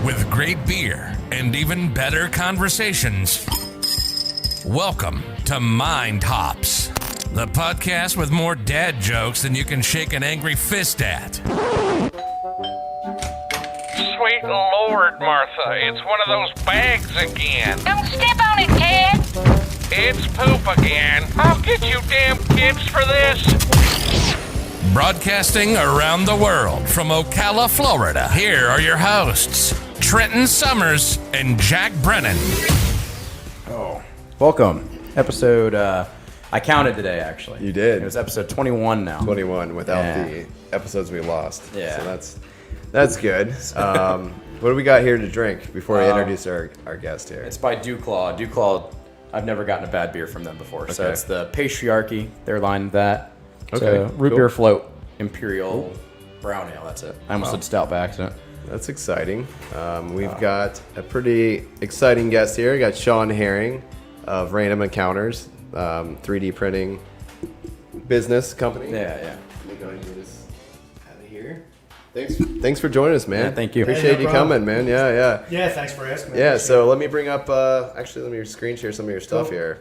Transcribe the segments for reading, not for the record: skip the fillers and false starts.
With great beer and even better conversations. Welcome to Mind Hops, the podcast with more dad jokes than you can shake an angry fist at. Sweet Lord, Martha, it's one of those bags again. Don't step on it, Ted. It's poop again. I'll get you damn kids for this. Broadcasting around the world from Ocala, Florida, here are your hosts, Trenton Summers and Jack Brennan. Welcome. Episode, I counted today, actually. You did. It was episode 21 now. 21 without the episodes we lost. Yeah. So that's good. What do we got here to drink before we introduce our guest here? It's by Dewclaw. Dewclaw, I've never gotten a bad beer from them before. So Okay. it's the Patriarchy. Their line of that. Okay, So, root cool. beer float, Imperial Brown Ale. That's it. I almost said stout by accident. That's exciting. We've got a pretty exciting guest here. We got Shawn Haring of Random Encounters, 3D printing business company. Yeah. Let me go ahead and get this out of here. Thanks for joining us, man. Yeah, thank you. Appreciate no you problem. coming, man. Yeah. Yeah, thanks for asking. Yeah, so let me bring up, actually, let me screen share some of your stuff Cool. here.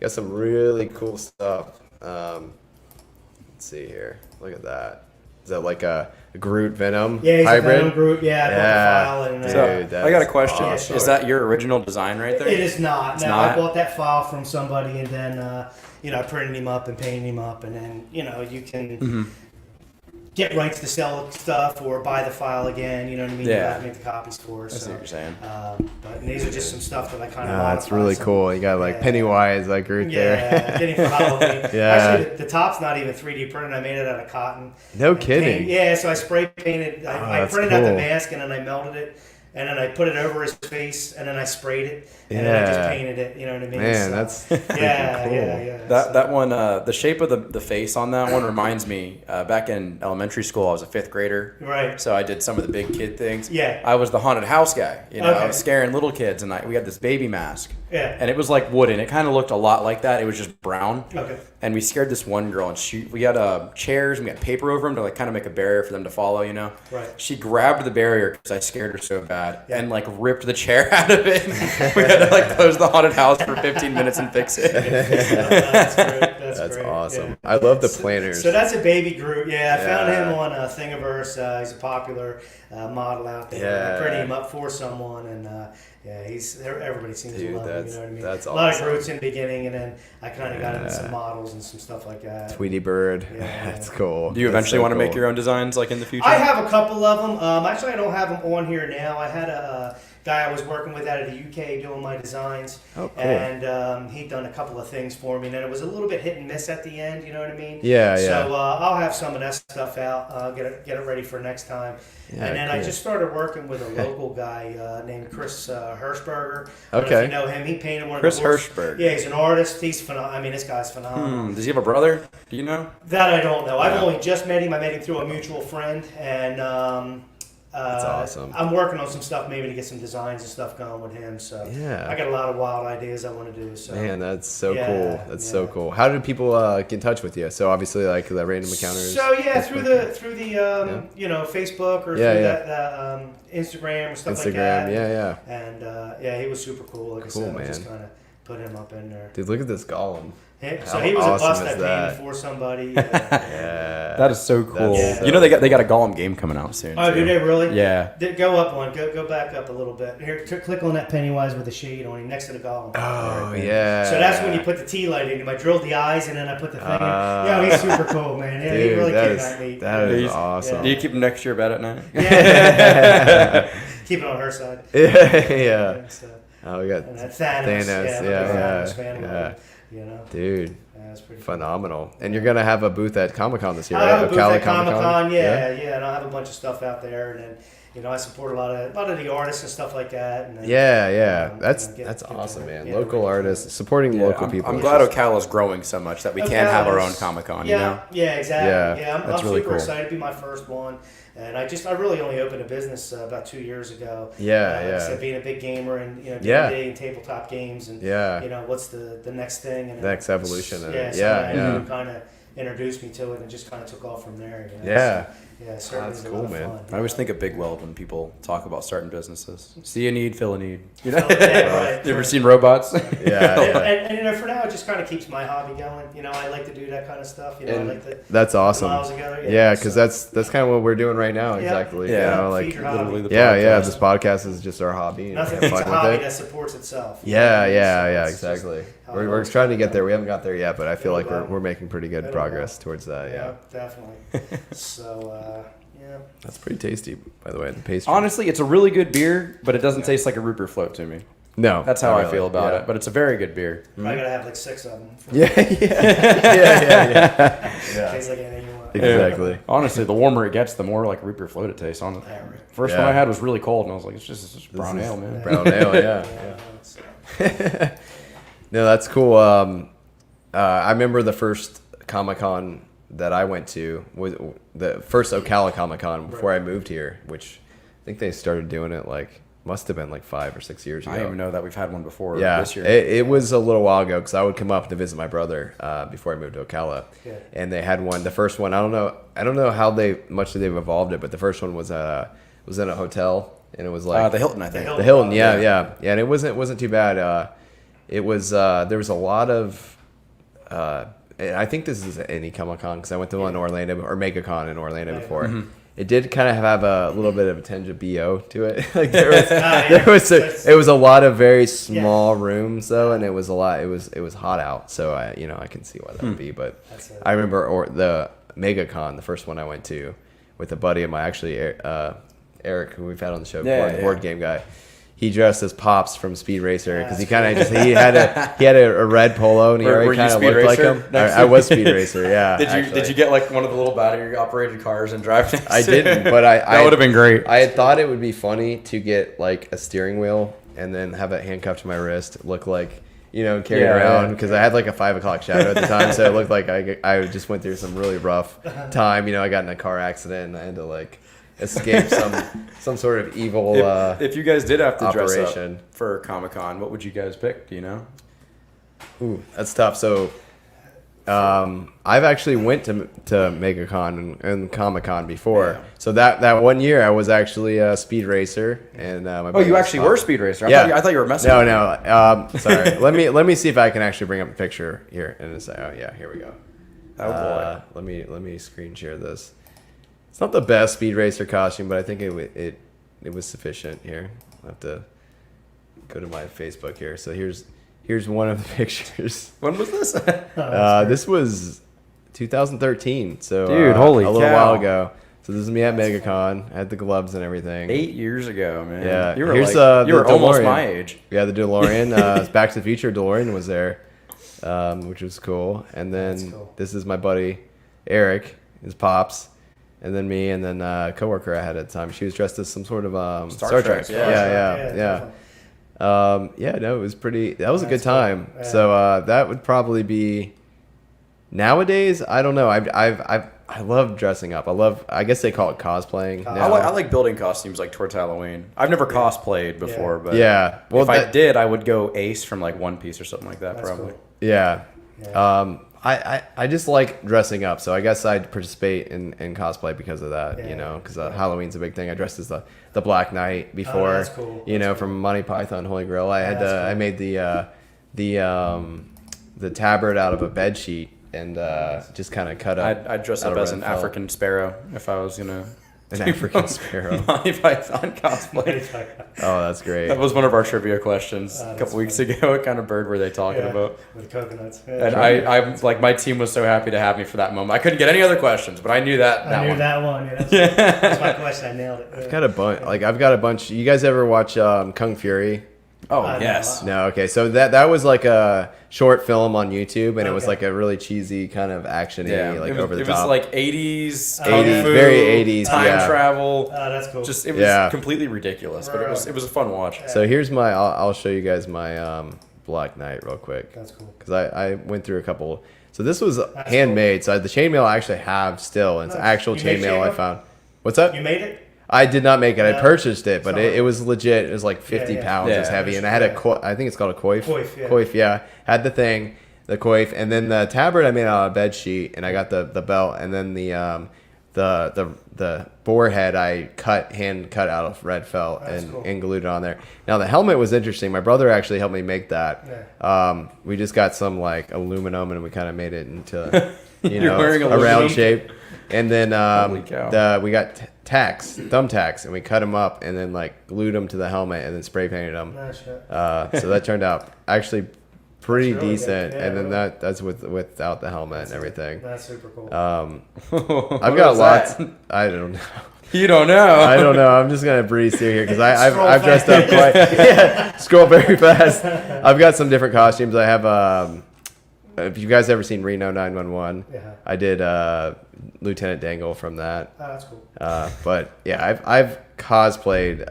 Got some really cool stuff. Let's see here. Look at that. Is that like a Groot Venom Yeah, he's hybrid? a Venom group. Yeah, I bought the file. And, Dude, So, I got a that's question. awesome. Is that your original design right there? it is not. It's No, not? I bought that file from somebody, and then I printed him up and painted him up, and then you can get rights to sell stuff or buy the file again. You know what I mean? You Yeah. have to make the copies for us. I see what you're saying. But these are just some stuff that I kind of. That's really cool. You got like Pennywise, like Groot there. Yeah, getting for Halloween. Yeah. Actually, the top's not even 3D printed. I made it out of cotton. No And kidding. yeah, so I spray painted. I that's printed out the cool. mask and then I melted it, and then I put it over his face, and then I sprayed it, and then I just Yeah. painted it. You know what I mean? Man, So, that's yeah, freaking cool. yeah. That one, the shape of the face on that one reminds me, back in elementary school, I was a 5th grader. Right. So I did some of the big kid things. Yeah. I was the haunted house guy. I Okay. was scaring little kids, and we had this baby mask. Yeah. And it was like wooden. It kind of looked a lot like that. It was just brown. Okay. And we scared this one girl, and we had chairs, and we had paper over them to like kind of make a barrier for them to follow. Right. She grabbed the barrier because I scared her so bad, and like ripped the chair out of it. We had to like close the haunted house for 15 minutes and fix it. That's great. That's great. awesome. Yeah. I love the planners. So that's a baby Groot. Yeah, I found Yeah. him on Thingiverse. He's a popular model out there. Yeah. I printed him up for someone, and everybody seems Dude, to love him. that's- You know what I mean? that's a lot awesome. of Groots in the beginning, and then I kind of got into some models and some stuff like that. Tweety Bird. Yeah. That's cool. Do you That's eventually so want to make cool. your own designs like in the future? I have a couple of them. Actually, I don't have them on here now. I had a guy I was working with out of the UK doing my designs. Oh, cool. And he'd done a couple of things for me, and then it was a little bit hit and miss at the end. You know what I mean? Yeah. So I'll have some of that stuff out. Get it ready for next time. Yeah, and then I cool. just started working with a local guy named Chris Hirschberger. I don't know Okay. if you know him. He painted one Chris of the horse- Hirschberger. Yeah, he's an artist. He's phenomenal. I mean, this guy's phenomenal. Does he have a brother? Do you know? That I don't know. I've Yeah. only just met him. I met him through a mutual friend, and That's awesome. I'm working on some stuff maybe to get some designs and stuff going with him. So Yeah. I got a lot of wild ideas I want to do. So Man, that's so Yeah, cool. That's so yeah. cool. How do people get in touch with you? So obviously, like the Random Encounters. So yeah, through the Yeah. Facebook or Yeah, through yeah. that Instagram or stuff like Instagram. that. Yeah. And he was super cool. Like I Cool, said, man. I just kind of put him up in there. Dude, look at this golem. So How he was awesome a bust is I that? painted for somebody. Yeah. That is so cool. That's so You know they got a Gollum game coming out soon. Oh, too. do they really? Yeah. Go up one. Go back up a little bit. Here, click on that Pennywise with the shade on him next to the golem. Oh yeah. So that's when you put the tea light in him. I drilled the eyes and then I put the thing in. Yeah, he's super cool, man. Yeah, he Dude, really that came is at me. that is He's- awesome. Do you keep him next to your bed at night? Yeah. Keep it on her side. Yeah. So, Oh, we got and that Thanos. Thanos, Yeah, I'm a big yeah, Thanos fan of yeah. him, you know. dude. Yeah, that's pretty Phenomenal. And you're gonna have a booth at Comic-Con this year, I right? have a booth Ocala at Comic Con, yeah, yeah. and I have a bunch of stuff out there, and then I support a lot of the artists and stuff like that. And then, Yeah. That's get awesome, man. yeah, Local really artists, supporting local people. I'm is glad just- Ocala's growing so much that we can have our own Ocala's- Comic-Con, Yeah, you know? yeah, exactly. Yeah, I'm that's really super cool. excited to be my first one. And I really only opened a business about 2 years ago. Yeah, Like I yeah. said, being a big gamer and D&D Yeah. and tabletop games and Yeah. what's the next thing and Next evolution of it. Yeah, Yeah. kind of introduced me to it and just kind of took off from there. Yeah. Yeah, certainly. That's is a cool, lot of man. fun, I always think of Big Weld when people talk about starting businesses. See a need, fill a need. You know? Right. You ever seen robots? Yeah. And you know, for now, it just kind of keeps my hobby going. You know, I like to do that kind of stuff. You know, And I like to that's awesome. miles together. Yeah, because so- that's kind of what we're doing right now. Yeah. Exactly. Yeah. You know, like Feed your hobby. literally the yeah, podcast. this podcast is just our hobby. And Nothing have beats a fun hobby with it. that supports itself. you Yeah, know? yeah, So it's just exactly. how it We're works. trying to get there. We haven't got there yet, but I feel like It'll we're go. making pretty good It'll progress go. towards that. Yeah. Definitely. So, yeah. That's pretty tasty, by the way. The pastry. Honestly, it's a really good beer, but it doesn't taste like a root beer float to me. no, That's how not I really. feel about Yeah. it. But it's a very good beer. I gotta have like 6 of them. Yeah, yeah. Tastes like anything you want. Exactly. Honestly, the warmer it gets, the more like root beer float it tastes. On the Yeah, right. first Yeah. one I had was really cold, and I was like, it's just brown is- ale, man. Brown ale, yeah. So, No, that's cool. I remember the first Comic-Con that I went to was the first Ocala Comic-Con before I moved here, which I think they started doing it must have been like 5 or 6 years ago. I didn't even know that we've had one before Yeah, this year. it was a little while ago because I would come up to visit my brother before I moved to Ocala, Yeah. and they had one. The first one, I don't know how much they've evolved it, but the first one was in a hotel, and it was like the Hilton, I think. Hilton. the Hilton, yeah, and it wasn't too bad. It was there was a lot of. I think this is any Comic-Con because I went to one in Orlando or MegaCon in Orlando before. Mm-hmm. It did kind of have a little bit of a tinge of BO to it. Like there yeah. it was a lot of very small rooms though, and it was a lot. It was hot out, so I can see why that would be. But That's it. I remember the MegaCon, the first one I went to with a buddy of mine, actually Eric, who we've had on the show before, the board game guy. He dressed as Pops from Speed Racer because he kind of he had a red polo and he Were already you kind of Speed looked like Racer him. next I was Speed Racer, yeah. Did you get like one of the little battery operated cars and drive next I to it? didn't, but That would have been great. I had thought it would be funny to get like a steering wheel and then have it handcuffed to my wrist, look like carry it Yeah, around yeah. because I had like a 5 o'clock shadow at the time, so it looked like I just went through some really rough time. I got in a car accident and I had to like escape some sort of evil. If you guys did have to dress operation. up for Comic-Con, what would you guys pick? Do you know? Ooh, that's tough. So, I've actually went to MegaCon and Comic-Con before. Yeah. So that one year I was actually a Speed Racer, and my Oh, buddy you was actually Tom. were Speed Racer. Yeah. I thought you were messing. No, with no. Sorry. let me see if I can actually bring up a picture here and say, oh yeah, here we go. Oh boy. Let me screen share this. It's not the best Speed Racer costume, but I think it was sufficient. Here, I'll have to go to my Facebook here. So here's one of the pictures. When was this? This was 2013. So Dude, holy a little cow. while ago. So this is me at MegaCon. I had the gloves and everything. 8 years ago, man. Yeah. You were Here's, you were the almost DeLorean. my age. Yeah, the DeLorean. Back to the Future DeLorean was there, which was cool. And then That's cool. this is my buddy Eric, his Pops, and then me, and then a coworker I had at the time. She was dressed as some sort of Star Star Trek, Trek. yeah. Yeah. No, it was pretty. That was a good That's cool. time. Yeah. So that would probably be. Nowadays, I don't know. I love dressing up. I guess they call it cosplaying. I now. I like building costumes like towards Halloween. I've never cosplayed before, but Yeah. Well, if I did, I would go Ace from like One Piece or something like that. That's Probably. cool. Yeah. Yeah. I just like dressing up, so I guess I'd participate in cosplay because of that, Yeah. because Halloween's a big thing. I dressed as the Black Knight before, that's cool. That's from Monty Python Holy Grail. I had that's cool. I made the tabard out of a bed sheet and just kind of cut up. I'd dress out up of as red an felt. African sparrow if I was gonna. An African sparrow. Monty Python cosplay. Oh, that's great. That was one of our trivia questions a that's couple weeks ago. What kind of bird were they talking about? With coconuts. Yeah. And I'm like, my team was so happy to have me for that moment. I couldn't get any other questions, but I knew that I knew one. that one. Yeah, that's my question. I nailed it. I've got a bunch. You guys ever watch Kung Fury? Oh no. yes. No, okay. So that was like a short film on YouTube, and it was Okay. like a really cheesy kind of action-y, like it was, over the it top. was like 80s, 80s, kung fu, very 80s, time yeah. travel. That's cool. Just it was Yeah. completely ridiculous, but Right. it was a fun watch. So here's I'll show you guys my Black Knight real quick. That's cool. Because I went through a couple. So this was handmade. So the chainmail I actually have still. And it's Nice. actual You made chainmail I chainmail? found. What's up? You made it? I did not make it. I Yeah. purchased it, but Sorry. it was legit. It was like 50 yeah. pounds. Yeah. It was heavy. And I had I think it's called a coif. Coif, yeah. Coif, yeah. Had the thing, the coif. And then the tabard I made out of a bed sheet. And I got the belt. And then the bore head I hand cut out of red felt and glued it on there. Now the helmet was interesting. My brother actually helped me make that. Yeah. We just got some like aluminum and we kind of made it into wearing a round shape. And then we got thumbtacks, and we cut them up and then like glued them to the helmet and then spray painted them. So that turned out actually pretty really decent. Yeah, and then that's without the helmet and everything. That's super cool. I've got lots. I don't know. You don't know. I don't know. I'm just gonna breeze through here because I've dressed up quite. Scroll very fast. I've got some different costumes. I have. If you guys ever seen Reno 911, I did Lieutenant Dangle from that. Oh, that's cool. But yeah, I've cosplayed,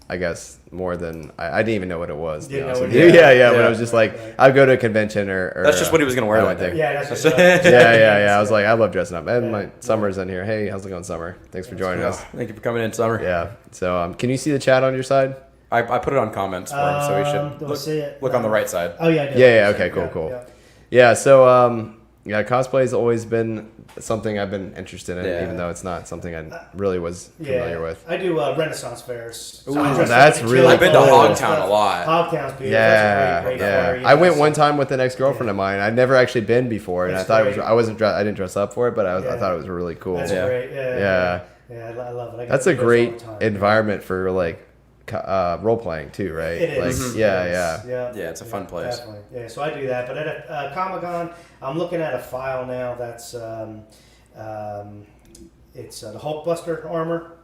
I guess, more than I didn't even know what it was. Yeah, when it was just like I'd go to a convention or that's just what he was gonna wear that day. Yeah, that's yeah. I was like, I love dressing up. And my Summer's in here. Hey, how's it going, Summer? Thanks for joining us. Thank you for coming in, Summer. Yeah. So can you see the chat on your side? I put it on comments for him, so we should look on the right side. Oh yeah. Yeah. Okay. Cool. Yeah. So cosplay's always been something I've been interested in, even though it's not something I really was familiar with. I do Renaissance fairs. So that's really I've been to Hogtown a lot. Hogtown's beautiful. Yeah. I went one time with an ex-girlfriend of mine. I'd never actually been before, and I thought it was. I didn't dress up for it, but I thought it was really cool. That's great. Yeah, I love it. That's a great environment for like role playing too, right? It is. Like, yeah, it's a fun place. Definitely. Yeah, so I do that. But at a Comic-Con, I'm looking at a file now that's it's the Hulkbuster armor,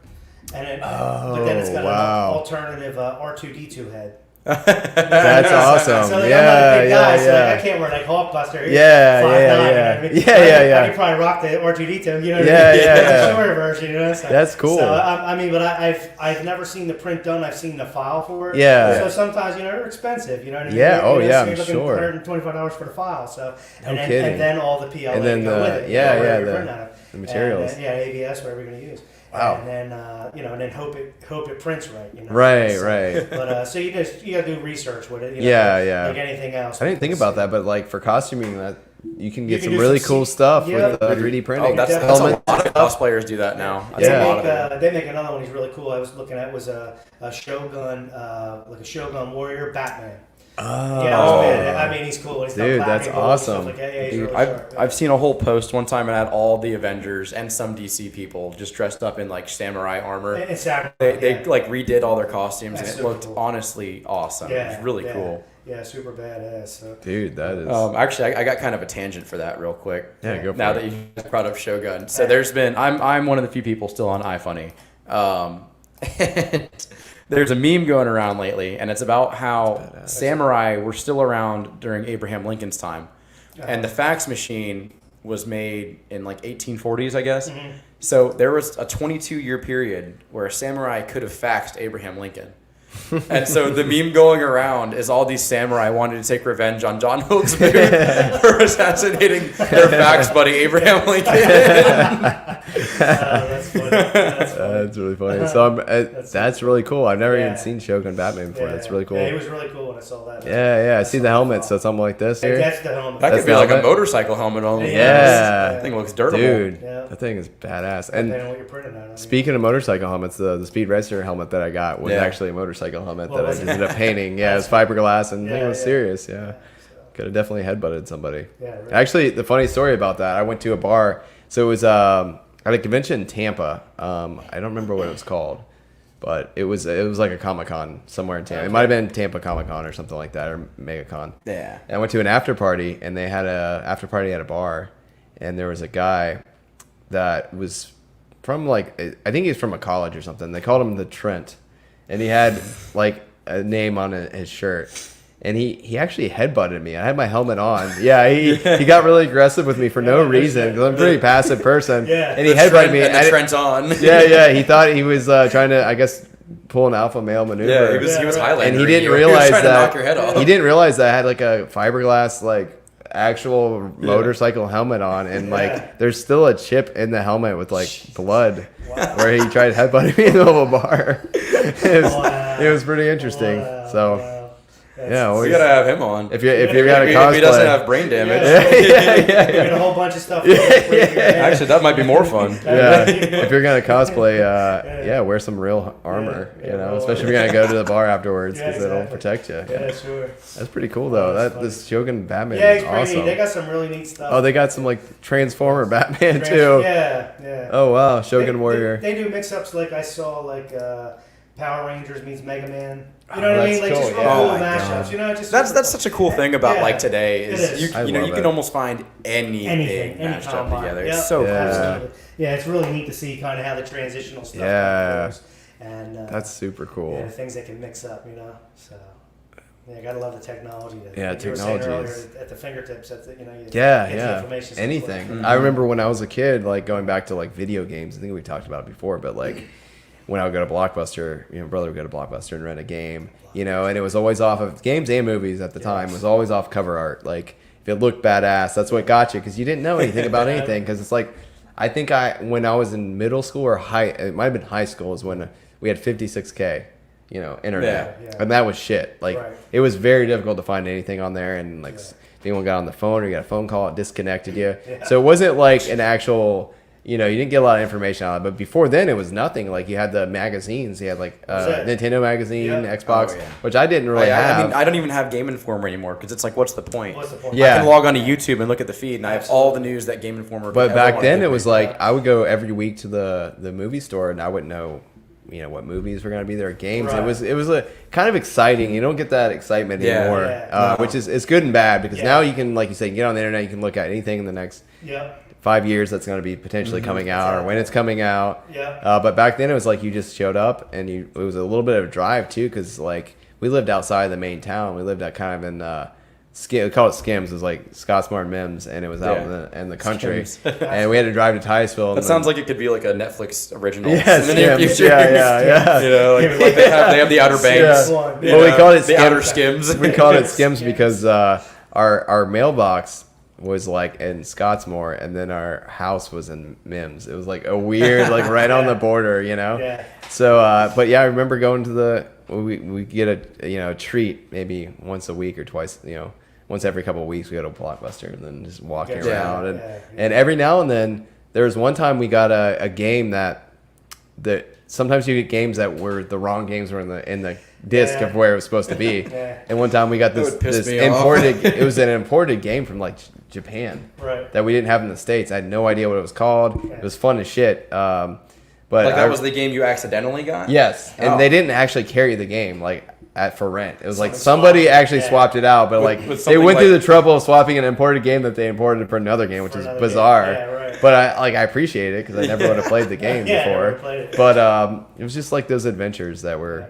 and but then it's got an alternative R2D2 head. That's awesome. So like, I'm not a big guy, so like, I can't wear like Hulkbuster. Yeah. I could probably rock the R2D2. You know, the shorter version. You know, so, that's cool. So but I've never seen the print done. I've seen the file for it. Yeah. So sometimes they're expensive. You know what I mean? Yeah. So I'm you're looking sure. $125 for the file. So and then all the PLA and then go with it. The materials. And, ABS, whatever we're going to use. Wow. And then and then hope it prints right. You know. Right. But so you gotta do research with it. You know, like anything else. I didn't think about that, but like for costuming, that you can get some really cool stuff with 3D printing. Oh, that's a lot of cosplayers do that now. They make another one. He's really cool. I was looking at was a Shogun, like a Shogun warrior Batman. Oh, I mean, he's cool. He's dude, that's awesome. Dude, I've seen a whole post one time and had all the Avengers and some DC people just dressed up in like samurai armor. They like redid all their costumes and it looked honestly awesome. It was really cool. Yeah, super badass. So. Dude, that is. Actually, I got kind of a tangent for that real quick. Yeah, go for it. Now that you brought up Shogun, so there's been I'm one of the few people still on iFunny. There's a meme going around lately, and it's about how samurai were still around during Abraham Lincoln's time. And the fax machine was made in like 1840s, I guess. Mm-hmm. So there was a 22-year period where a samurai could have faxed Abraham Lincoln. And so the meme going around is all these samurai wanted to take revenge on John Wilkes Booth for assassinating their fax buddy Abraham Lincoln. That's funny. That's really funny. So that's really cool. I've never even seen Shogun Batman before. That's really cool. Yeah, it was really cool when I saw that. I see the helmet. So something like this here. That's the helmet. That could be like a motorcycle helmet only. Yeah. That thing looks durable. Dude, that thing is badass. And what you're printing on. speaking of motorcycle helmets, the Speed Racer helmet that I got was actually a motorcycle helmet that I just ended up painting. Yeah, it was fiberglass and it was serious. Yeah. Could have definitely headbutted somebody. Yeah, right. Actually, the funny story about that, I went to a bar. So it was at a convention in Tampa. I don't remember what it was called, but it was like a Comic-Con somewhere in Tampa. Okay. It might have been Tampa Comic-Con or something like that, or MegaCon. Yeah. And I went to an after party, and they had a after party at a bar, and there was a guy that was from I think he's from a college or something. They called him the Trent, and he had like a name on his shirt. And he actually headbutted me. I had my helmet on. Yeah, he got really aggressive with me for no reason because I'm a pretty passive person. And he headbutted me. And the Trent's on. Yeah. He thought he was trying to, I guess, pull an alpha male maneuver. Yeah, he was Highlander. And he didn't realize that. To knock your head off. He didn't realize that I had like a fiberglass actual motorcycle helmet on, and there's still a chip in the helmet with blood where he tried headbutting me in the middle of a bar. It was pretty interesting. So. Yeah, well, We gotta have him on. if you're gonna cosplay, if he doesn't have brain damage. Get a whole bunch of stuff. Actually, that might be more fun. yeah, if you're gonna cosplay, wear some real armor. Especially if you're gonna go to the bar afterwards, because it'll protect you. Yeah, sure. That's pretty cool though. This Shogun Batman Yeah, is he's pretty awesome. neat. They got some really neat stuff. Oh, they got some like Transformer Batman too. Yeah. Oh wow, Shogun Warrior. They do mix-ups like I saw like Power Rangers meets Mega Man. You know what I mean? Like cool, just real yeah. cool Oh my mashups. Just That's such a cool thing about like today It is is. you I know love you can it. almost find anything any mashed up combine. together. Yep. It's so cool. Absolutely. Yeah, it's really neat to see kind of how the transitional stuff goes. And That's super cool. Yeah, the things they can mix up, So yeah, gotta love the technology. Yeah, like you were saying technology earlier, is- at the fingertips. At the, you get Yeah, the information so anything. quick. I remember when I was a kid, like going back to like video games. I think we talked about it before, but like when I would go to Blockbuster, my brother would go to Blockbuster and rent a game, and it was always off of games and movies at the time. Was always off cover art. Like if it looked badass, that's what got you because you didn't know anything about anything. Because it's like I think when I was in middle school or it might have been high school, is when we had 56K. Internet. Yeah. And that was shit. Like, Right. it was very difficult to find anything on there. And, like, if anyone got on the phone or you got a phone call, it disconnected you. Yeah. So it wasn't like an actual, you didn't get a lot of information on it. But before then, it was nothing. Like, you had the magazines. You had, like, That's it. Nintendo magazine, Yeah. Xbox, Oh, yeah. which I didn't really have. I mean, I don't even have Game Informer anymore because it's like, what's the point? What's the point? Yeah. I can log onto YouTube and look at the feed, and I have all the news that Game Informer. But could back ever then, want to it was give me. like I would go every week to the movie store, and I wouldn't know, what movies were going to be there, games. Right. It was a kind of exciting. You don't get that excitement Yeah. anymore, Yeah. which is it's good and bad because Yeah. now you can, like you say, get on the internet, you can look at anything in the next Yeah. 5 years that's going to be potentially coming out or when it's coming out. Yeah. But back then, it was like you just showed up, and it was a little bit of a drive too, because like we lived outside the main town. We lived at kind of in. We call it Skims. It was like Scottsmore and Mims, and it was out in the country. Skims. And we had to drive to Titusville. That sounds like it could be like a Netflix original. Yeah, in the near Skims. future. Yeah. Like they have the Outer Banks. Yeah. Yeah. Well, we called it the Skims. Outer Skims. We called it Skims because our mailbox was like in Scottsmore, and then our house was in Mims. It was like a weird, like right on the border, Yeah. So, but yeah, I remember going to we get a treat maybe once a week or twice, once every couple of weeks we go to Blockbuster and then just walking Yeah. around Yeah. and every now and then there was one time we got a game that sometimes you get games that were the wrong games were in the disc Yeah. of where it was supposed to be. Yeah. And one time we got That this would piss this me off. imported. It was an imported game from like Japan Right. that we didn't have in the States. I had no idea what it was called. It was fun as shit. But Like that was the game you accidentally got? yes, and Oh. they didn't actually carry the game for rent. It was like Someone somebody swapped it, actually yeah. swapped it out, but With they something went through like- the trouble of swapping an imported game that they imported for another game, which For is another bizarre. game. Yeah, right. But I appreciate it because I never would have played the game Yeah, I before. never played it. But it was just like those adventures that were.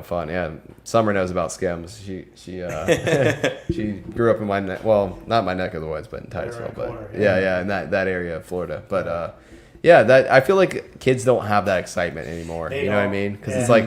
Fun. Yeah, Summer knows about Skims. She she grew up in my not my neck of the woods, but in Titusville. around the But corner, yeah, in that area of Florida. But that I feel like kids don't have that excitement anymore. They You know what I don't. mean? Because Yeah. it's like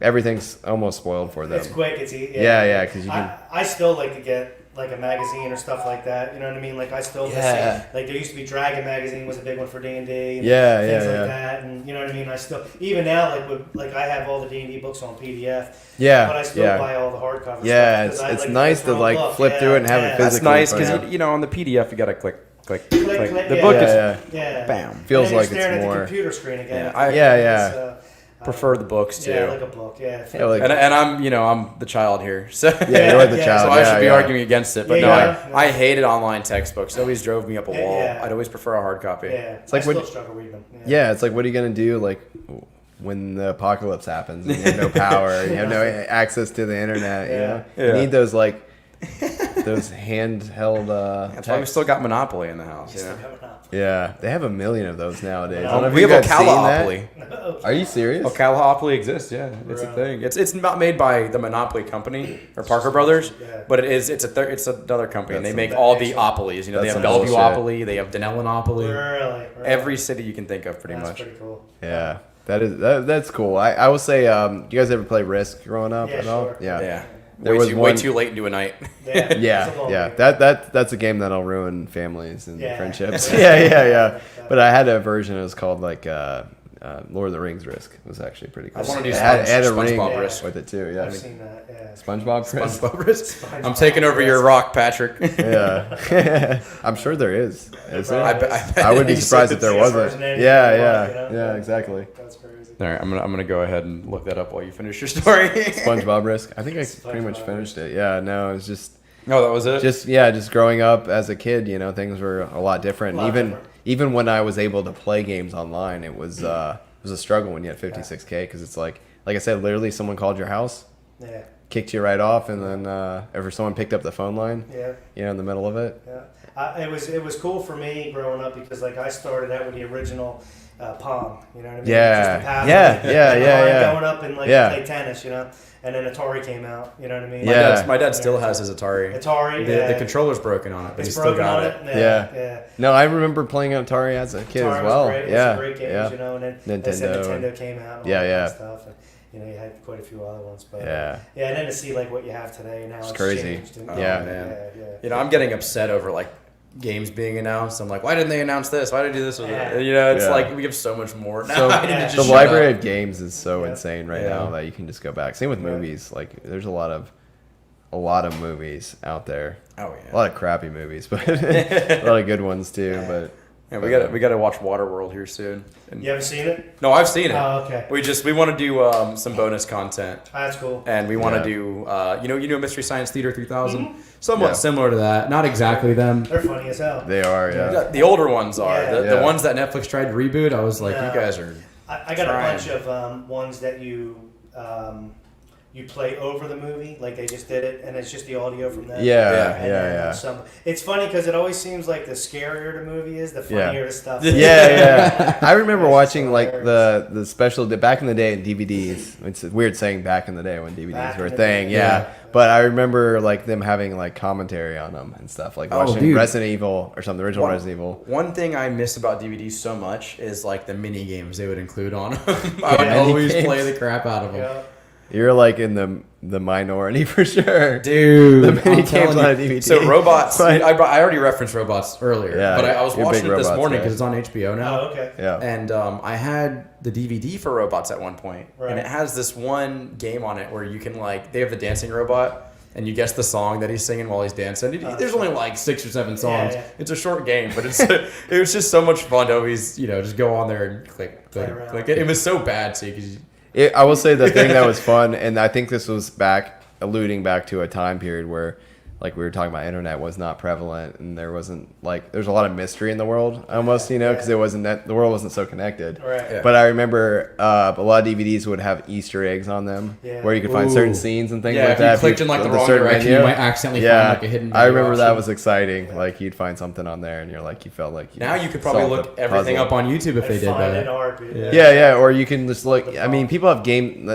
everything's almost spoiled for them. It's quick. It's easy. Yeah, because you can. I still like to get like a magazine or stuff like that. You know what I mean? Like I still Yeah. like there used to be Dragon magazine was a big one for D&D. Yeah, things yeah, like yeah. that. And you know what I mean? I still even now I have all the D&D books on PDF. Yeah, But I still yeah. buy all the hardcover. Yeah, stuff 'cause it's I nice the to like book. flip through it and have it That's physically. nice in front of because on the PDF you gotta click. Click. The Yeah. book is Yeah. Yeah. bam. Feels and then like you're it's staring more- at the computer screen again. Yeah, Yeah. It's, prefer the books too. Yeah, like a book. Yeah. Yeah, like- and I'm the child here, so Yeah, you're the Yeah. child. so I yeah, should be yeah. arguing against it. But Yeah, no, yeah. I hated online textbooks. It always drove me up a Yeah, wall. yeah. I'd always prefer a hard copy. Yeah. It's like I when- still struggle reading them. Yeah, it's like, what are you gonna do, like, when the apocalypse happens and you have no power, you have no access to the internet. You know, Yeah. you need those those handheld. That's why we still got Monopoly in the house. You know? Yeah, they have a million of those nowadays. I don't Oh, know if We you have guys seen that. Ocalopoly. Are you serious? Ocalopoly exists. Yeah, it's a thing. It's not made by the Monopoly company or Parker Brothers, Yeah. but it's another company, and they That's make some- all the opolies. You know, they That's have some bullshit. Bellevueopoly, they have Denellinopoly. Really? Every city you can think of, pretty That's much. pretty cool. Yeah, that's cool. I will say, do you guys ever play Risk growing up Yeah, at all? sure. Yeah. Yeah. There way was too, one- way too late into a night. Yeah. It's a Yeah, long yeah. game. That's a game that'll ruin families and Yeah. friendships. Yeah. But I had a version. It was called like Lord of the Rings Risk was actually pretty cool. I want to do It had a ring SpongeBob Risk. with it too. Yeah, I've seen that. Yeah. SpongeBob Risk. SpongeBob Risk. SpongeBob I'm taking over your Risk. rock, Patrick. Yeah, I'm sure there is. Is there? I I would be surprised if there Yeah, wasn't. first name, Yeah, you yeah, know? yeah, exactly. That's crazy. All right, I'm gonna go ahead and look that up while you finish your story. SpongeBob Risk. I think I pretty much SpongeBob finished it. Yeah, no, it was just Oh, that was it. just growing up as a kid. You know, things were a lot different. A lot even different. even when I was able to play games online, it was a struggle when you had 56K because it's like I said, literally someone called your house, Yeah. kicked you right off, and then if someone picked up the phone line, Yeah. you know, in the middle of it. Yeah. It was cool for me growing up because like I started out with the original Palm. You know what I mean? Yeah. Just the pad, Yeah, like, yeah, and yeah, line yeah. Going up and like Yeah. play tennis, you know. And then Atari came out. You know what I mean? Yeah. My dad still has his Atari. Atari. The controller's broken on it, but It's he's still broken got on it. it. Yeah. Yeah. No, I remember playing on Atari as a kid Atari as well. was great. Yeah, It's great games, yeah, you know. And then they said Nintendo came out. And all that stuff. And, you know, you had quite a few other ones, but Yeah. yeah. And then to see like what you have today and how it's crazy. changed. And, Yeah. Man. yeah. You know, I'm getting upset over like games being announced. I'm like, why didn't they announce this? Why did they do this with Yeah. it? You know, it's Yeah. like we have so much more now. So I need to Yeah. just the shut library up. of games is so Yeah. insane right Yeah. now that you can just go back. Same with Yeah. movies. Like there's a lot of movies out there. Oh A yeah. lot of crappy movies, but a lot of good ones too. But Yeah, we got to watch Waterworld here soon. And, You haven't seen it? No, I've seen it. Oh, okay. We want to do some bonus content. That's cool. And we want to Yeah. do, you know Mystery Science Theater 3000? Somewhat Yeah. similar to that. Not exactly them. They're funny as hell. they are, yeah. The older ones are. Yeah. The Yeah. ones that Netflix tried to reboot, I was like, No. you guys are... I got Trying. a bunch of ones that you play over the movie, like they just did it, and it's just the audio from that. Yeah, And then yeah. Some, it's funny because it always seems like the scarier the movie is, the Yeah. funnier the stuff. Yeah, yeah. I remember That's watching so like hilarious. the special back in the day in DVDs. It's weird saying back in the day when DVDs Back were a in the thing. day, Yeah. yeah. But I remember like them having like commentary on them and stuff, like Oh, watching dude. Resident Evil or something, the original Resident Evil. One thing I miss about DVDs so much is like the mini games they would include on them. I would Yeah. always Mini play games. the crap out of them. Yeah. You're like in the minority for sure. Dude, The mini I'm games telling on a you. DVD. So robots, Right. I already referenced robots earlier, Yeah, but I was you're a watching big it this robots morning guy. because it's on HBO now. Oh, okay. Yeah. And I had the DVD for robots at one point, Right. and it has this one game on it where you can like they have the dancing robot, and you guess the song that he's singing while he's dancing. There's only like 6 or 7 songs. Yeah. It's a short game, but it's it was just so much fun to always just go on there and click. around. It was so bad too because I will say the thing that was fun, and I think this was alluding back to a time period where, like we were talking about, internet was not prevalent, and there wasn't there's a lot of mystery in the world almost, because it wasn't that the world wasn't so connected. Right. Yeah. But I remember a lot of DVDs would have Easter eggs on them, Yeah. where you could find certain Ooh. scenes and things Yeah, like if you that. clicked in, like, the wrong certain direction, you might accidentally find, like, a hidden I video remember that option. was exciting. Like you'd find something on there, and you're like, you felt like now you could probably solved look the everything puzzle. up on YouTube if they did Find that. an heartbeat. Yeah, or you can just look. The I mean, phone. people have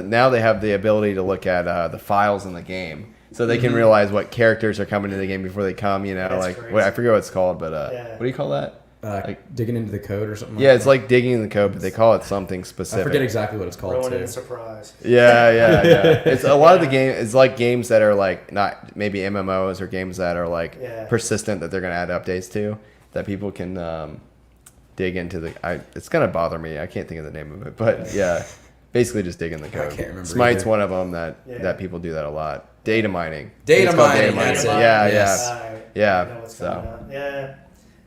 now they have the ability to look at the files in the game, so they can realize what characters are coming into the game before they come. That's Like crazy. I forget what it's called, but Yeah. what do you call that? Digging into the code or something. Yeah, it's like digging in the code, but they call it something I specific. forget exactly what it's called Ruining too. the surprise. Yeah. It's a lot of the game. It's like games that are like not maybe MMOs or games that are like Yeah. persistent that they're gonna add updates to that people can dig into it's gonna bother me. I can't think of the name of it, but yeah, basically just dig in the code. can't remember Smite's either. one of them that Yeah. people do that a lot. Data mining. Data It's called mining, that's it. Yeah, Yes. Yeah, I know what's so. coming out. Yeah.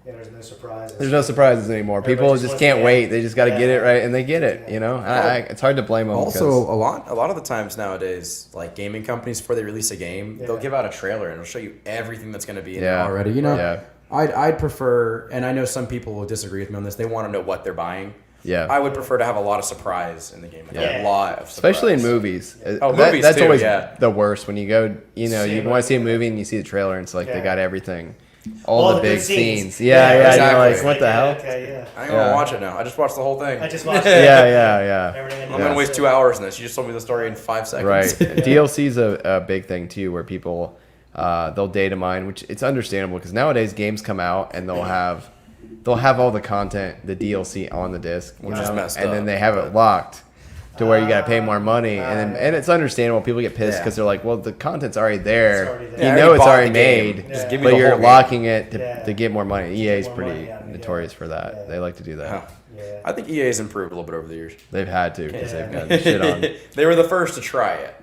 There's no surprises. There's no surprises anymore. Everybody People just just wants can't to- wait. They just got to Yeah. get it right, and they get it. It's hard to blame them. Also, because- a lot of the times nowadays, like gaming companies, before they release a game, they'll Yeah. give out a trailer and it'll show you everything that's going to be in Yeah. it already. You know, Yeah. I'd prefer, and I know some people will disagree with me on this. They want to know what they're buying. Yeah. I would prefer to have a lot of surprise in the game. Like Yeah. a lot of surprise. Especially in movies. movies That's too, always yeah. the worst when you go, you Same want to see a way. movie and you see the trailer and it's like they Yeah. got everything. All the good big scenes. Yeah, Yeah, exactly. you're like, what the hell? Okay, yeah. I ain't gonna Yeah. watch it now. I just watched the whole thing. I just watched Yeah. everything. I'm gonna waste 2 hours in this. You just told me the story in 5 seconds. Right. DLC's a big thing too, where people they'll data mine, which it's understandable because nowadays games come out and they'll have all the content, the DLC on the disc, Which is messed and up, then they have but- it locked. to where you got to pay more money, and it's understandable. People get pissed because they're like, well, the content's already there. It's already there. You Yeah, I know already it's bought already the game. made, Just give me but the you're whole game. locking it to Yeah. get more money. EA's more pretty money out of it, notorious for that. Yeah. They like to do that. Huh. Yeah. I think EA's improved a little bit over the years. They've had to because Yeah. they've gotten shit on. They were the first to try it,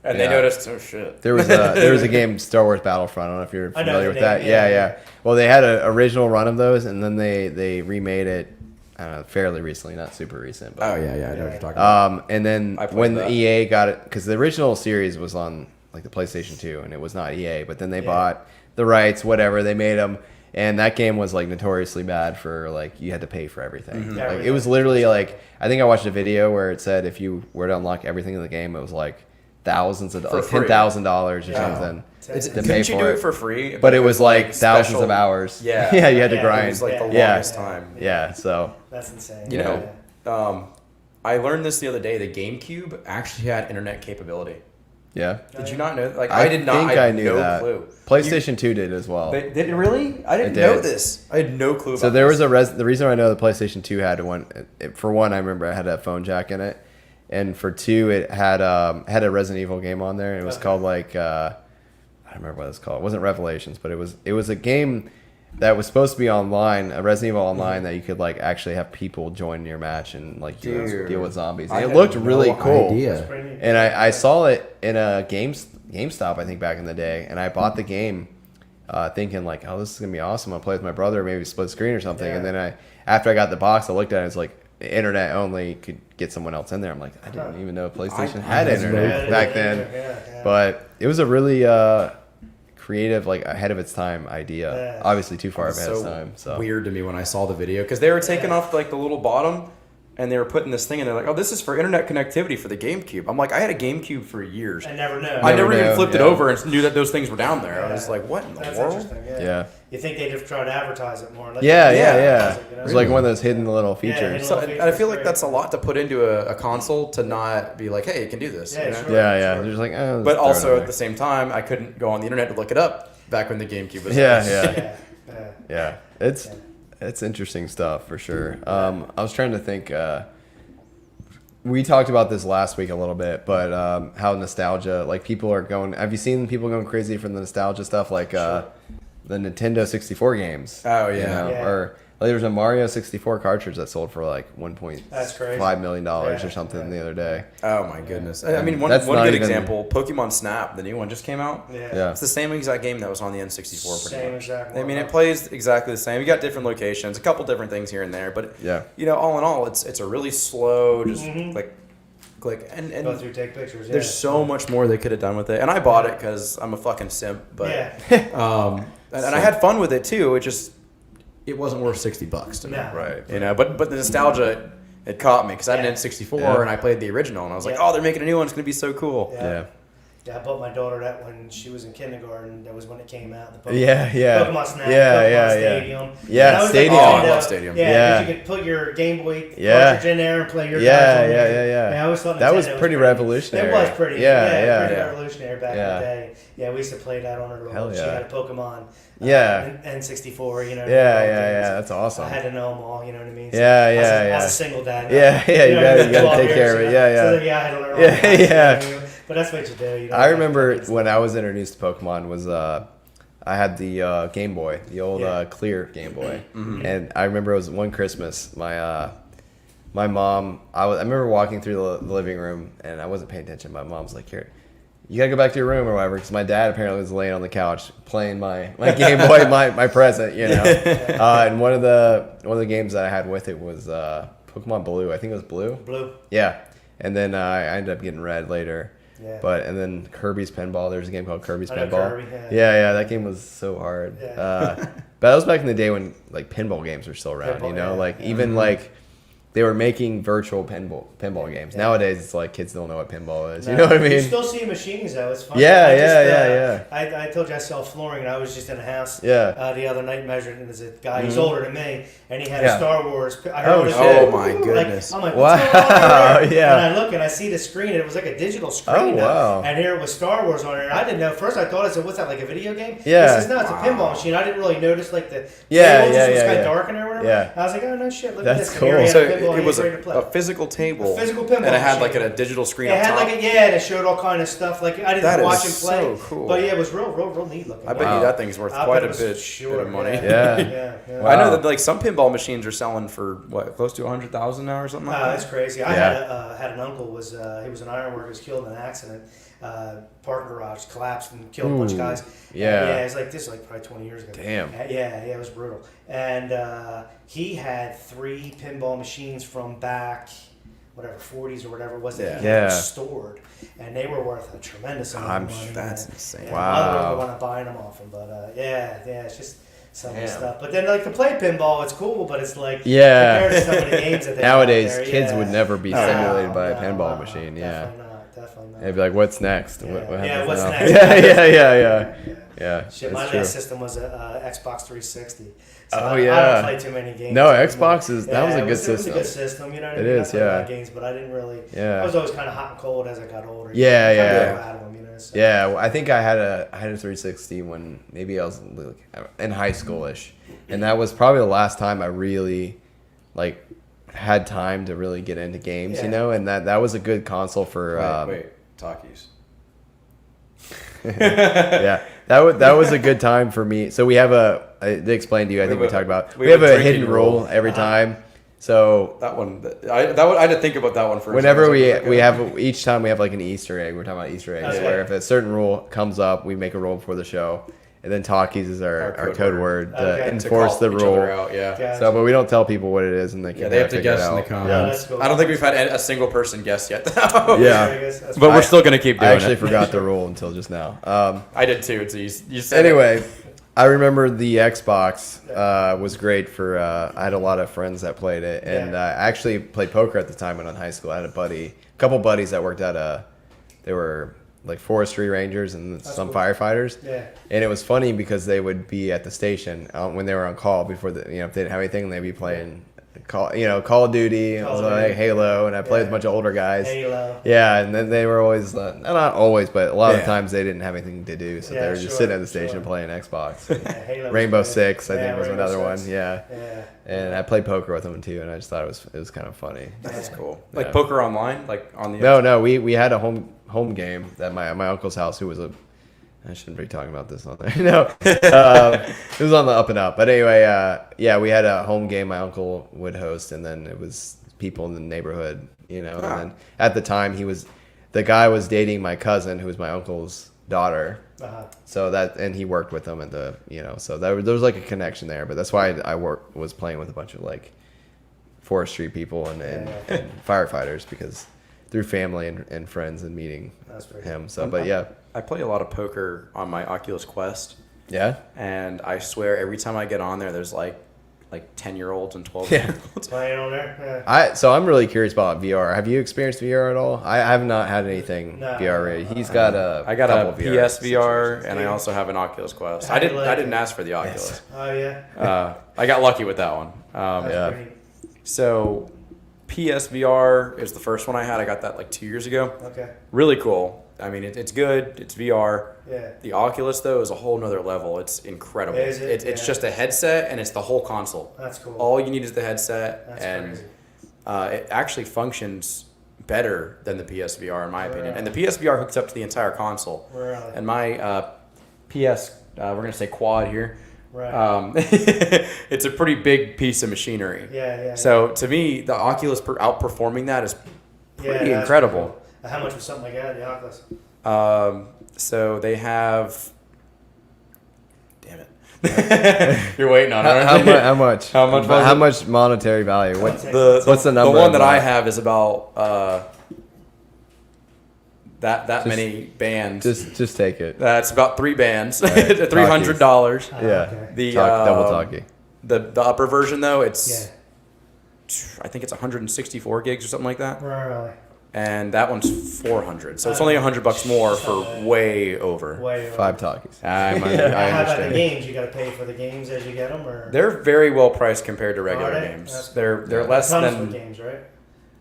and they Yeah. noticed, oh shit. There was a game, Star Wars Battlefront. I don't know if you're I know familiar the with name, that. yeah, Yeah. yeah. Well, they had an original run of those, and then they remade it. I don't know, fairly recently, not super recent. But, Oh yeah, I know what you're talking about. and then I played when that. the EA got it, because the original series was on like the PlayStation 2, and it was not EA. But then they bought the rights, whatever. They made them, and that game was like notoriously bad for like you had to pay for everything. Yeah, Like it was literally like I think I watched a video where it said if you were to unlock everything in the game, it was like thousands of like free. $10,000 or something. It's, to couldn't pay you for do it. it for free? But it was like thousands special- of hours. Yeah. yeah, you had to Yeah, it grind. It was like the Yeah. longest time. Yeah, so That's insane. You know, I learned this the other day. The GameCube actually had internet capability. yeah. Did you not know? Like I did not. think I I had knew no that. clue. PlayStation 2 did as well. Did it really? I didn't It know did. this. I had no clue. So about there this. was the reason I know the PlayStation 2 had one. For one, I remember it had a phone jack in it, and for two, it had a Resident Evil game on there. And it was called like I don't remember what it was called. It wasn't Revelations, but it was a game that was supposed to be online, a Resident Evil Online that you could like actually have people join your match and like you Dude. deal with zombies. I And it had looked no really cool. idea. That's pretty neat. And I saw it in a GameStop, I think, back in the day, and I bought the game thinking like, oh, this is gonna be awesome. I'll play with my brother, maybe split screen or something. Yeah. And then after I got the box, I looked at it. It's like internet only could get someone else in there. I'm like, I didn't even know PlayStation I had had no internet clue. back then. Yeah. But it was a really creative, like ahead of its time idea. Yeah. Obviously, too far ahead of its so time. So weird to me when I saw the video because they were taking off like the little bottom and they were putting this thing and they're like, oh, this is for internet connectivity for the GameCube. I'm like, I had a GameCube for years. I never know. I never Never even knew, flipped it yeah. over and knew that those things were down there. I was Yeah. like, what in the That's world? interesting. yeah. You think they'd have tried to advertise it more? Like, Yeah. Yeah. You know? It's like one of those hidden little Yeah, features. So, Little and I feel like features, that's a lot to put into a console to not be like, hey, you can do this. Yeah, you know? sure. Yeah. Sure. They're just like, oh, But let's throw it also in at the same time, I couldn't go on the internet to look it up back when the GameCube was. there. Yeah. Yeah. It's interesting stuff for sure. I was trying to think. We talked about this last week a little bit, but how nostalgia, like people are going. Have you seen people going crazy from the nostalgia stuff, like the Nintendo 64 games? Oh, You yeah. know? Yeah. Or like, there was a Mario 64 cartridge that sold for like That's crazy. $1.5 million or Yeah, something yeah. the other day. Oh my goodness! I mean, one That's good not even- example: Pokemon Snap, the new one just came out. Yeah. It's the same exact game that was on the N64. Pretty Same much. exact I mean, one. it plays exactly the same. You got different locations, a couple different things here and there, but Yeah. you know, all in all, it's a really slow, just click, and Go through, take pictures. Yeah. there's so much more they could have done with it. And I bought it because I'm a fucking simp, but Yeah. and I had fun with it too. It wasn't worth $60 to me. No. Right. You know, but the nostalgia, it caught me because I had an N64 Yeah. and I played the original and I was like, Yeah. oh, they're making a new one. It's gonna be so cool. Yeah. Yeah, I bought my daughter that when she was in kindergarten. That was when it came out. The Pokemon, Yeah. Pokemon Snap, Yeah, Pokemon yeah. Stadium. Yeah, And I was Stadium. Like, Oh, I love Stadium. Yeah, Yeah. 'cause you could put your Game Boy Yeah. cartridge in there and play your Yeah, guys on yeah, there. yeah, yeah. I always thought That was Nintendo pretty revolutionary. It was pretty. Yeah, pretty yeah. revolutionary back Yeah. in the day. Yeah, we used to play that on her little. Hell She yeah. had a Pokemon. Yeah. N64. You know. Yeah, all the yeah, games. yeah. That's awesome. I had to know them all. You know what I mean? Yeah, as yeah, a, yeah. As a single dad. Yeah, yeah, you know, gotta 12 take years, care of it. you know? Yeah, yeah. So then, I had to learn all Yeah, the guys, yeah. you know? But that's what you do. You know? I remember when I was introduced to Pokemon was I had the Game Boy, the old Yeah. clear Game Boy, and I remember it was one Christmas. My mom, I remember walking through the living room and I wasn't paying attention. My mom's like, "Here, you gotta go back to your room or whatever," because my dad apparently was laying on the couch playing my Game Boy, my present, you know. And one of the games that I had with it was Pokemon Blue. I think it was Blue. Blue. Yeah, and then I ended up getting Red later. Yeah. And then Kirby's Pinball. There's a game called Kirby's I know Pinball. Kirby, yeah. Yeah, that game was so hard. Yeah. But that was back in the day when like pinball games were still around. Pinball, You know, yeah, like yeah. even like they were making virtual pinball games. Nowadays, it's like kids don't know what pinball is. You know what I You mean? still see machines though. It's funny. Yeah, I just, yeah. I told you I sell flooring, and I was just in a house Yeah. the other night measuring. And there's a guy. He's older than me, and he had Yeah. a Star Wars. I Oh, heard it. shit. Oh, my goodness. I'm like, Wow, what's going on here? yeah. And I look and I see the screen, and it was like a digital screen. Oh, wow. And here it was Star Wars on it. And I didn't know. First, I thought, I said, "What's that? Like a video game?" Yeah. He says, "No, it's a pinball machine." I didn't really notice like the Yeah, cables yeah, was yeah, kind yeah. of darkened or whatever. Yeah. I was like, "Oh no, shit! Look That's at this." cool. Here he had So a pinball. it was ready to play. a physical table. A physical pinball and it had like machine. a digital screen It on had top. like and it showed all kind of stuff. Like I That didn't watch is him play, so cool. but yeah, it was real neat looking. I bet Wow. you that thing's worth I quite bet a it was bit of money. Yeah. yeah. I know Wow. that like some pinball machines are selling for what, close to 100,000 now or something like That's that. crazy. I Yeah. had an uncle was he was an iron worker, was killed in an accident. Parking garage collapsed and killed a bunch of Ooh. guys. Yeah. Yeah, it's like this is like probably 20 years ago. Damn. Yeah, it was brutal. And he had 3 pinball machines from back, whatever 40s or whatever it was that he Yeah. had stored, and they were worth a tremendous amount of money. That's and- insane. and Wow. My mother would want to buy them off him, but yeah, it's just some of the Damn. stuff. But then like to play pinball, it's cool, but it's like Yeah. compared to some of the games that they Nowadays, have out there, kids yeah. would never be No, stimulated by a no, pinball no, machine. Yeah. Definitely not. They'd be like, "What's next? Yeah. What Yeah, happens what's now?" next? Yeah. Shit, it's my true. last system was a Xbox 360. So Oh, I yeah. don't play too many games. No, anymore. Xbox is- that was a it good It was a system. good system, you know what I It mean? is, I played a lot yeah. of games, but I didn't really. Yeah. I was always kind of hot and cold as I got older. Yeah, You know, I yeah. kinda grew out of them, you know, so. Yeah, well, I think I had a 360 when maybe I was like, in high schoolish, and that was probably the last time I really like had time to really get into games, Yeah. you know. And that was a good console for. Wait, Takis. Yeah, that was a good time for me. So we have they explained to you. I think we talked about. we We have have a a drinking hidden rule rule. every time. So That one, I had to think about that one first. whenever I was like, we have each time we have like an Easter egg. We're talking about Easter eggs Okay. where if a certain rule comes up, we make a rule before the show, and then talkies is our code word to Okay. To enforce the to call each other rule. out, yeah. Gotcha. So, but we don't tell people what it is, and they can Yeah, they have to figure it guess in the out. comments. Yeah, that's cool. I don't think we've had a single person guess yet, though. Yeah. That's But we're I- still gonna keep I doing actually it. forgot the rule until just now. I did too. So you said Anyway, I remember the Xbox was great for. I had a lot of friends that played it, and Yeah. I actually played poker at the time when I was in high school. I had a couple buddies that worked at they were like forestry rangers and some cool. firefighters. Yeah. And it was funny because they would be at the station when they were on call before if they didn't have anything, they'd be playing Call of Duty, and Call of like Duty. Halo, and I played with a Yeah. bunch of older guys. Halo. Yeah, and then they were always not always, but a lot of Yeah. times they didn't have anything to do, so Yeah, they were just sure, sitting at the station sure. playing Xbox. Yeah, Halo was Rainbow good. Six, I Yeah, think, was Rainbow another Six. one. Yeah, Yeah. and I played poker with them too, and I just thought it was kind of funny. That's cool. Like Yeah. poker online, like on the. No, we had a home game at my uncle's house, who was I shouldn't be talking about this on there. No, it was on the up and up. But anyway, yeah, we had a home game my uncle would host, and then it was people in the neighborhood, And then at the time the guy was dating my cousin, who was my uncle's daughter. Uh-huh. So and he worked with them at so there was like a connection there. But that's why I was playing with a bunch of like forestry people and firefighters, because through family and friends and meeting That's pretty him. So, but yeah. I play a lot of poker on my Oculus Quest, Yeah? and I swear every time I get on there, there's like 10-year-olds and 12-year-olds. Playing on there. So I'm really curious about VR. Have you experienced VR at all? I have not had anything No. VR ready. He's got I got a couple VR PSVR, and I Yeah. also have an Oculus Quest. How I do you didn't. like I didn't it? ask for the Oculus. Oh yeah. I got lucky with that one. That's Yeah. pretty- So PSVR is the first one I had. I got that like 2 years ago. Okay. Really cool. I mean, it's good. It's VR. Yeah. The Oculus, though, is a whole nother level. It's incredible. Is it? It's Yeah. just a headset, and it's the whole console. That's cool. All you need is the headset, That's and crazy. it actually functions better than the PSVR, in my opinion. Really? And the PSVR hooks up to the entire console. Really? And my PS, we're going to say quad here, Right. it's a pretty big piece of machinery. Yeah. So to me, the Oculus outperforming that is pretty that's incredible. cool. How much was something like that? The Oculus. So they have. Damn it! You're waiting on it. How much? How much was How it? much monetary value? What? What's the number The one of that that? I have is about that many bands. Just take it. That's about 3 bands. Right. $300. Yeah. okay. The Double talkie. The upper version though, it's Yeah. I think it's 164 gigs or something like that, Really. and that one's 400. So it's only $100 more for way over. Way over. 5 talkies. I How about the understand. games? You got to pay for the games as you get them, or They're very well priced compared to regular Are they? games. That's They're it less comes than with games, right?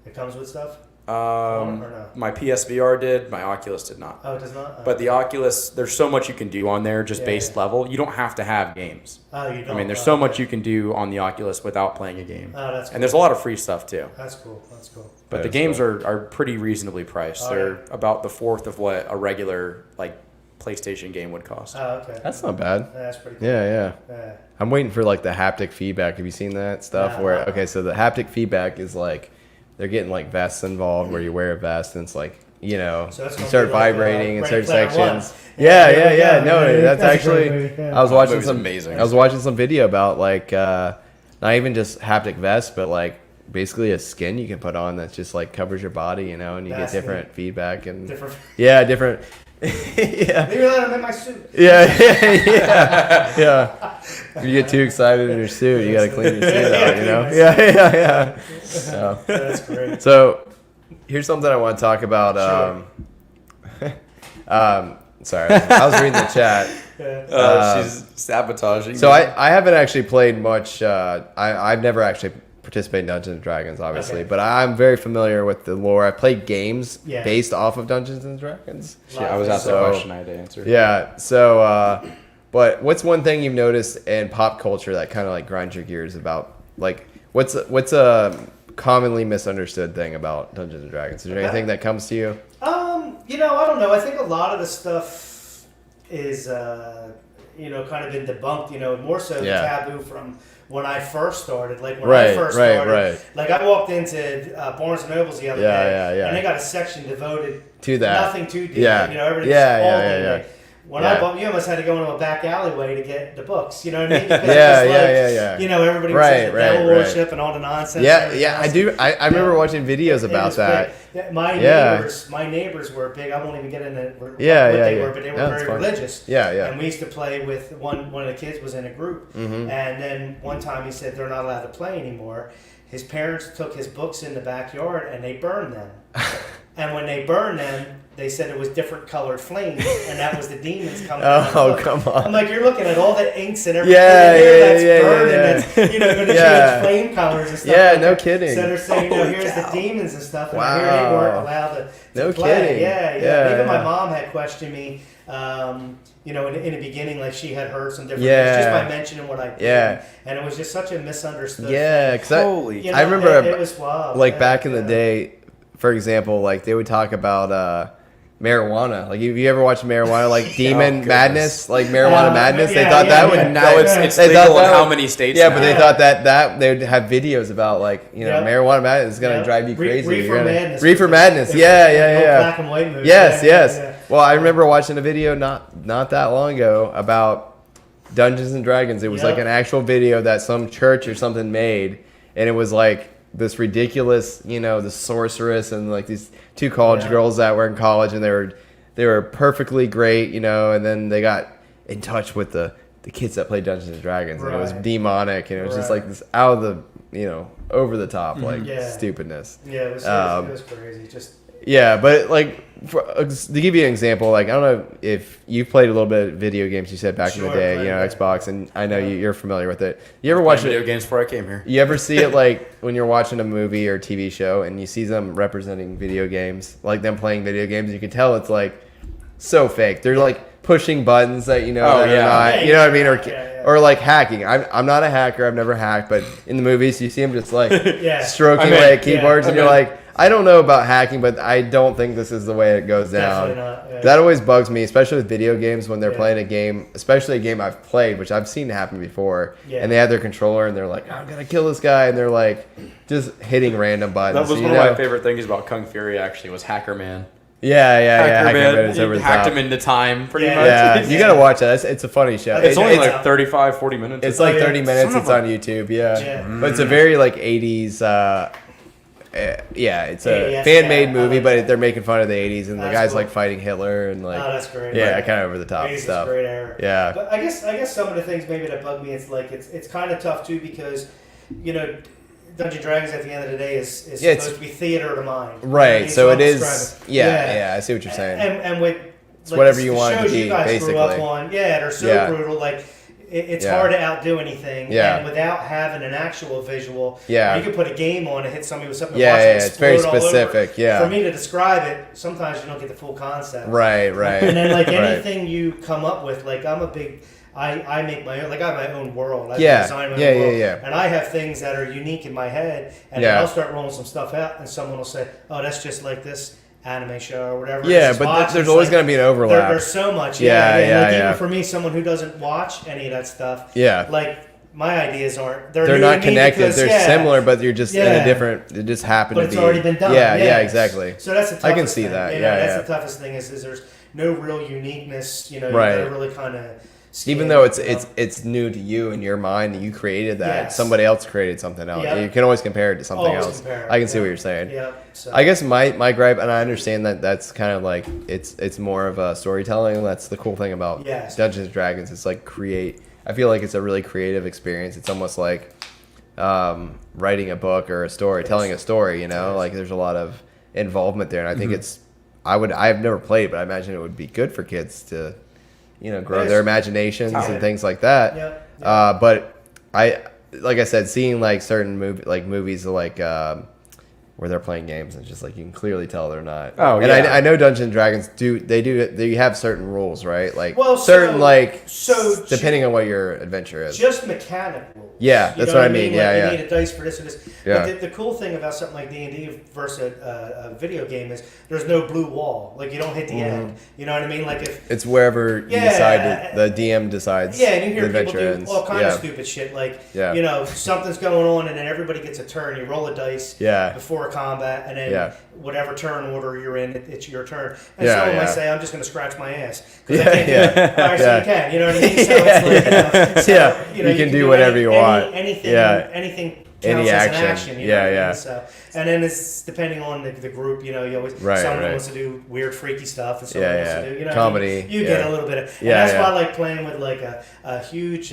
It comes with stuff. Or no? My PSVR did. My Oculus did not. Oh, it does not? Oh. But the Oculus, there's so much you can do on there, just Yeah, base yeah. level. You don't have to have games. Oh, you don't? I mean, there's Oh, so okay. much you can do on the Oculus without playing a game. Oh, that's cool. And there's a lot of free stuff too. That's cool. That's cool. But the That is games cool. are pretty reasonably priced. Oh, They're yeah. about the fourth of what a regular like PlayStation game would cost. Oh, okay. That's not bad. That's pretty cool. Yeah. Yeah. I'm waiting for like the haptic feedback. Have you seen that stuff? No. Where okay, so the haptic feedback is like they're getting like vests involved where you wear a vest and it's like So that's you gonna start be like, vibrating in Ready certain Player One. sections. Yeah. Yeah, No, yeah, that's that's a great actually. movie, yeah. I was watching movie's some amazing. I was watching some video about like not even just haptic vests, but like basically a skin you can put on that's just like covers your body, and you That's get different feedback and Different. different. Yeah. Maybe let him in my suit. Yeah. If you get too excited in your suit, you got to clean your suit out, you know? Yeah. So, That's great. so here's something I want to talk about. Sorry, I was reading the chat. She's sabotaging. So I haven't actually played much. I've never actually participated in Dungeons and Dragons, obviously, Okay. but I'm very familiar with the lore. I played games Yeah. based off of Dungeons and Dragons. I was asked a So- question I had to answer. Yeah. So, but what's one thing you've noticed in pop culture that kind of like grinds your gears about like what's a commonly misunderstood thing about Dungeons and Dragons? Is there anything that comes to you? I don't know. I think a lot of the stuff is, kind of been debunked. More so Yeah. taboo from when I first started. Like when Right, I first right, started, right. like I walked into Barnes and Nobles the other Yeah, day, yeah. and they got a section devoted To that. nothing to D. Yeah. Everything's Yeah, all yeah, D. yeah. Like, when Yeah. I bought, you almost had to go into a back alleyway to get the books. You know what I mean? Because Yeah, it was yeah. Everybody was Right, into right, devil right. worship and all the nonsense. Yeah, and everything yeah. I else. do. I remember watching videos It about was that. great. Yeah, my Yeah. neighbors were big. I won't even get into what Yeah, they yeah. were, but they were Yeah, that's very fine. religious. Yeah, yeah. And we used to play with one of the kids was in a group, Mm-hmm. and then one time he said they're not allowed to play anymore. His parents took his books in the backyard and they burned them. And when they burned them, they said it was different colored flames, and that was the demons coming out of the Oh, book. come on. I'm like, you're looking at all the inks and everything Yeah, in here yeah, that's yeah, burning, yeah. that's going to Yeah. change flame colors and stuff. Yeah, like no that. kidding. So they're saying, Holy here's cow. the demons and stuff, and Wow. here they weren't allowed to No play. kidding. Yeah. Yeah, Even my yeah. mom had questioned me, in the beginning, like she had heard some different Yeah. things just by mentioning what I did. Yeah. And it was just such a misunderstood Yeah, thing. because Holy You I know, remember it was wild. like Yeah, back in the yeah. day, for example, like they would talk about marijuana. Like, if you ever watched marijuana, like Demon goodness. Madness, like marijuana madness, they yeah, thought that yeah, would yeah. Now it's they legal thought in that how would- many states? Yeah, now. but they thought that they would have videos about like Yeah. marijuana madness is gonna Yeah. drive you crazy. Reefer You're gonna- Madness. Reefer was Madness. the- Yeah, the yeah, old yeah. Black and white movie. Yes, Yeah, yes. yeah. Well, I remember watching a video not that long ago about Dungeons and Dragons. It was Yep. like an actual video that some church or something made, and it was like this ridiculous, the sorceress and like these two college Yeah. girls that were in college, and they were perfectly great, and then they got in touch with the kids that played Dungeons and Dragons, and it was Right. demonic, and it was just Right. like this out of the over the top like Yeah. stupidness. Yeah, it was crazy. Just Yeah, but like to give you an example, like I don't know if you've played a little bit of video games. You said back in the Sure, day, played, Xbox, and I know Yeah. you're familiar with it. You ever watch video it? games before I came here. You ever see it like when you're watching a movie or TV show and you see them representing video games, like them playing video games? You can tell it's like so fake. They're like pushing buttons that that are yeah. not. You know what I mean? Or Yeah, yeah. or like hacking. I'm not a hacker. I've never hacked, but in the movies you see them just like Yeah. stroking I'm in. away at keyboards, Yeah, and you're I'm in. like, I don't know about hacking, but I don't think this is the way it goes down. Definitely not, yeah. That always bugs me, especially with video games when they're Yeah. playing a game, especially a game I've played, which I've seen happen before, Yeah. and they have their controller and they're like, I'm gonna kill this guy, and they're like just hitting random buttons. That was you one of know? my favorite things about Kung Fury. Actually, was Hacker Man. Yeah, Hacker Man is you over the hacked top. him into time, pretty Yeah. much. Yeah, you gotta watch that. It's a funny show. It's It's only it's- like 35, 40 minutes. It's like yeah. 30 minutes. Son It's of a- on YouTube. Yeah. Yeah. But it's a very like 80s. It's a Yeah, fan-made I movie, like but that. they're making fun of the 80s, and the That's guy's cool. like fighting Hitler and like Oh, that's great. yeah, Right. kind of over the top 80s is stuff. a great era. Yeah. But I guess some of the things maybe that bug me, it's kind of tough too because, Dungeons and Dragons at the end of the day is Yeah, it's- supposed to be theater of the mind. Right. It's So what it I'm is. describing. Yeah. I see what you're saying. And with It's whatever the you want it to shows be, you guys grew up basically. on, they're so Yeah. brutal. Like it's hard to outdo anything. Yeah. And without having an actual visual, Yeah. you could put a game on and hit somebody with something. Yeah, and watch yeah, it it's very explode all over. specific, yeah. For me to describe it, sometimes you don't get the full concept. Right. And then like Right. anything you come up with, like I'm a big. I make my own, like I have my own world. I design my own world. Yeah. And I have things that are unique in my head, and Yeah. then I'll start rolling some stuff out, and someone will say, "Oh, that's just like this anime show or whatever." Yeah, it's but watch." there's It's always like, going to be an overlap. There's so much. Yeah. Like Yeah. even for me, someone who doesn't watch any of that stuff. Yeah. Like my ideas aren't. They're new not to me connected. because, They're similar, but you're just in Yeah. a different. It just happened But to it's be. already been done. Yeah, exactly. So that's the toughest I can see thing. that. You know, Yeah, that's yeah. the toughest thing is there's no real uniqueness. You know, Right. you gotta really kind of. Even though it's new to you in your mind and you created that, Yes. somebody else created something else. Yep. You can always compare it to something Always else. compare it, I can see yeah. what you're saying. Yeah. So. I guess my gripe, and I understand that that's kind of like it's more of a storytelling. That's the cool thing about Yes. Dungeons and Dragons. It's like I feel like it's a really creative experience. It's almost like writing a book or a story, telling a story. You know, like there's a lot of involvement there, and I think I've never played, but I imagine it would be good for kids to, grow their imaginations and things like that. Yep. But like I said, seeing like certain movies like where they're playing games, and just like you can clearly tell they're not. Oh, and yeah. I know Dungeons and Dragons they have certain rules, right? Like Well, certain so depending on what your adventure is. just mechanic rules. Yeah, You that's know what I mean. Like Yeah. You need a dice for this or this. Yeah. But the cool thing about something like D&D versus a video game is there's no blue wall. Like you don't hit the end. You know what I mean? Like if It's wherever you decide the DM decides. yeah, and you hear the people adventure do ends. all kinds Yeah. of stupid shit. Like Yeah. something's going on and then everybody gets a turn. You roll a dice Yeah. before a combat, and then whatever turn order you're in, it's your turn. And Yeah, someone yeah. might say, "I'm just going to scratch my ass." 'Cause Yeah, I can't do yeah. it. All right, so Yeah. you can. You know what I mean? So it's like, You can do whatever you want. Anything. Yeah. Anything. Any Counts as an action. action. You know Yeah, what I mean? yeah. So, and then it's depending on the group. You always Right, someone right. wants to do weird, freaky stuff, and someone Yeah, wants yeah. to do Comedy, You get yeah. a little bit of, and Yeah, that's yeah. why I like playing with like a huge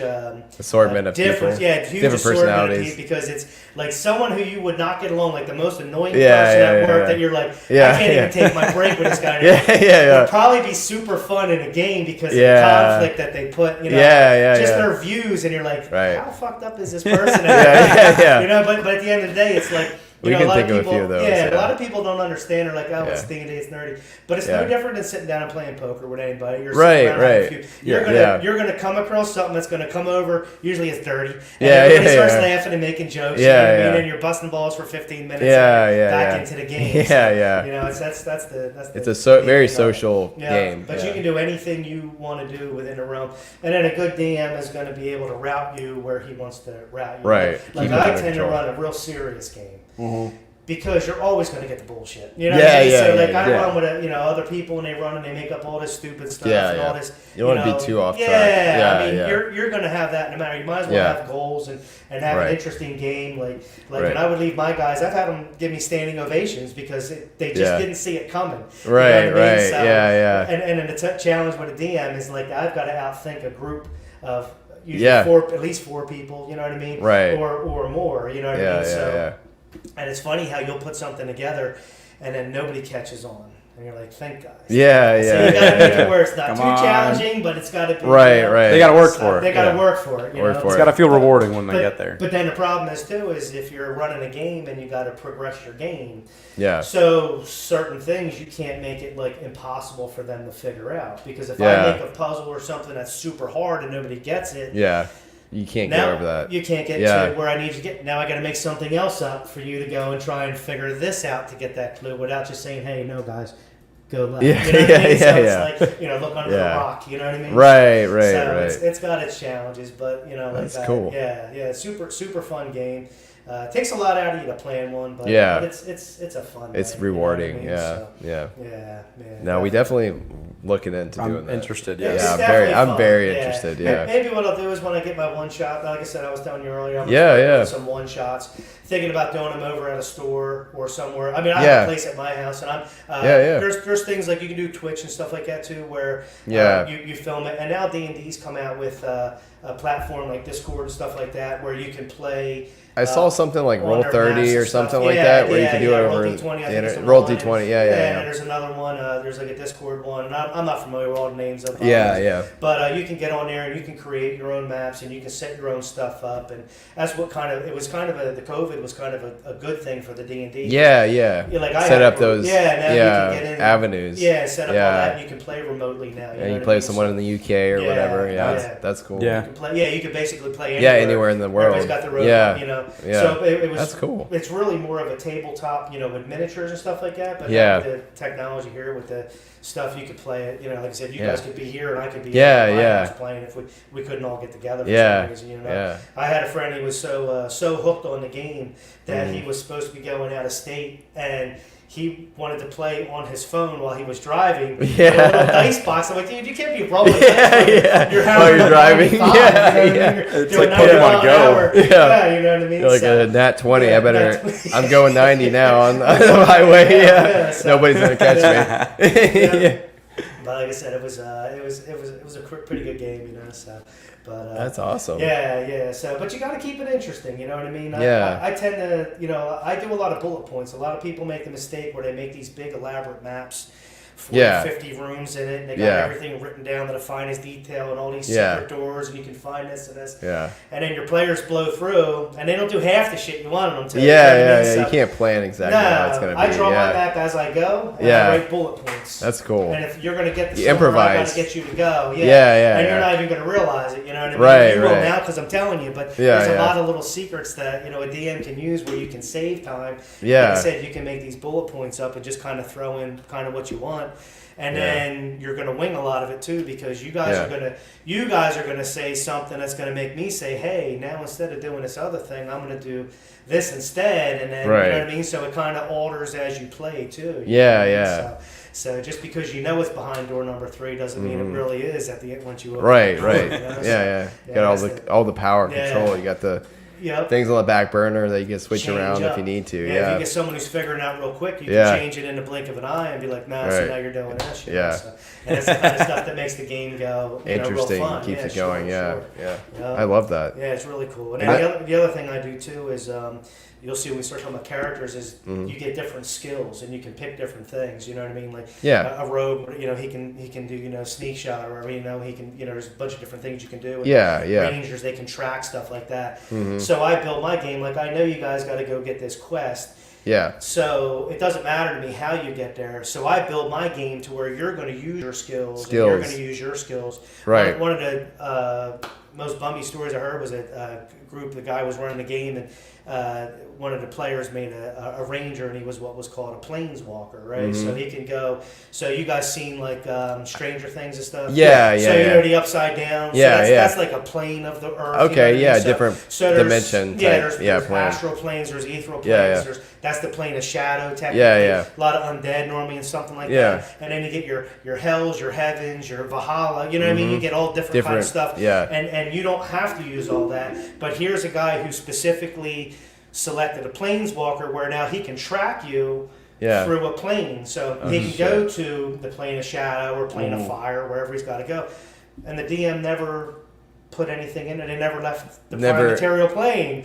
Assortment of different, people. yeah, huge Different assortment of personalities. people, because it's like someone who you would not get along, like the most annoying Yeah, person yeah, at work yeah. that you're like, Yeah, I can't yeah. even take my break with this guy. Yeah. Would probably be super fun in a game because of Yeah. the conflict that they put, Yeah, just yeah. their views, and you're like, Right. how fucked up is this person? Yeah. But at the end of the day, it's like, We a can lot think of a people, few of those, yeah, yeah. a lot of people don't understand. They're like, oh, it's Yeah. D&D, it's nerdy, but it's Yeah. no different than sitting down and playing poker with anybody. You're Right, sitting around having a right. few- You're Yeah. gonna Yeah. you're gonna come across something that's gonna come over. Usually it's dirty. And Yeah, everybody yeah, starts yeah. laughing and making jokes. Yeah, you know what I mean? yeah. And you're busting balls for 15 minutes. Yeah, and yeah, back yeah. into the game. Yeah, So, yeah. that's the. It's a very thing about it. social Yeah, game. but yeah. you can do anything you want to do within a realm, and then a good DM is going to be able to route you where he wants to route you. Right. Like Keep it I under tend to control. run a real serious game. Because you're always going to get the bullshit, you know. Yeah, what I mean? yeah, So yeah, like I yeah. run with other people, and they run and they make up all this stupid stuff Yeah, and yeah. all this. You don't wanna be too off track. Yeah, Yeah, I mean yeah. you're going to have that no matter. You might as well Yeah. have goals and have Right. an interesting game. Like Right. when I would leave my guys, I've had them give me standing ovations because they just Yeah. didn't see it coming. You Right, know what I mean? right. So, Yeah. And then the challenge with a DM is like I've got to outthink a group of usually Yeah. at least four people. You know what I mean? Right. Or more. You know what I Yeah, mean? So, yeah. and it's funny how you'll put something together and then nobody catches on. And you're like, thank God. Yeah, So yeah. you gotta make yeah. it where it's not Come too on. challenging, but it's gotta be Right, right. They got to work So for it. They gotta Yeah. work for it. You Work know? for It's it. got to feel rewarding when they But- get there. But then the problem is too is if you're running a game and you got to progress your game. Yeah. So certain things you can't make it like impossible for them to figure out, because if Yeah. I make a puzzle or something that's super hard and nobody gets it, Yeah. You can't now go over that. you can't get Yeah. to where I need to get. Now I got to make something else up for you to go and try and figure this out to get that clue without just saying, "Hey, no, guys, go left." Yeah, you know what I mean? So yeah. it's like look under the Yeah. rock. You know what I mean? Right, right, So right. it's got its challenges, but like That's that. cool. Yeah, super fun game. It takes a lot out of you to plan one, but, Yeah. but it's a fun. It's game, you know what I rewarding. mean? Yeah, So, yeah. yeah. No, we definitely looking into doing I'm that. interested. Yeah, Yes. it's I'm definitely I'm fun. very Yeah. interested. And Yeah. maybe what I'll do is when I get my one shot, like I said, I was telling you earlier, I'm Yeah, yeah. some one shots. Thinking about doing them over at a store or somewhere. I mean, I Yeah. have a place at my house, and I'm Yeah. There's things like you can do Twitch and stuff like that too, where Yeah. you film it. And now D&D's come out with a platform like Discord and stuff like that, where you can play. I saw something like on Roll their 30 maps or and something stuff. like Yeah, that, where you yeah, can do yeah, it Roll over D20, I the think it's internet. the Roll one. D20, And yeah. there's another one. There's like a Discord one. And I'm not familiar with all the names of them. Yeah. But you can get on there and you can create your own maps and you can set your own stuff up. And that's what the COVID was kind of a good thing for the D&D. Yeah. Like Set up those now you can get in, avenues. Yeah, set up all that and you can play remotely now. And you play with someone in the UK or whatever. Yeah, that's cool. Yeah. You can basically play anywhere. Anywhere in the world. Everybody's got their own, Yeah. So it was. That's cool. It's really more of a tabletop, with miniatures and stuff like that. But Yeah. with the technology here, with the stuff you could play it. Like I said, you guys could be here and I could be Yeah, here. Yeah. I was playing if we couldn't all get together. For Yeah. some reason, Yeah. I had a friend who was so hooked on the game that he was supposed to be going out of state and he wanted to play on his phone while he was driving. Yeah. A little dice box. I'm like, dude, you can't be rolling. Yeah. You're While you're driving. 95, Yeah. you know what I mean? It's Doing like 90 Pokemon mile an Go. hour. Yeah. You know what I mean? You're like So- a nat 20. Yeah, I better. nat 20. I'm going 90 now on the highway. Yeah. so- Nobody's gonna catch me. Yeah. But like I said, it was a pretty good game, So, but That's awesome. Yeah. So, but you got to keep it interesting. You know what I mean? Yeah. I tend to, I do a lot of bullet points. A lot of people make the mistake where they make these big elaborate maps. 50 rooms in it, and they got everything written down to the finest detail, and all these secret doors, and you can find this and this. Yeah. And then your players blow through, and they don't do half the shit you wanted them to. Yeah. So, You can't plan exactly how it's gonna be. I draw my map as I go, and I write bullet points. That's cool. And if you're going to get the You silver, I got improvise. to get you to go. Yeah, And you're not even going to realize it. You know what I mean? Right, You will right. now because I'm telling you. But there's a lot of little secrets that a DM can use where you can save time. Yeah. Like I said, you can make these bullet points up and just kind of throw in kind of what you want. And then you're going to wing a lot of it too, because you guys are going to say something that's going to make me say, hey, now instead of doing this other thing, I'm going to do this instead, and then you know what I mean. So it kind of alters as you play too. Yeah. So just because you know it's behind door number 3 doesn't mean it really is at the end once you open Right. the door, Yeah. You got all the power control. You got the Yep. things on the back burner that you can switch Change around up. if you need to. If you get someone who's figuring out real quick, you can change it in the blink of an eye and be like, nah, so now you're doing that shit. Yeah. So, and it's the kind of stuff that makes the game go interesting, real fun. keeps it going. Sure. I love that. Yeah, it's really cool. And then the other thing I do too is you'll see when we start talking about characters is you get different skills and you can pick different things. You know what I mean? Like a rogue, he can do sneak shot, or he can there's a bunch of different things you can do. And Rangers, they can track stuff like that. So I build my game like I know you guys got to go get this quest. Yeah. So it doesn't matter to me how you get there. So I build my game to where you're going to use your skills. And you're going to use your skills. Right. One of the most bummy stories I heard was a group. The guy was running the game, and one of the players made a ranger, and he was what was called a planeswalker, right? So he can go. So you guys seen like Stranger Things and stuff? Yeah. So the upside down. So that's like a plane of the earth. Okay. So different Dimension. dimension. There's plane. astral planes. There's ethereal planes. That's the plane of shadow. Technically, A lot of undead normally and something like that. And then you get your hells, your heavens, your Valhalla. You know what I mean? You get all different kind of stuff. Yeah. And you don't have to use all that. But here's a guy who specifically selected a planeswalker where now he can track you through a plane. So he can go to the plane of shadow or plane of fire, wherever he's got to go. And the DM never put anything in it. They never left the prime material plane.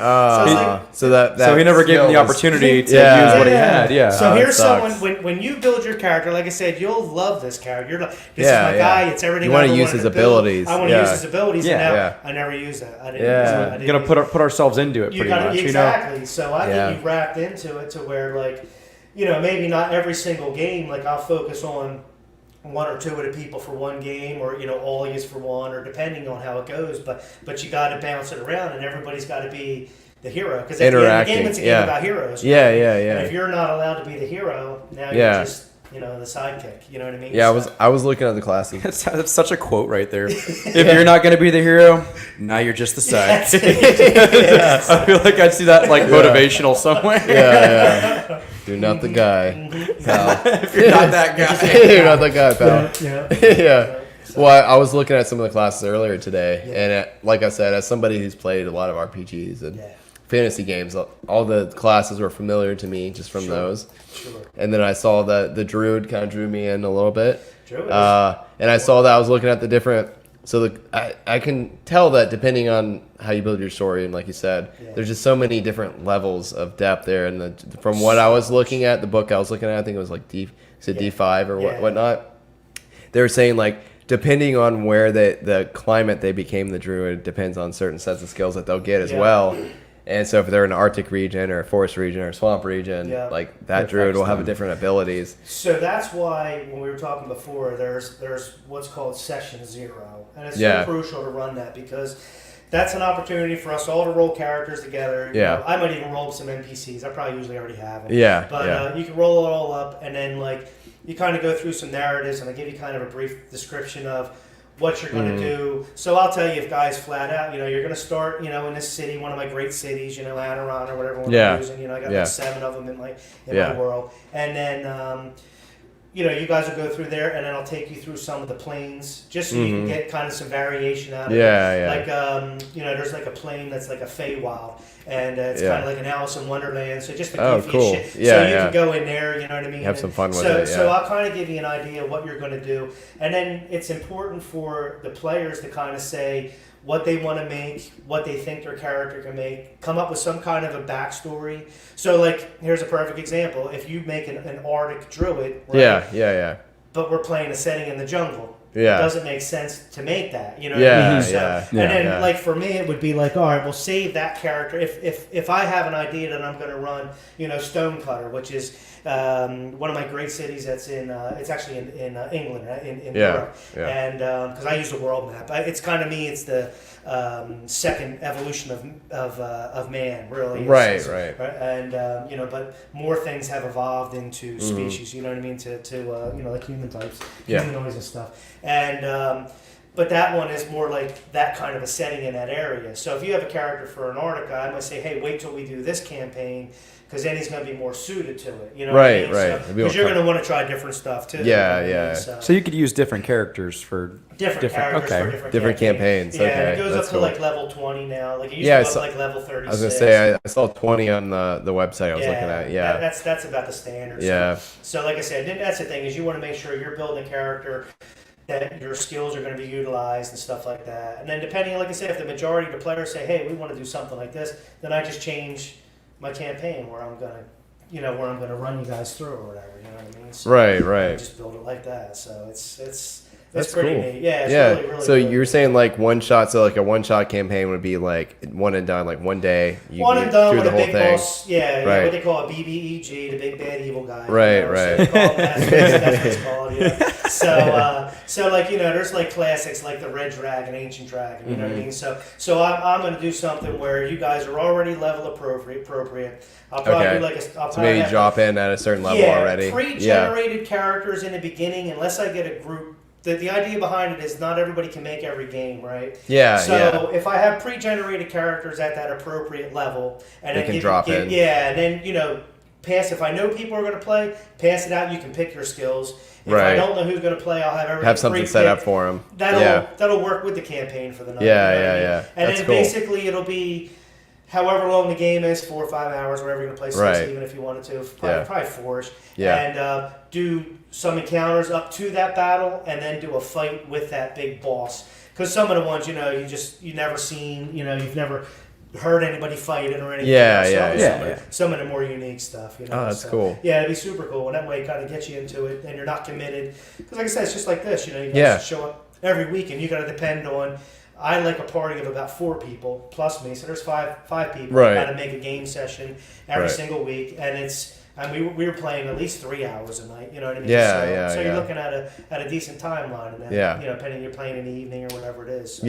So he never gave him the opportunity to use what he had. Yeah. So here's someone when you build your character, like I said, you'll love this character. You're like, this is my guy. It's everything. You want to use his abilities. I want to use his abilities. Yeah. And now I never use that. I didn't use it. You're gonna put ourselves into it pretty much. Exactly. So I get you wrapped into it to where maybe not every single game. Like I'll focus on one or two of the people for one game, or all use for one, or depending on how it goes. But you got to bounce it around, and everybody's got to be the hero, because at the end of the game, it's a game about heroes. Right? Yeah. And if you're not allowed to be the hero, now you're just the sidekick. You know what I mean? Yeah, I was looking at the classes. That's such a quote right there. If you're not going to be the hero, now you're just the sidekick. I feel like I'd see that motivational somewhere. Yeah. You're not the guy, pal. If you're not that guy. You're not the guy, pal. Yeah. Well, I was looking at some of the classes earlier today, and like I said, as somebody who's played a lot of RPGs and fantasy games, all the classes were familiar to me just from those. Sure. And then I saw that the druid kind of drew me in a little bit. And I saw that I was looking at the different So I can tell that depending on how you build your story, and like you said, there's just so many different levels of depth there. And from what I was looking at, the book I was looking at, I think it was like D5 or whatnot. They were saying like depending on where the climate they became the druid depends on certain sets of skills that they'll get as well. And so if they're in an Arctic region or a forest region or a swamp region, like that druid will have different abilities. So that's why when we were talking before, there's what's called session 0. And it's so crucial to run that because that's an opportunity for us all to roll characters together. You know, I might even roll some NPCs. I probably usually already have them. But you can roll it all up and then like you kind of go through some narratives and I give you kind of a brief description of what you're going to do. So I'll tell you if guys flat out, you're going to start, in this city, one of my great cities, Anaran or whatever one I'm using. I got like 7 of them in my world. And then, you guys will go through there and then I'll take you through some of the planes just so you can get kind of some variation out of it. Like, there's like a plane that's like a Feywild and it's kind of like an Alice in Wonderland. So just to give you shit. So you can go in there, you know what I mean? Have some fun with it. So I'll kind of give you an idea of what you're going to do. And then it's important for the players to kind of say what they want to make, what they think their character can make, come up with some kind of a backstory. So, like, here's a perfect example. If you make an Arctic druid, right? But we're playing a setting in the jungle. It doesn't make sense to make that, you know what I mean? So, and then, like, for me, it would be like, all right, we'll save that character. If I have an idea that I'm going to run, Stonecutter, which is one of my great cities that's it's actually in England, right? in Europe. And because I use the world map. It's kind of me, it's the second evolution of man, really. Right. And, but more things have evolved into species, you know what I mean, to like human types, humanoids and stuff. And but that one is more like that kind of a setting in that area. So if you have a character for an Arctic, I might say, hey, wait till we do this campaign because then he's going to be more suited to it. You know what I mean? Because you're going to want to try different stuff too. So you could use different characters for different characters for different campaigns. Yeah, it goes up to like level 20 now. Like it used to go up to like level 36. I was going to say I saw 20 on the website I was looking at. That's about the standard. So like I said, that's the thing is you want to make sure you're building a character that your skills are going to be utilized and stuff like that. And then depending, like I said, if the majority of the players say, hey, we want to do something like this, then I just change my campaign where I'm going to, run you guys through or whatever, you know what I mean? So right. Just build it like that. So it's that's pretty cool. neat. Yeah, it's really so cool. you're saying like one shot, so like a one shot campaign would be like one and done, like one day. One and done with the a whole big thing. boss. Yeah, what they call a BBEG, the big bad evil guy. Right. So that's what it's called. Yeah. So like there's like classics like the Red Dragon, Ancient Dragon. You know what I mean? So I'm going to do something where you guys are already level appropriate. I'll probably do like so maybe drop in at a certain level already. Pre-generated characters in the beginning, unless I get a group. The idea behind it is not everybody can make every game, right? So if I have pre-generated characters at that appropriate level, and they can drop in. Yeah, and then pass. If I know people are going to play, pass it out. You can pick your skills. If I don't know who's going to play, I'll have everything something set up for them. That'll work with the campaign for the night. Yeah. And that's then cool. Basically it'll be however long the game is, 4 or 5 hours, wherever you're going to play 6, even if you wanted to. Probably 4-ish. And do some encounters up to that battle, and then do a fight with that big boss. Because some of the ones, you never seen, you've never heard anybody fight it or anything. Some of the more unique stuff. Oh, that's cool. Yeah, it'd be super cool. And that way it kind of gets you into it, and you're not committed. Because like I said, it's just like this. You guys show up every week, and you got to depend on. I like a party of about 4 people plus me, so there's five people. Right. Got to make a game session every single week, and it's. And we were playing at least 3 hours a night. You know what I mean? So you're looking at a decent timeline, and then depending you're playing in the evening or whatever it is. So,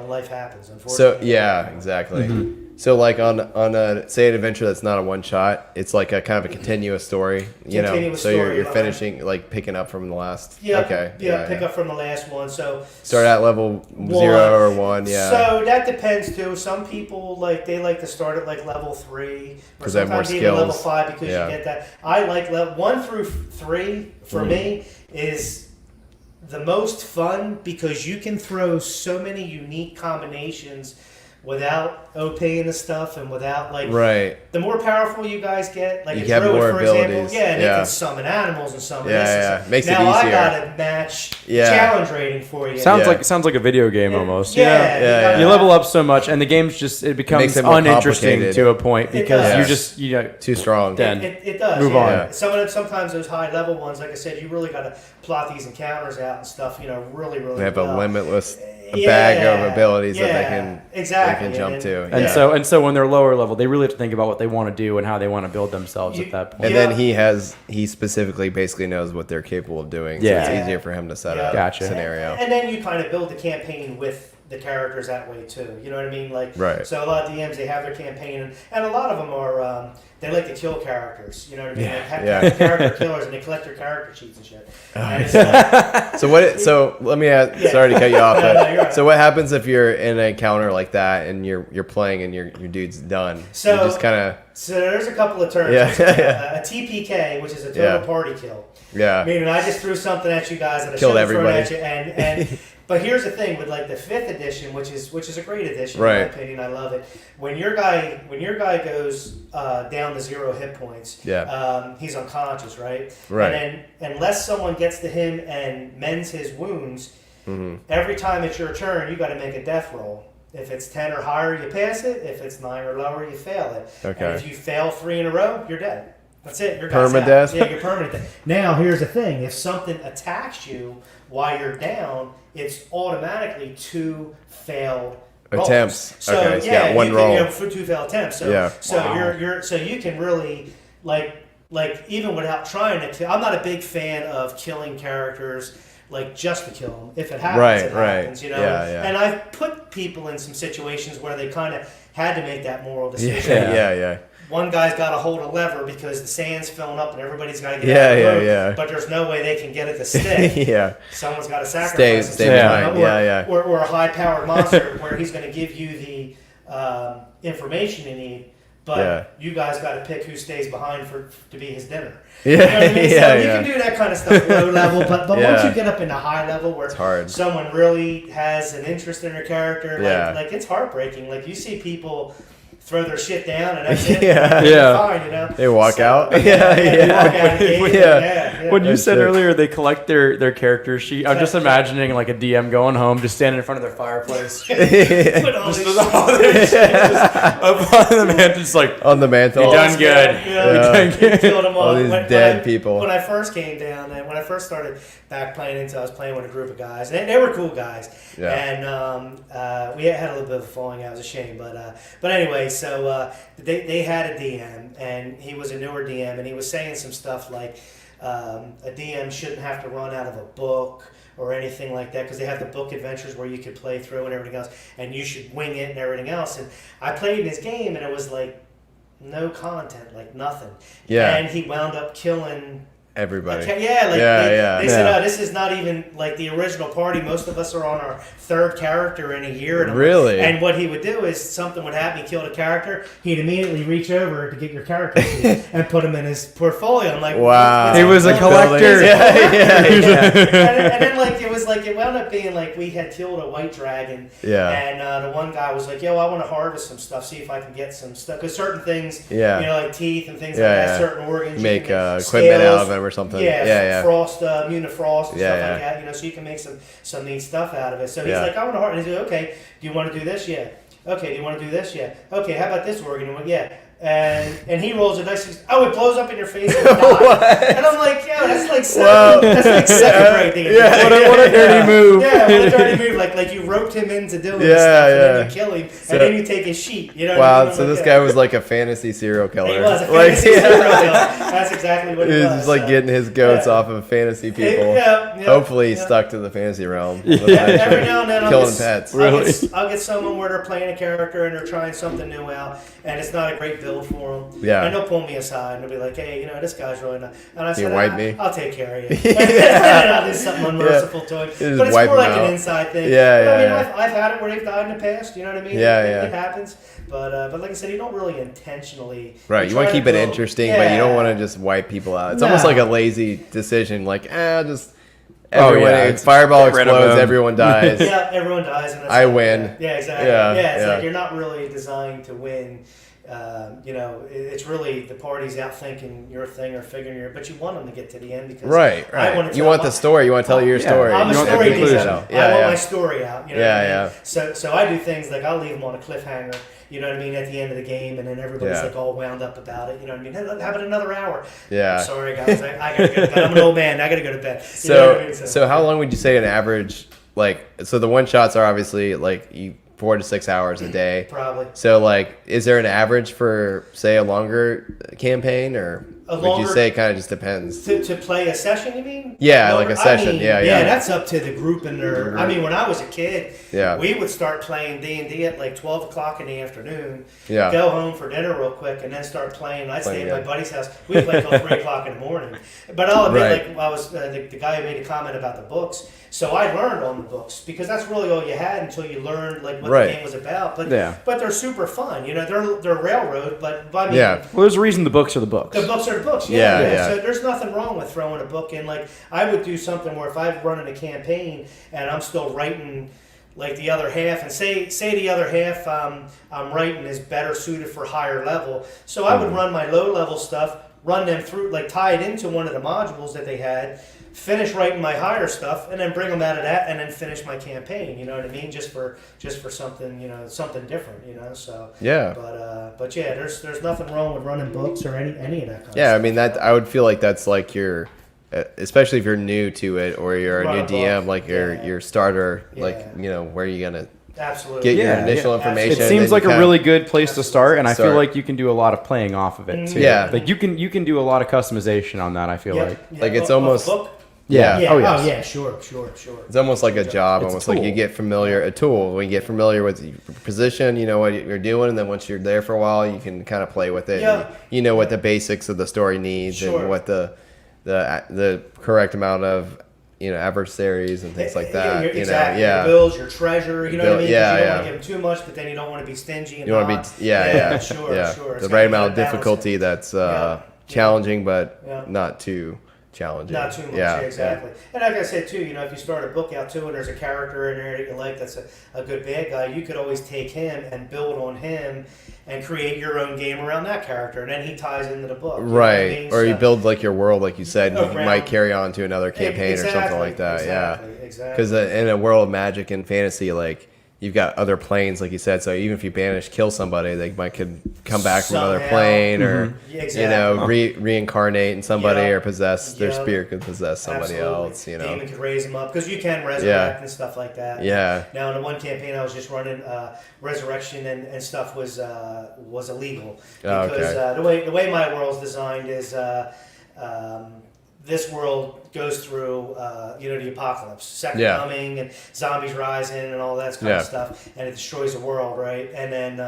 life happens. Unfortunately. So exactly. Mm-hmm. So like on a say an adventure that's not a one shot, it's like a kind of a continuous story. So you're finishing like picking up from the last. Pick up from the last one. So start at level 0 or 1. Yeah. So that depends too. Some people they like to start at like level 3, or they have more sometimes even skills. level 5 because you get that. I like level 1 through 3 for me is the most fun because you can throw so many unique combinations without OP-ing the stuff and without like Right. the more powerful you guys get, like You a have druid, more for abilities. example, and they Yeah. can summon animals and summon Yeah, this. And yeah. stuff. Makes it now I easier. gotta match Yeah. challenge rating for you. Sounds Yeah. like a video game almost. Yeah, you know? Yeah, You level up so much, and the game's just it becomes Makes it more uninteresting complicated. to a point because does. you Yeah. just Too strong. Then It does. move yeah. on. Yeah. Sometimes those high level ones, like I said, you really got to plot these encounters out and stuff. Really, really. They have well. a limitless bag of Yeah, abilities that yeah, exactly. they can jump And- to. And Yeah. so when they're lower level, they really have to think about what they want to do and how they want to build themselves at that point. And Yeah. then he specifically basically knows what they're capable of doing. Yeah. So it's easier for him to set Yeah. up Gotcha. a scenario. And then you kind of build the campaign with the characters that way too. You know what I mean? Like, Right. So a lot of DMs, they have their campaign, and a lot of them are they like to kill characters. You know what I mean? Like have Yeah. character killers, and they collect their character sheets and shit. And it's, So let me ask. Yeah. Sorry to cut you off. No, But you're right. so what happens if you're in an encounter like that and you're playing and your dude's done? So- you just kind of So there's a couple of terms. Yeah. A TPK, which is a total Yeah. party kill. yeah. Meaning I just threw something at you guys that I Killed should have thrown everybody. at you, and but here's the thing with like the 5th edition, which is a great edition in Right. my opinion. I love it. When your guy goes down to 0 hit points, he's unconscious, right? Right. And then unless someone gets to him and mends his wounds, Mm-hmm. every time it's your turn, you got to make a death roll. If it's 10 or higher, you pass it. If it's 9 or lower, you fail it. Okay. And if you fail 3 in a row, you're dead. That's it. You're guy's Permadeath? out. Yeah, you're permanent. Now, here's the thing: if something attacks you while you're down, it's automatically 2 failed rolls. Attempts. So Okay, so you yeah, got one you roll. can, for 2 failed attempts. So Yeah. so you're so you can really like even without trying to kill. I'm not a big fan of killing characters. Like just to kill them. If it happens, Right, it right. happens. You know. Yeah, yeah. And I've put people in some situations where they kind of had to make that moral Yeah, decision. yeah. One guy's got to hold a lever because the sand's filling up and everybody's got to get Yeah, out of the yeah, road, yeah. but there's no way they can get it to stick. Yeah. Someone's got to sacrifice Stay himself, behind. or, Yeah, yeah. Or a high-powered monster where he's going to give you the information you need, but Yeah. you guys got to pick who stays behind to be his dinner. Yeah, You know what I mean? yeah, So you yeah. can do that kind of stuff low level, but once Yeah. you get up into high level where hard. someone really has an interest in their character, Yeah. like it's heartbreaking. Like you see people throw their shit down and that's it. Yeah. They're Yeah. fine, you know. They walk out? They Yeah, yeah. walk out of the game, Yeah. yeah. When you That's said it. earlier they collect their character sheet, I'm just imagining like a DM going home, just standing in front of their fireplace. Put all Just this with all their shit just up on the man, just like On the mantle. You done good. Yeah. Yeah. Killed them all. All these dead people. When I first came down, and when I first started back playing into, I was playing with a group of guys, and they were cool guys. Yeah. And we had a little bit of a falling out. It was a shame, but anyway, so they had a DM, and he was a newer DM, and he was saying some stuff like a DM shouldn't have to run out of a book or anything like that because they have the book adventures where you could play through and everything else, and you should wing it and everything else. And I played in his game, and it was like no content, like nothing. Yeah. And he wound up killing. Everybody. Yeah, like Yeah, they said, yeah. oh, this is not even like the original party. Most of us are on our 3rd character in a year. And I'm Really? and what he would do is something would happen, he killed a character, he'd immediately reach over to get your character sheet and put him in his portfolio. I'm like, Wow. what's He was a going on? collector. Yeah, yeah, yeah. and then it wound up being like we had killed a white dragon. Yeah. And the one guy was like, yo, I want to harvest some stuff, see if I can get some stuff. Because certain things, Yeah. you know, like teeth and things Yeah, like yeah. that, certain organs. you Make can get equipment scales, out of them or something. Yeah, Yeah. frost, immune to frost and Yeah, stuff like yeah. that, you know, so you can make some neat stuff out of it. So he's Yeah. like, I want to harvest. He's like, okay, do you want to do this? Yeah. Okay, do you want to do this? Yeah. Okay, how about this organ? Yeah. And he rolls a dice. He goes, oh, it blows up in your face and you die. And I'm like, yo, that's like Wow. second grade thing. Yeah. what a dirty move. Yeah, what a dirty move. Like you roped him into doing Yeah, this stuff, and yeah. then you kill him, So- and then you take his sheet. You know? Wow. what I So mean? this guy was like a fantasy serial killer. He was a Like, fantasy serial killer. That's exactly what He he was was. just like so. getting his goats Yeah. off of fantasy people. Yeah, Hopefully he yeah. stuck to the fantasy realm. Every now and then I'll Killing get, pets. Really? I'll get someone where they're playing a character and they're trying something new out, and it's not a great build for them. Yeah. And they'll pull me aside and they'll be like, hey, you know, this guy's really not. And I said, wipe me? I'll take care of you. And I'll do something unmerciful to him. just But it's wipe more him like out. an inside thing. Yeah, But I mean, yeah. I've had it where they've died in the past, you know what I mean? Yeah, it, yeah. It happens. But like I said, you don't really intentionally. Right, you want to keep it interesting, but you don't want to just wipe people out. It's almost No. like a lazy decision. Like, Fireball Get rid of explodes, him. everyone dies. Yeah, everyone dies. And that's I it. win. Yeah, exactly. Yeah, It's yeah. like you're not really designed to win. It's really the party's out thinking your thing or figuring your, but you want them to get to the end because Right. I want to You want the story. You want to tell your story. I'm a You want story the teacher. conclusion. I want my story out. You know Yeah, what I mean? yeah. So I do things like I'll leave them on a cliffhanger. You know what I mean? At the end of the game, and then everybody's like all wound up about it. You know what I mean? Hey, look, how about another hour? Yeah. Sorry guys, I gotta go to bed. I'm an old man. I gotta go to bed. You know So, what I mean? so how long would you say an average, like, so the one shots are obviously like 4 to 6 hours a day. Probably. So, like, is there an average for, say, a longer campaign, or would you say it kind of just depends? To play a session, you mean? Yeah, like a session. Yeah. That's up to the group and their. I mean, when I was a kid, we would start playing D&D at like 12 o'clock in the afternoon. Yeah. Go home for dinner real quick and then start playing. I'd stay at my buddy's house. We'd play till 3 o'clock in the morning. But I'll admit, like, I was the guy who made a comment about the books. So I learned on the books because that's really all you had until you learned like what the game was about. But they're super fun. You know, they're railroad, but I mean, well, there's a reason the books are the books. the books are the books. Yeah. So there's nothing wrong with throwing a book in. Like I would do something where if I'm running a campaign and I'm still writing like the other half, and say the other half I'm writing is better suited for higher level. So I would run my low level stuff, run them through, like tie it into one of the modules that they had. Finish writing my higher stuff and then bring them out of that and then finish my campaign. You know what I mean? Just for something, something different. So but yeah, there's nothing wrong with running books or any of that kind of stuff. Yeah, I mean that I would feel like that's like your, especially if you're new to it or you're a new DM, like your starter, like where are you gonna get your initial information? It seems like a really good place to start, and I feel like you can do a lot of playing off of it too. Yeah, like you can do a lot of customization on that. I feel like it's almost. Yeah. Oh, yeah. Sure. It's almost like a job, almost like you get familiar, a tool. When you get familiar with your position, you know what you're doing, and then once you're there for a while, you can kind of play with it. Yeah. You know what the basics of the story needs and what the correct amount of adversaries and things like that. Exactly. Your bills, your treasure. You know what I mean? Yeah, you don't want to give them too much, but then you don't want to be stingy. And you want to be Sure. The right amount of difficulty that's challenging, but not too challenging. Not too much, exactly. And like I said too, if you start a book out too, and there's a character in there that you like that's a good bad guy, you could always take him and build on him and create your own game around that character, and then he ties into the book. Right, I mean? Or you build like your world, like you said, you might carry on to another campaign or something like that. Exactly. Because in a world of magic and fantasy, like you've got other planes, like you said. So even if you kill somebody, they could come back from another plane, or reincarnate in somebody, or possess their spirit could possess somebody else. Demon could raise them up because you can resurrect and stuff like that. Yeah. Now in the one campaign I was just running, resurrection and stuff was illegal because the way my world's designed is. This world goes through, the apocalypse, second coming, and zombies rising, and all that kind of stuff, and it destroys the world, right? And then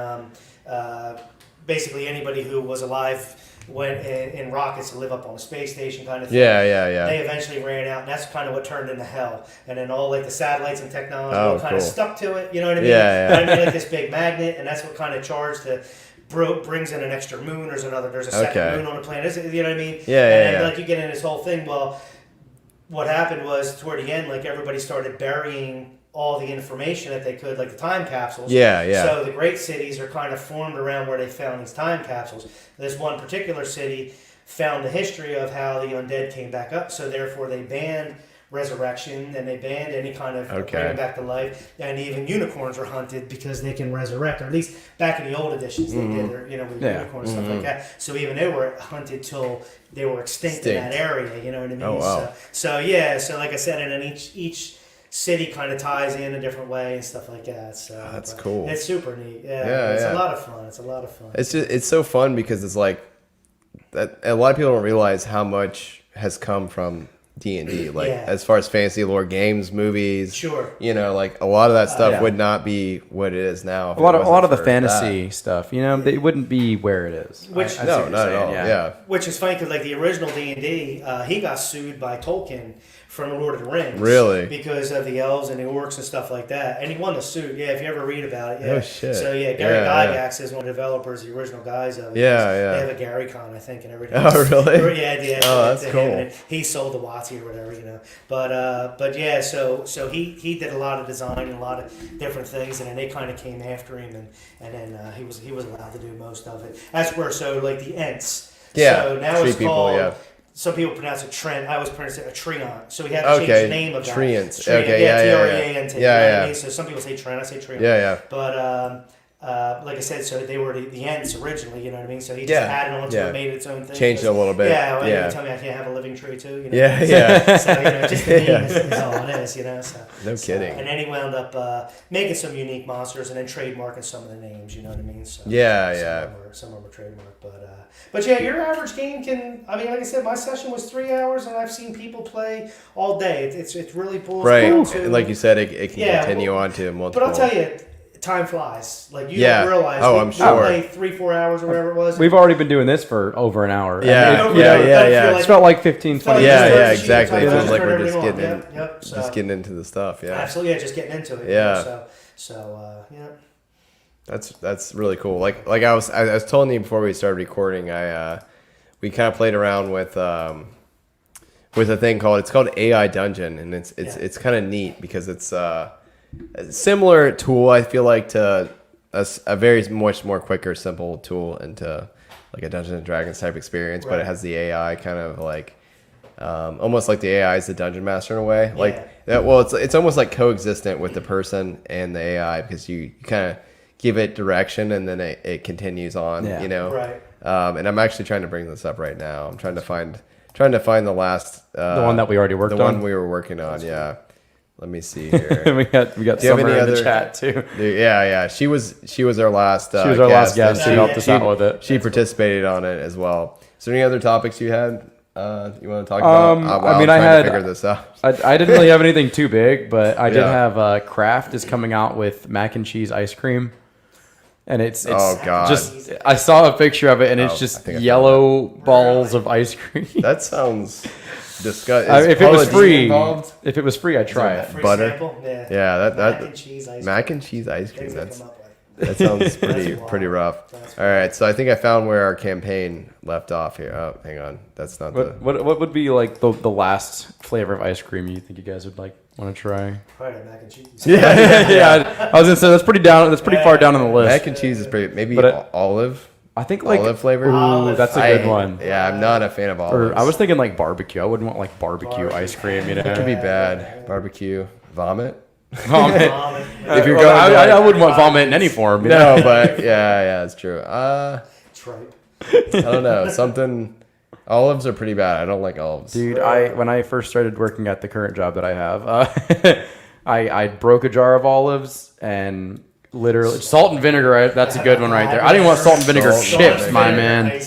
basically anybody who was alive went in rockets to live up on a space station, kind of thing. They eventually ran out, and that's kind of what turned into hell. And then all like the satellites and technology all kind of stuck to it. You know what I mean? And it made like this big magnet, and that's what kind of charged the. Brings in an extra moon. There's a second moon on the planet. You know what I mean? And like you get in this whole thing. Well, what happened was toward the end, like everybody started burying all the information that they could, like the time capsules. So the great cities are kind of formed around where they found these time capsules. This one particular city found the history of how the undead came back up. So therefore, they banned resurrection, and they banned any kind of bringing back to life, and even unicorns are hunted because they can resurrect, or at least back in the old editions they did, with unicorns and stuff like that. So even they were hunted till they were extinct in that area. You know what I mean? Oh, wow. So like I said, and then each city kind of ties in a different way and stuff like that. So that's cool. It's super neat. It's a lot of fun. It's so fun because it's like that. A lot of people don't realize how much has come from D&D, as far as fantasy lore, games, movies, like a lot of that stuff would not be what it is now. A lot of the fantasy stuff, it wouldn't be where it is. Which not at all. Yeah. Which is funny because like the original D&D, he got sued by Tolkien from Lord of the Rings. Really? Because of the elves and the orcs and stuff like that. And he won the suit. Yeah, if you ever read about it. Yeah. Oh, shit. So, Gary Gygax is one of the developers, the original guys of it. Yeah. They have a Gary Con, I think, and everything. Oh, really? Yeah. Oh, that's cool. He sold the WotC or whatever, But yeah, so he did a lot of design and a lot of different things, and then they kind of came after him, and then he was allowed to do most of it. That's where, like the Ents. Yeah. So now it's people, called... yeah. Some people pronounce it Trent. I always pronounce it a Treant. So we had to change the name of that. Treant. Okay, Treant. Yeah. So some people say Trent. I say Treant. Yeah. But like I said, so they were the Ents originally. You know what I mean? So he just added on to it, made its own thing. Changed it a little bit. Yeah. You tell me I can't have a living tree too. You know? Yeah. So just the name is all it is. So no kidding. And then he wound up making some unique monsters and then trademarking some of the names. You know what I mean? So some of them were trademarked, but yeah, your average game can. I mean, like I said, my session was 3 hours, and I've seen people play all day. It's really boils down to, and like you said, it can continue on to multiple. But I'll tell you, time flies. Like you don't realize. I'm sure. We played 3-4 hours or whatever it was. We've already been doing this for over an hour. Yeah. It's felt like 15, 20 minutes. Yeah, exactly. It feels like we're just getting just getting into the stuff. Yeah. Absolutely. Yeah, just getting into it. Yeah. Yeah. That's really cool. Like I was telling you before we started recording, we kind of played around with a thing called AI Dungeon, and it's kind of neat because it's a similar tool, I feel like, to a very much more quicker, simple tool into like a Dungeons and Dragons type experience, but it has the AI kind of like almost like the AI is the dungeon master in a way. Like that. Well, it's almost like coexistent with the person and the AI because you kind of give it direction and then it continues on, Right. And I'm actually trying to bring this up right now. I'm trying to find the last the one that we already worked on. The one we were working on, yeah. Let me see here. we got Summer in the chat too. Yeah. She was our last. She was our last guest. She helped us out with it. She participated on it as well. Is there any other topics you had? You want to talk about? I mean, I had to figure this out. I didn't really have anything too big, but I did have Kraft is coming out with mac and cheese ice cream. And it's oh god! Just I saw a picture of it, and it's just yellow balls of ice cream. That sounds disgusting. If it was free, I'd try it. Butter. Sample? Yeah, that mac and cheese ice mac and cheese ice cream. cream. That sounds pretty rough. All right, so I think I found where our campaign left off here. Oh, hang on, that's not what would be like the last flavor of ice cream you think you guys would want to try? Probably mac and cheese. Yeah. I was gonna say that's pretty far down on the list. Mac and cheese is pretty. Olive. I think olive flavor. Ooh, that's a good one. Yeah, I'm not a fan of olives. I was thinking like barbecue. I wouldn't want like barbecue ice cream. That could be bad. Barbecue, vomit. Vomit. If you're going, I wouldn't want vomit in any form. No, but yeah, it's true. Tripe. I don't know. Something. Olives are pretty bad. I don't like olives. Dude, when I first started working at the current job that I have, I broke a jar of olives and literally salt and vinegar. That's a good one right there. I didn't want salt and vinegar chips, my man.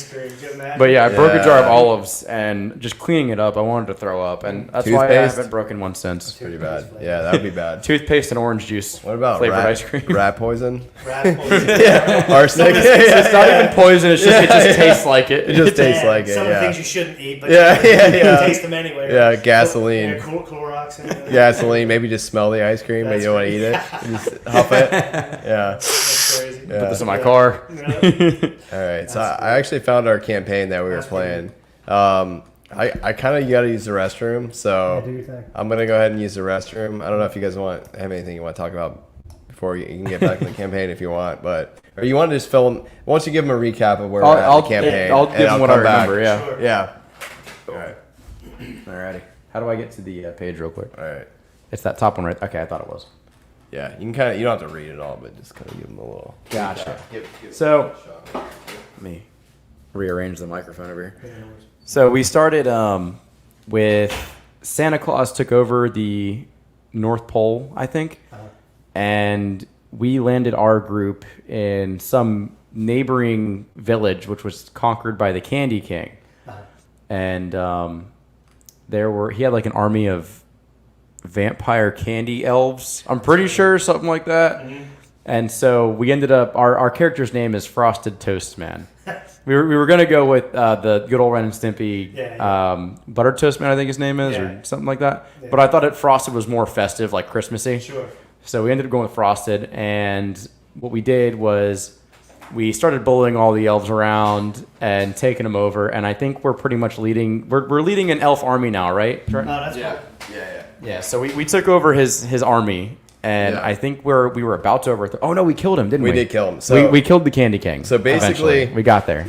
But yeah, I broke a jar of olives and just cleaning it up, I wanted to throw up, and that's why I haven't broken one since. That's pretty bad. Yeah, that would be bad. Toothpaste and orange juice. What about flavored ice cream? Rat poison? Yeah. Arsenic. It's not even poison. It's just it just tastes like it. It just tastes like it. Some of the things you shouldn't eat, but you taste them anyway. Yeah, gasoline. Clorox. Gasoline. Maybe just smell the ice cream, but you don't want to eat it. You just huff it. Yeah. That's crazy. Put this in my car. All right. So I actually found our campaign that we were playing. I kind of got to use the restroom, so I'm gonna go ahead and use the restroom. I don't know if you guys have anything you want to talk about before you can get back to the campaign if you want, or you want to just film. Why don't you give them a recap of where we're at in the campaign? I'll give them what I remember. Yeah. Sure. Yeah. All right. Alrighty. How do I get to the page real quick? All right. It's that top one, right? Okay, I thought it was. Yeah, you don't have to read it all, but just kind of give them a little. Gotcha. So, let me rearrange the microphone over here. So we started with Santa Claus took over the North Pole, I think, and we landed our group in some neighboring village, which was conquered by the Candy King, and he had like an army of vampire candy elves, I'm pretty sure, something like that. And so we ended up, our character's name is Frosted Toast Man. We were gonna go with the good old Ren and Stimpy Yeah. Butter Toast Man, I think his name is, Yeah. or something like that. Yeah. But I thought it Frosted was more festive, like Christmassy. Sure. So we ended up going with Frosted, and what we did was we started bullying all the elves around and taking them over. And I think we're pretty much leading. We're leading an elf army now, right? Oh, that's Yeah. cool. Yeah. Yeah. So we took over his army. And Yeah. I think we were about to overthrow. Oh no, we killed him, didn't we? We did kill him. So we killed the Candy King. So basically- eventually. We got there.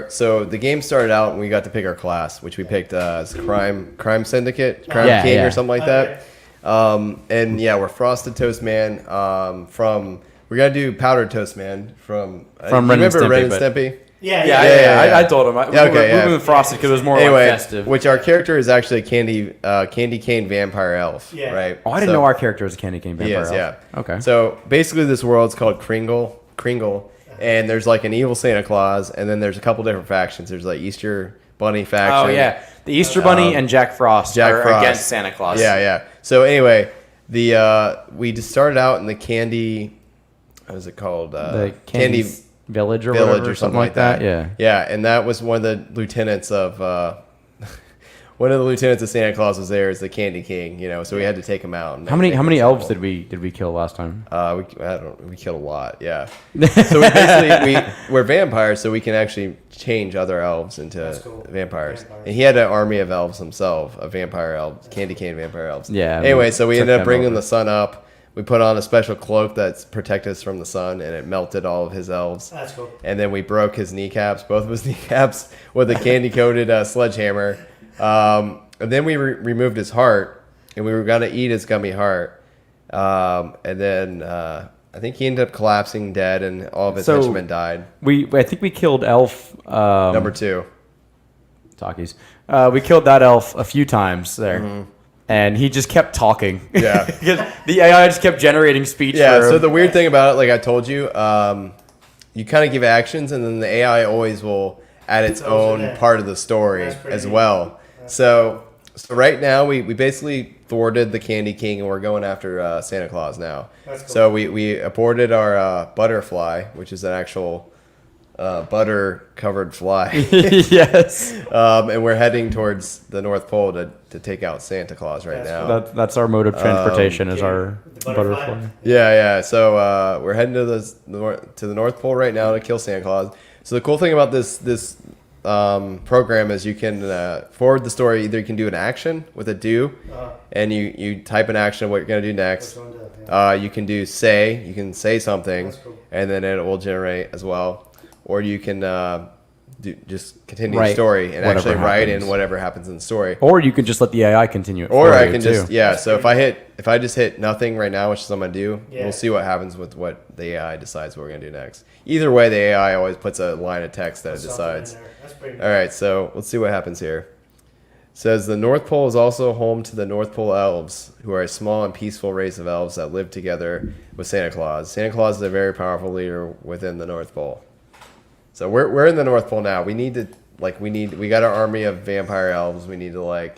So the game started out and we got to pick our class, which we picked as crime syndicate, crime Yeah, king yeah. or something like that. And yeah, we're Frosted Toast Man. We're gonna do Powdered Toast Man from Ren and remember Ren and Stimpy, Stimpy? Yeah. yeah. I told him. Yeah, okay, we're yeah. moving Frosted because it was more Anyway, like festive. which our character is actually a candy cane vampire elf, Yeah. right? Oh, I didn't know our character was a Candy King He vampire. is, elf. yeah. Okay. So basically, this world's called Kringle, and there's like an evil Santa Claus, and then there's a couple different factions. There's like Easter Bunny faction. Oh yeah, the Easter Bunny and Jack Frost are Frost. against Santa Claus. Yeah. So anyway, we just started out in the candy. What is it called? The Candy Village or Village whatever, or something like that. Yeah. Yeah, and that was one of the lieutenants of one of the lieutenants of Santa Claus was there as the Candy King. So we had to take him out. And How many make him elves simple. did we kill last time? We killed a lot. Yeah. So we're vampires, so we can actually change other elves into cool. vampires. Vampires. And he had an army of elves himself, of vampire elves, candy cane vampire elves. Yeah, Anyway, so we took ended up them bringing over. the sun up. We put on a special cloak that protected us from the sun, and it melted all of his elves. That's cool. And then we broke his kneecaps, both of his kneecaps, with a candy-coated sledgehammer. And then we removed his heart, and we were going to eat his gummy heart. And then I think he ended up collapsing dead, and all of his henchmen died. I think we killed Elf Number 2. Takis. We killed that elf a few times there. And he just kept talking. Yeah. Because the AI just kept generating speech. Yeah, for so him. the weird thing about it, like I told you, you kind of give actions, and then the AI always will add its Throws it own in. part of the story That's pretty as neat. well. So right now, we basically thwarted the Candy King, and we're going after Santa Claus now. That's cool. So we aborted our butterfly, which is an actual butter-covered fly. Yes. And we're heading towards the North Pole to take out Santa Claus right That's now. That's our mode of transportation is our the butterfly. butterfly. Yeah. So we're heading to the North Pole right now to kill Santa Claus. So the cool thing about this program is you can forward the story. Either you can do an action with a do, and you type an action of what you're gonna do next. Which one do it? Yeah. You can do say. You can say something, That's cool. and then it will generate as well. Or you can just continue the Write story and whatever actually write in happens. whatever happens in the story. Or you can just let the AI continue it. Or for I you, can too. just So if I just hit nothing right now, which is what I'm gonna do, Yeah. we'll see what happens with what the AI decides what we're gonna do next. Either way, the AI always puts a line of text that it Something in decides. there. That's pretty neat. All right, so let's see what happens here. It says the North Pole is also home to the North Pole elves, who are a small and peaceful race of elves that live together with Santa Claus. Santa Claus is a very powerful leader within the North Pole. So we're in the North Pole now. We need to we got our army of vampire elves. We need to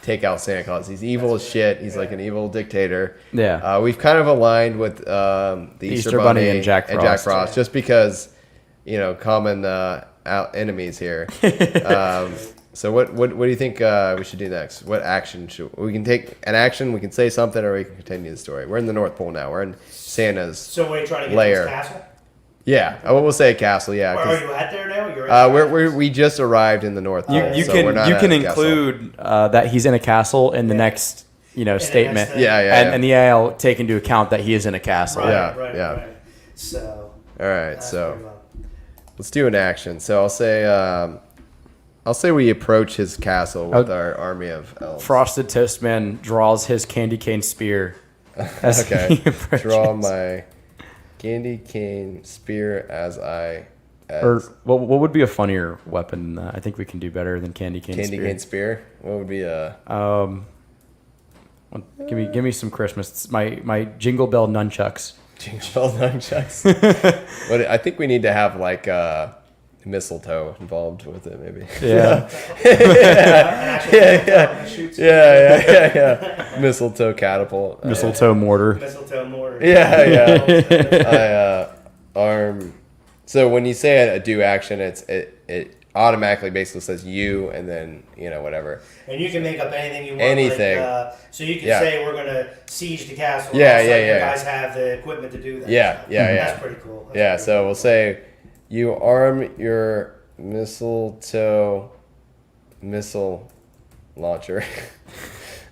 take out Santa Claus. He's evil as shit. He's like an evil dictator. Yeah. We've kind of aligned with the Easter Bunny and Jack Frost. just because common enemies here. So what do you think we should do next? What action we can take? An action, we can say something, or we can continue the story. We're in the North Pole now. We're in Santa's. So we're trying to get Lair. to this castle? Yeah, I will say a castle. Yeah, Or are 'cause, you at there now? You're at we just arrived in the North Pole. You so we're not can at the castle. include that he's in a castle in the next statement. next thing. Yeah. And the AI will take into account that he is in a castle. Right, Yeah, right, yeah. right. So All right, that's so pretty well. let's do an action. So I'll say we approach his castle with our army of elves. Frosted Toast Man draws his candy cane spear. As Okay, he approaches. draw my candy cane spear as Or what would be a funnier weapon? I think we can do better than candy cane candy spear. cane spear. What would be a Give me some Christmas. It's my Jingle Bell nunchucks. jingle bell nunchucks? But I think we need to have mistletoe involved with it, maybe. Yeah. Yeah. Mistletoe catapult. Mistletoe mortar. Mistletoe mortar. Yeah. Arm So when you say a do action, it automatically basically says you and then whatever. And you can make up anything you want. Anything. So you can say we're gonna siege the castle. Yeah. You guys have the equipment to do that. Yeah. That's pretty cool. We'll say you arm your mistletoe missile launcher,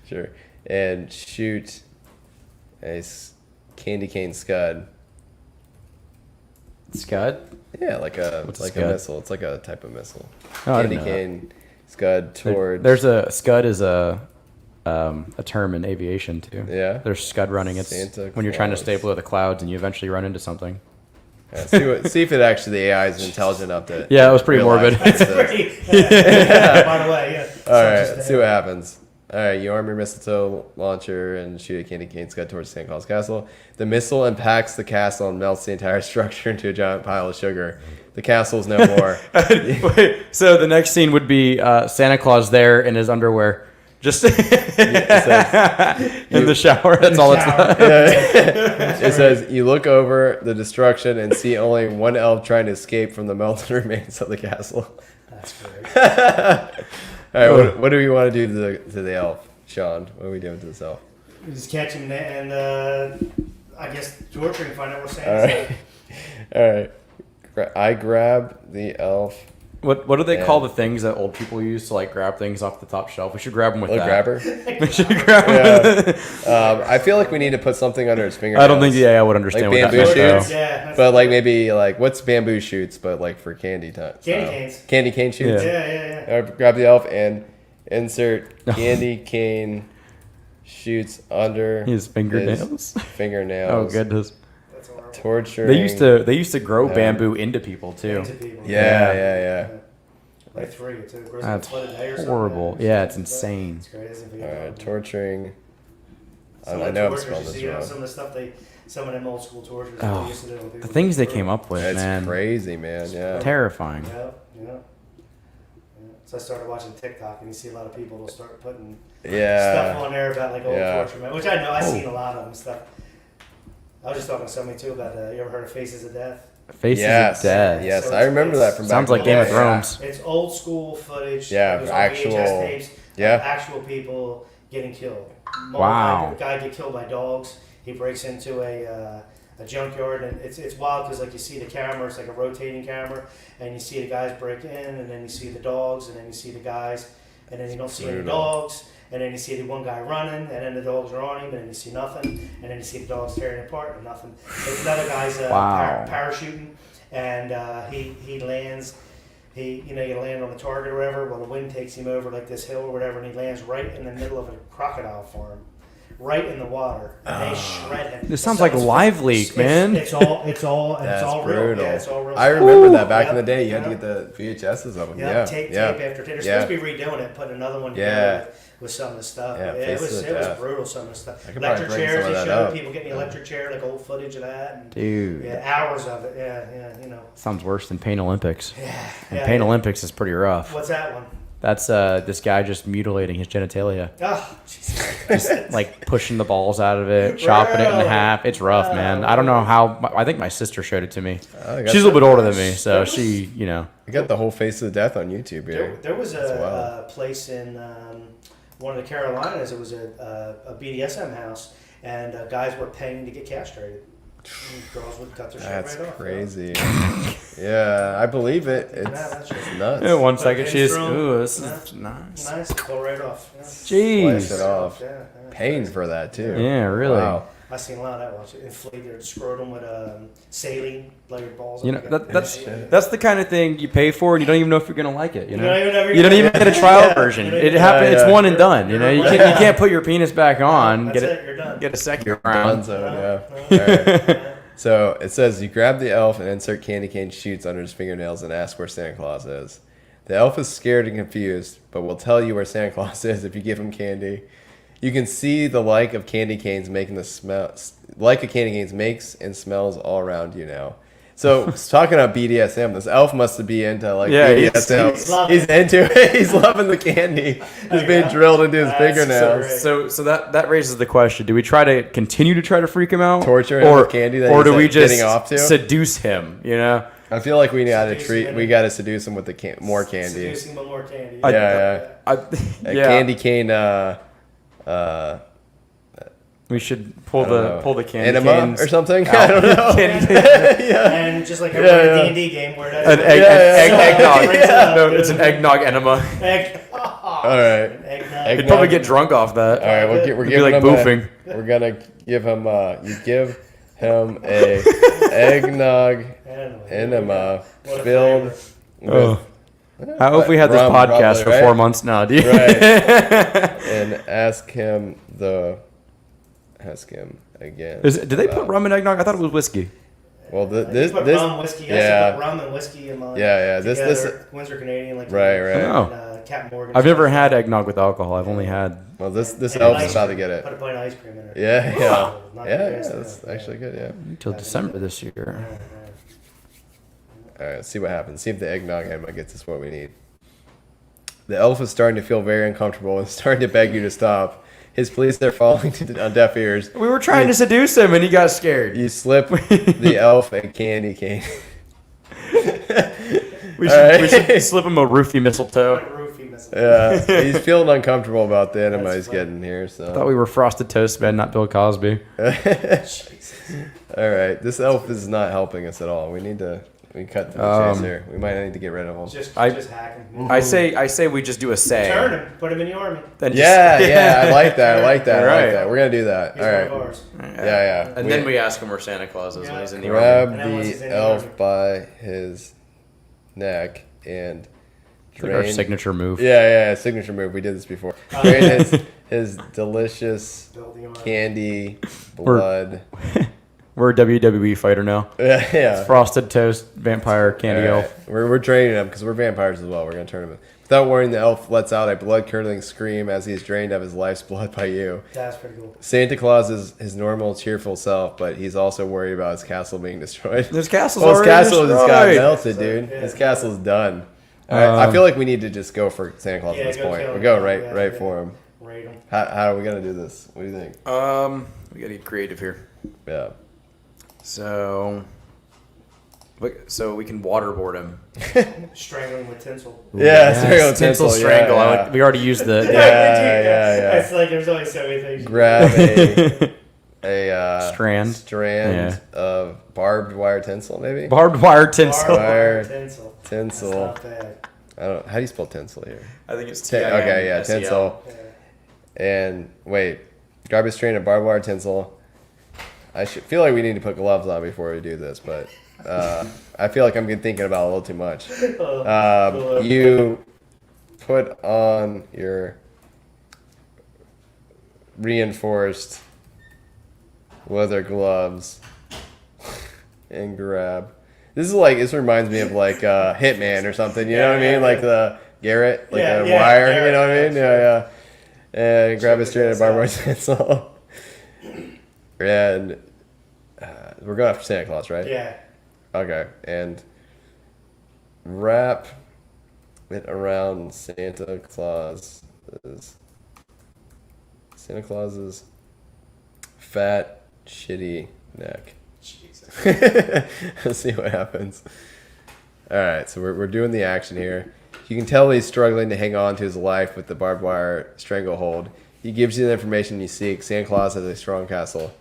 sure, and shoot a candy cane scud. Scud? Yeah, like a scud? missile. It's like a type of missile. Oh, I candy didn't know cane scud towards. There's a scud is a term in aviation too. Yeah. There's scud running. It's Santa when you're trying to Claus. stay below the clouds and you eventually run into something. Yeah, see if it actually the AI is intelligent enough to. Yeah, it was pretty realize morbid. it's this. By the way, All right, let's see what happens. All right, you arm your mistletoe launcher and shoot a candy cane scud towards Santa Claus Castle. The missile impacts the castle and melts the entire structure into a giant pile of sugar. The castle is no more. Wait, so the next scene would be Santa Claus there in his underwear, just in the shower. That's all it's. It says you look over the destruction and see only one elf trying to escape from the melted remains of the castle. That's great. All right, what do we want to do to the elf, Sean? What are we doing to this elf? Just catch him and I guess torturing, find out where Santa's All right. I grab the elf. What do they call the things that old people use to like grab things off the top shelf? We should grab them with that. Grabber. We should grab them. I feel like we need to put something under his fingernails. I don't think the AI would understand Like what that bamboo meant, shoots? though. Yeah. But like maybe like what's bamboo shoots, but like for candy time. Candy canes. Candy cane shoots. Yeah. Grab the elf and insert candy cane shoots under His fingernails. his fingernails. Oh goodness. That's horrible. Torturing. They used to grow bamboo into people too. Into people. Yeah. Like 3 or 2. That's horrible. Yeah, it's insane. It's crazy. All right, torturing. Some I of the know I'm tortures spelling you this see, wrong. some of the stuff some of them old school tortures Oh, they used to do. People The things they do. came up with, That's man. crazy, man. Yeah. Terrifying. Yeah. So I started watching TikTok, and you see a lot of people will start putting Yeah. stuff on there about like old Yeah. torture, man, which I know I've seen a lot of them stuff. I was just talking to somebody too about you ever heard of Faces of Death? Faces Yes. of Death. Yes, So I remember that from back Sounds in like the Game of day. Thrones. It's old school footage. Yeah, that was on actual- VHS tapes. yeah. Of actual people getting killed. Wow. A guy get killed by dogs. He breaks into a junkyard, and it's wild because like you see the camera, it's like a rotating camera, and you see the guys break in, and then you see the dogs, and then you see the guys, and then you don't see any Brutal. dogs, and then you see the one guy running, and then the dogs are on him, and then you see nothing, and then you see the dogs tearing apart and nothing. There's another guy's Wow. parachuting, and he lands. You land on a target or whatever. Well, the wind takes him over like this hill or whatever, and he lands right in the middle of a crocodile farm, right in the water. And they shred him. This sounds like Live Leak, man. It's all That's real. brutal. Yeah, it's all real. I stuff. remember that back in the Yep, day. You had to yep. get the VHSs of them. Yeah, tape after tape. They're Yeah. supposed to be redoing it, putting another one Yeah. together with some of the stuff. Yeah, it Faces was of it was Death. brutal. Some of the stuff. I could probably Electric bring chairs. some They of that showed up. people getting the electric chair, like old footage of that. And, Dude. Yeah, hours of it. Yeah. Sounds worse than Pain Olympics. And Yeah, Pain yeah. Olympics is pretty rough. What's that one? That's this guy just mutilating his genitalia. Oh, Jesus. Just like pushing the balls out of it, chopping it in Really? half. It's rough, man. I don't know how. I think my sister showed it to me. I got She's a little bit older than me, so There was- she, I got the whole Face of Death on YouTube here. There was That's wild. a place in one of the Carolinas. It was a BDSM house, and guys were paying to get castrated. And girls would cut their shit That's right off. crazy. Yeah, I believe it. that's It's just- nuts. Yeah, 1 second, Put she's, pins through 'em. ooh, this Yeah. is nice. Nice, go right off. Yeah. Slice Jeez. it off. Yeah. Paying for that too. Yeah, really. Wow. I seen a lot of that. Watch it inflate their scrotum with saline, layered balls. You know, up. that's the kind of thing you pay for, and you don't even know if you're gonna like it. You know, don't even know if you you're don't gonna- even get a trial Yeah. version. You don't It even- happens. Yeah. It's one and done. You know, you can't put your penis back on. That's Get it. You're done. Get a second round. Dunzo, yeah. All right. So it says you grab the elf and insert candy cane shoots under his fingernails and ask where Santa Claus is. The elf is scared and confused, but will tell you where Santa Claus is if you give him candy. You can see the like of candy canes making the smell, like a candy canes makes and smells all around you now. So talking about BDSM, this elf must be into like Yeah, BDSM. he's He's into it. He's loving the candy. Just being drilled into his That's fingernails. so So that raises the question: do we continue to try to freak him out, Torture him or with candy that or he's, do we like, just getting off to? seduce him? You know, I feel like we got to Seduce him we in- got to seduce him with the more candy. Seducing but more candy. Yeah. I, A yeah. candy cane. We should pull I don't know. the candy enema canes or something. out. I don't know. Candy cane. And just like a D&D game where that's An eggnog. Yeah. No, it's an eggnog enema. All right. Eggnog. You'd probably get drunk off that. All right. We're It'd be giving like him boofing. we're gonna give him. You give him a eggnog enema What a filled flavor. with I hope we had this rum, podcast probably, for right? 4 months now, dude. right, and ask him again. Did they put rum in eggnog? I thought it was whiskey. Well, You this put this rum, whiskey. yeah. Put rum and whiskey in mine. Yeah. This Windsor Canadian, like Right, right. Oh. And, Captain Morgan. I've never had eggnog with alcohol. I've only had. well this And elf's ice about to cream. get it. Put a pint of ice cream in it. Yeah. Not Yeah. the best, That's yeah. actually good. Yeah. Until December this year. All right, let's see what happens. See if the eggnog enema gets us what we need. The elf is starting to feel very uncomfortable and starting to beg you to stop. His pleas are falling on deaf ears. We were trying to seduce him and he got scared. You slip the elf a candy cane. We All right. should slip him a roofie mistletoe. Like roofie missile. Yeah, he's feeling uncomfortable about the enema That's he's funny. getting here. Thought So, we were Frosted Toast Man, not Bill Cosby. Jesus. all right, this elf is not helping us at all. We cut to the chase here. We might need to get rid of him. Just I- hack him. I say we just do a say. Turn him. Put him in the army. Then Yeah, I like that. I like that. I Right. like that. We're gonna do that. He's All one right. of ours. Yeah. And then we ask him where Santa Claus is when he's in the army. grab And then once he's the in the elf army. by his neck and It's like our drain. signature move. Yeah, signature move. We did this before. Drain his delicious Build the army. candy blood. We're a WWE fighter now. Yeah. Frosted Toast, vampire, candy All right. elf. We're training him because we're vampires as well. We're gonna turn him in. Without warning, the elf lets out a blood-curdling scream as he is drained of his life's blood by you. That's pretty cool. Santa Claus is his normal, cheerful self, but he's also worried about his castle being destroyed. His castle's Well, his already castle just got destroyed. melted, dude. Yeah. His castle's done. All right, I feel like we need to just go for Santa Claus Yeah, at this go point. kill We'll him. go Yeah, right yeah. for him. Raid him. How are we gonna do this? What do you think? We gotta get creative here. Yeah. So we can waterboard him. Strangling with tinsel. Yeah, Yes, strangle tinsel yeah, strangle. yeah. We already used the Yeah. It's like there's always so many things. Grab a Strand. of barbed wire tinsel, maybe. barbed wire tinsel. Wire Tinsel. That's tinsel. not bad. I don't. How do you spell tinsel here? I think it's Okay, yeah, TINSEL. tinsel. Yeah. And wait, grab a strand of barbed wire tinsel. I feel like we need to put gloves on before we do this, but I feel like I'm thinking about it a little too much. You put on your reinforced leather gloves and grab. This reminds me of like Hitman or something. You know what I mean? Like the Garrett, like Yeah, a yeah, wire. Garrett, You know what I mean? yeah, Yeah. And grab a Check strand of this barbed wire out. tinsel. And we're going after Santa Claus, right? Yeah. Okay, and wrap it around Santa Claus's fat, shitty neck. Jesus. Let's see what happens. All right, so we're doing the action here. You can tell he's struggling to hang on to his life with the barbed wire stranglehold. He gives you the information you seek. Santa Claus has a strong castle.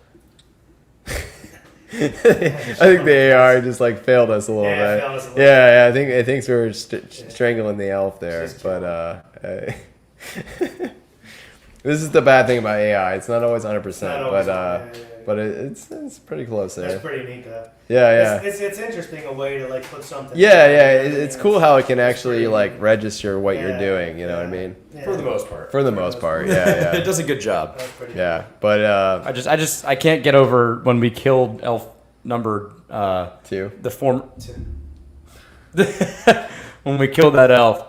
I think the AR just like failed us a little Yeah, it bit. failed us a little Yeah, I think we were strangling the elf there, Just but this is the bad thing about AI. It's not always 100%, Not always, but yeah. but it's pretty close there. That's pretty neat, though. Yeah. It's interesting a way to like put something. Yeah, together, it's cool how it can actually pretty like neat. register what you're Yeah, doing. You know what I yeah. mean? Yeah. For the most part. For the most part, yeah. It does a good job. That's pretty Yeah, but I can't get over when we killed elf number two. the form cool. when we killed that elf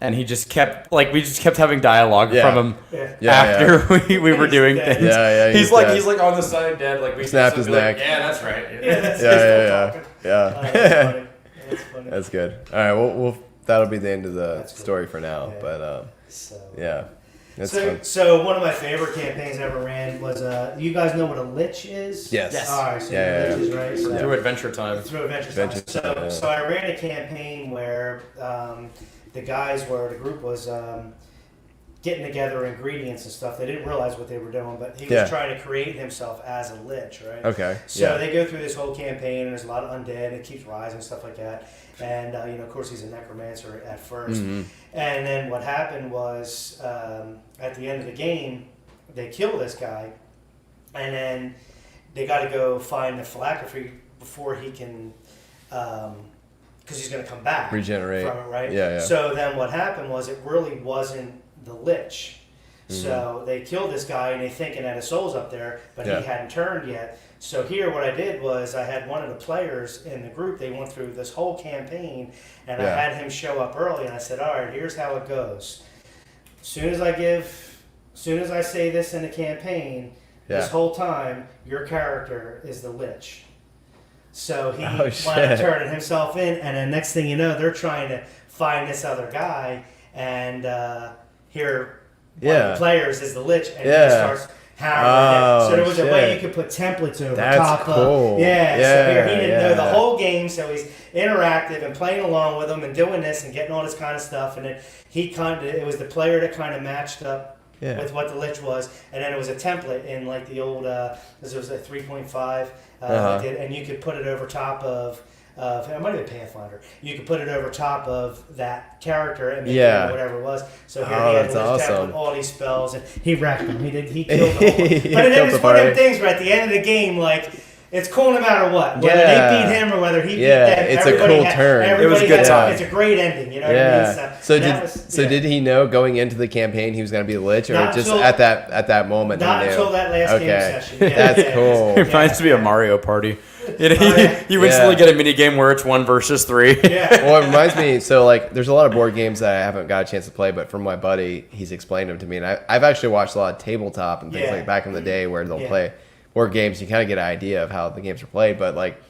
and he just kept we just kept having dialogue Yeah. from him Yeah. after we were doing dead. things. Yeah, He's dead. like on the side dead, like we Snapped can his still be like, neck. yeah, that's right. Yeah, that's Yeah. That's funny. That's funny. That's good. All right, we'll that'll be the end of the That's cool. story for now. Yeah. But So, yeah, That's fun. So one of my favorite campaigns I ever ran was you guys know what a lich is? Yes. All right, so Yeah, you know liches, right? So, Through Adventure Time. Through Adventure Time. So I ran a campaign where the group was getting together ingredients and stuff. They didn't realize what they were doing, but he was trying to create himself as a lich, right? Okay. So they go through this whole campaign, and there's a lot of undead, and it keeps rising, stuff like that. And, of course, he's a necromancer at first. Mm-hmm. And then what happened was, at the end of the game, they kill this guy, and then they got to go find the phylactery before he can, because he's going to come back. Regenerate. From it, right? Yeah. So then what happened was it really wasn't the lich. So they killed this guy, and they thinking that his soul's up there, but he hadn't turned yet. So here what I did was I had one of the players in the group, they went through this whole campaign, and I had him show up early, and I said, all right, here's how it goes. As soon as I say this in the campaign, this whole time, your character is the lich. So he wanted to turn himself in, and then next thing you know, they're trying to find this other guy, and here one of the players is the lich, and he starts hammering it. So there was a way you could put templates over top of. Yeah, so here he didn't know the whole game, so he's interactive and playing along with them and doing this and getting all this kind of stuff, and then it was the player that kind of matched up with what the lich was, and then it was a template in like the old, this was a 3.5, and you could put it over top of it might have been Pathfinder. You could put it over top of that character and make it whatever it was. So here he had a lich template with all these spells, and he wrecked them. He killed them. But it was one of them things where at the end of the game, like, it's cool no matter what. Whether they beat him or whether he beat them. It's a cool turn. It was a good time. It's a great ending, you know what I mean? So did he know going into the campaign he was going to be the lich, or just at that moment? Not until that last game session. That's cool. It reminds me of Mario Party. You instantly get a mini game where it's 1 versus 3. Well, it reminds me. So like, there's a lot of board games that I haven't got a chance to play, but from my buddy, he's explained them to me, and I've actually watched a lot of tabletop and things like back in the day where they'll play board games. You kind of get an idea of how the games are played, but like,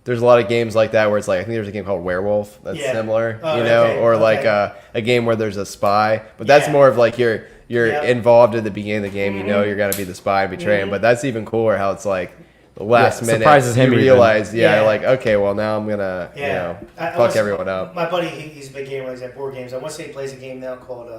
there's a lot of games like that where it's like, I think there's a game called Werewolf that's similar, or like a game where there's a spy, but that's more of like you're involved at the beginning of the game. You know you're gonna be the spy and betray him, but that's even cooler how it's like the last minute surprises him. You realize, like, okay, well now I'm gonna fuck everyone up. My buddy, he's a big gamer. He's at board games. I want to say he plays a game now called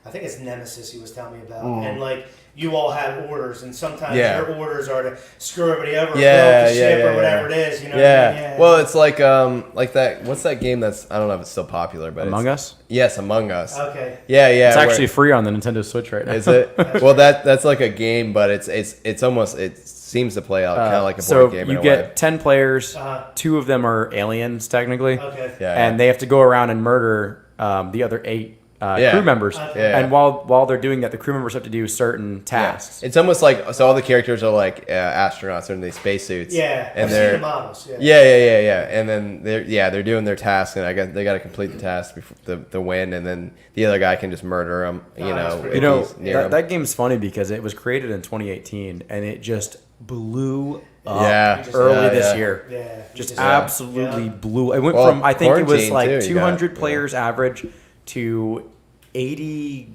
I think it's Nemesis. He was telling me about, and like, you all have orders, and sometimes your orders are to screw everybody over, or blow up the ship, or whatever it is. You know? Yeah. Well, it's like that. What's that game that's, I don't know if it's still popular, but Among Us. Yes, Among Us. Okay. Yeah. It's actually free on the Nintendo Switch right now. Is it? Well, that's like a game, but it's almost, it seems to play out kind of like a board game. So you get 10 players. 2 of them are aliens technically. Okay. And they have to go around and murder the other 8 crew members. And while they're doing that, the crew members have to do certain tasks. It's almost like, so all the characters are like astronauts in these spacesuits. Yeah, and I've they're seen the models. Yeah. And then they're doing their tasks, and I guess they got to complete the task before the win, and then the other guy can just murder them. That game's funny because it was created in 2018, and it just blew up early this year. Yeah, just absolutely blew. It went from, I think it was like 200 players average to 80,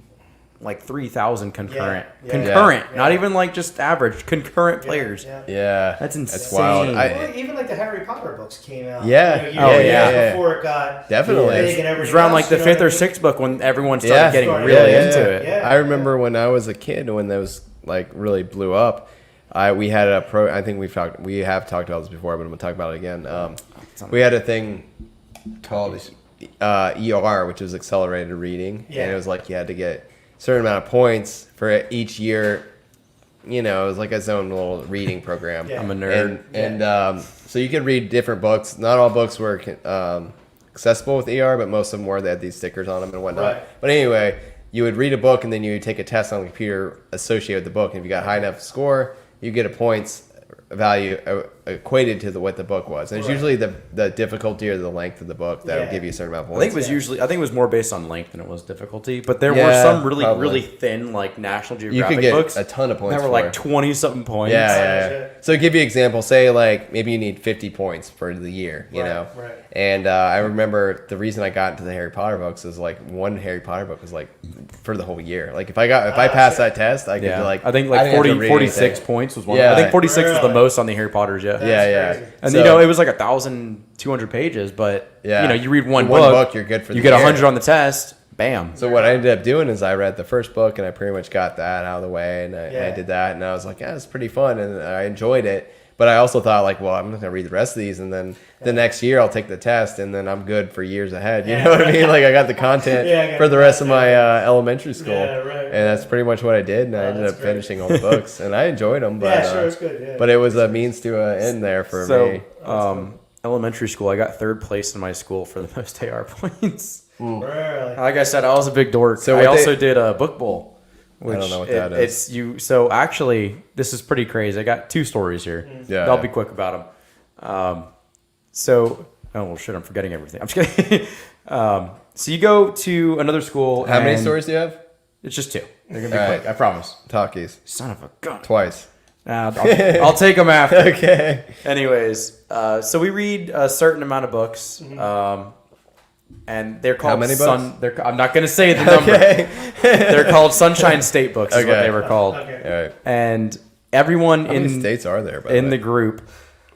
like 3,000 concurrent. Not even like just average, concurrent players. That's insane. That's wild. Even like the Harry Potter books came out. Before it got definitely big and it was around like the 5th or 6th book when everyone started getting really into it. I remember when I was a kid, when those like really blew up. We had I think we have talked about this before, but I'm gonna talk about it again. We had a thing called ER, which was accelerated reading, and it was like you had to get a certain amount of points for each year. It was like its own little reading program. I'm a nerd, and so you could read different books. Not all books were accessible with ER, but most of them were. They had these stickers on them and whatnot. But anyway, you would read a book, and then you would take a test on the computer associated with the book, and if you got a high enough score, you get a points value equated to what the book was. And it's usually the difficulty or the length of the book that will give you a certain amount of points. I think it was more based on length than it was difficulty. But there were some really thin like National Geographic you could get books a ton of points that were like 20 something points. Yeah. So to give you an example, say like maybe you need 50 points for the year, you know. Right. And I remember the reason I got into the Harry Potter books is like one Harry Potter book was like for the whole year. Like if I passed that test, I could be like I think like 46 points was one. Yeah, I think 46 was the most on the Harry Potters. Yeah. Yeah. And So- it was like 1,200 pages, but you read one book, you're good for the you get year. 100 on the test. Bam. So what I ended up doing is I read the first book and I pretty much got that out of the way, and I did that, and I was like, yeah, it's pretty fun, and I enjoyed it. But I also thought like, well, I'm not gonna read the rest of these, and then the next year I'll take the test, and then I'm good for years ahead. You know what I mean? Like I got the content for the rest of my elementary school, and that's pretty much what I did. And I ended up finishing all the books, and I enjoyed them. But, it's good. Yeah. But it was a means to an end there for me. Elementary school, I got third place in my school for the most AR points. Really? Like I said, I was a big dork. So I also did a book bowl. Which I don't know what that is. So actually, this is pretty crazy. I got two stories here. Yeah. I'll be quick about them. I'm forgetting everything. I'm just kidding. So you go to another school. How many and stories do you have? It's just two. They're gonna be All quick. right. I promise. Talkies. Son of a gun. Twice. I'll take them after. Okay. Anyways, so we read a certain amount of books. And they're called many books? I'm not going to say the number. Okay. They're called Sunshine State books. Is what Okay. they were called. Okay. All right. And everyone How many states are there? By in way? the group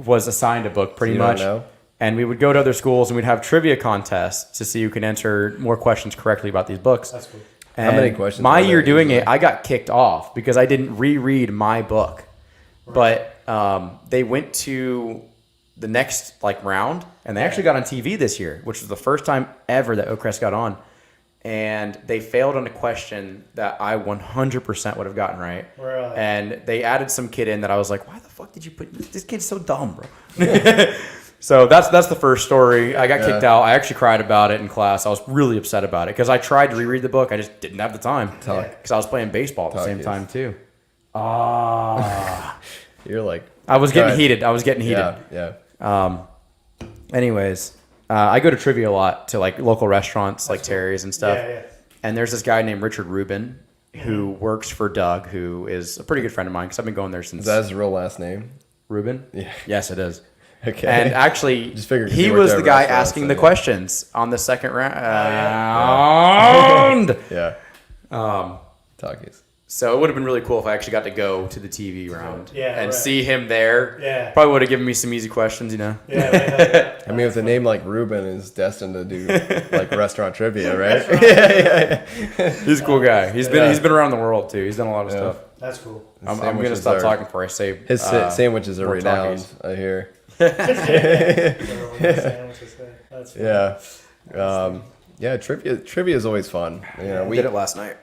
was assigned a book, pretty You don't much. know? And we would go to other schools and we'd have trivia contests to see who can answer more questions correctly about these books. That's cool. And many questions My were there year doing usually? it, I got kicked off because I didn't reread my book. But they went to the next round, and they actually got on TV this year, which was the first time ever that Oakcrest got on. And they failed on a question that I 100% would have gotten right. Really? And they added some kid in that I was like, why the fuck did you put this kid's so dumb, bro? So that's the first story. I got kicked out. I actually cried about it in class. I was really upset about it because I tried to reread the book. I just didn't have the time because I was playing baseball at the same time too. You're like. I was Go getting ahead. heated. I was getting heated. Yeah. Anyways, I go to trivia a lot to local restaurants like Terry's and stuff. Yeah. And there's this guy named Richard Rubin who works for Doug, who is a pretty good friend of mine because I've been going there since. Is that his real last name? Rubin? Yeah. Yes, it is. Okay. And actually, Just figured he you worked was at the a guy restaurant, asking so the yeah. questions on the second round. Yeah. Talkies. So it would have been really cool if I actually got to go to the TV round and right. see him there. Yeah. Probably would have given me some easy questions, you know. Yeah. I mean, with a name like Ruben is destined to do restaurant trivia, right? He's a cool guy. He's been around the world too. He's done a lot of stuff. That's cool. I'm gonna stop talking before I say His sandwiches are more renowned, talkies. I hear. That's Yeah. Yeah, trivia is always fun. You know, We did it last night.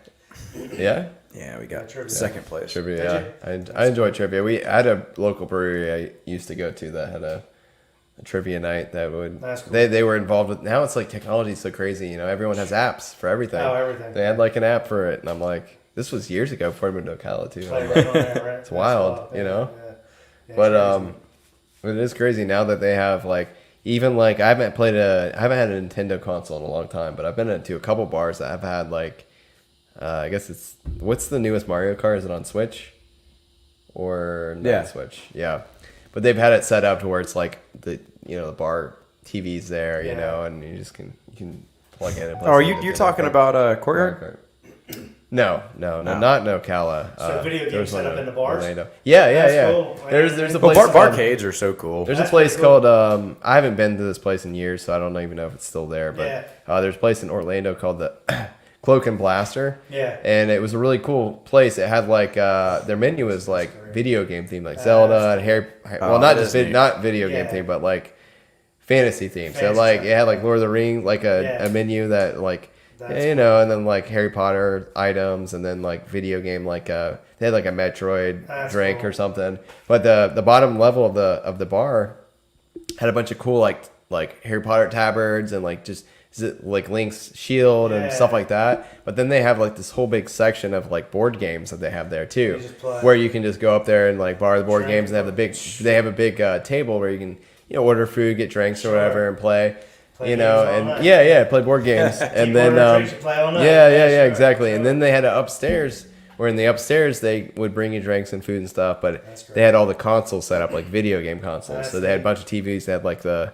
Yeah? Yeah, we got trivia. second place. Trivia, yeah. I enjoy trivia. We had a local brewery I used to go to that had a trivia night that would That's cool. they were involved with. Now it's like technology's so crazy, you know, everyone has apps for everything. Oh, everything. They had an app for it, and I'm like, this was years ago before I moved to Ocala too. It's wild, you know? Yeah, But it is crazy now that they have even I haven't had a Nintendo console in a long time, but I've been to a couple bars that have had I guess what's the newest Mario Kart? Is it on Switch or not Switch? Yeah, but they've had it set up to where it's the bar TV's there, you know, and you can plug in. And play Oh, some you're Nintendo talking Kart. about Courtyard? Mario Kart. No, not in Ocala. So video games there's set one up in the bars? Orlando. Yeah. That's cool. There's a Well, place. called- barcades are so cool. There's a That's place pretty cool. called I haven't been to this place in years, so I don't even know if it's still there. But there's a place in Orlando called the Cloak and Blaster. Yeah. And it was a really cool place. It had their menu was video game themed, Zelda and Harry. Well, not that just is neat. not video game Yeah. themed, but fantasy themed. So Fantasy it had Lord of the Rings, a menu that That's and then Harry Potter items, and then video game they had a Metroid That's drink cool. or something. But the bottom level of the bar had a bunch of cool like Harry Potter tabards and just like Link's Shield and Yeah. stuff like that. But then they have like this whole big section of like board games that they have there too, You just play. where you can just go up there and like borrow the board Drink. games and have they have a big table where you can order food, get drinks or whatever, and play. Play You games know, all and night. yeah, play board games, and then Drinks, you play all night. yeah, Sure, exactly. sure. And then they had an upstairs where in the upstairs they would bring you drinks and food and stuff, but That's great. they had all the consoles set up like video game consoles. That's So they had a neat. bunch of TVs. They had like the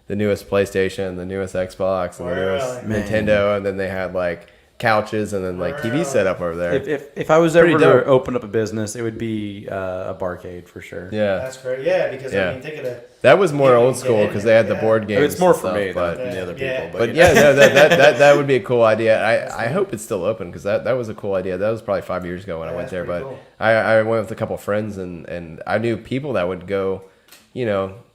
newest PlayStation, the newest Xbox, and the Really? newest Man. Nintendo, and then they had like couches and then like TV Really? set up over there. If I was ever Pretty to dope. open up a business, it would be a barcade for sure. Yeah, That's great. Yeah, because Yeah. I mean, think of the. that was more Yeah, old get school in because there, they had the yeah. board games. It's more and for stuff, me but than the other Yeah. people. But you yeah, know. that would be a cool idea. I hope it's still open because that was a cool idea. That was probably 5 years ago when I Yeah, went that's there. pretty But cool. I went with a couple friends and I knew people that would go,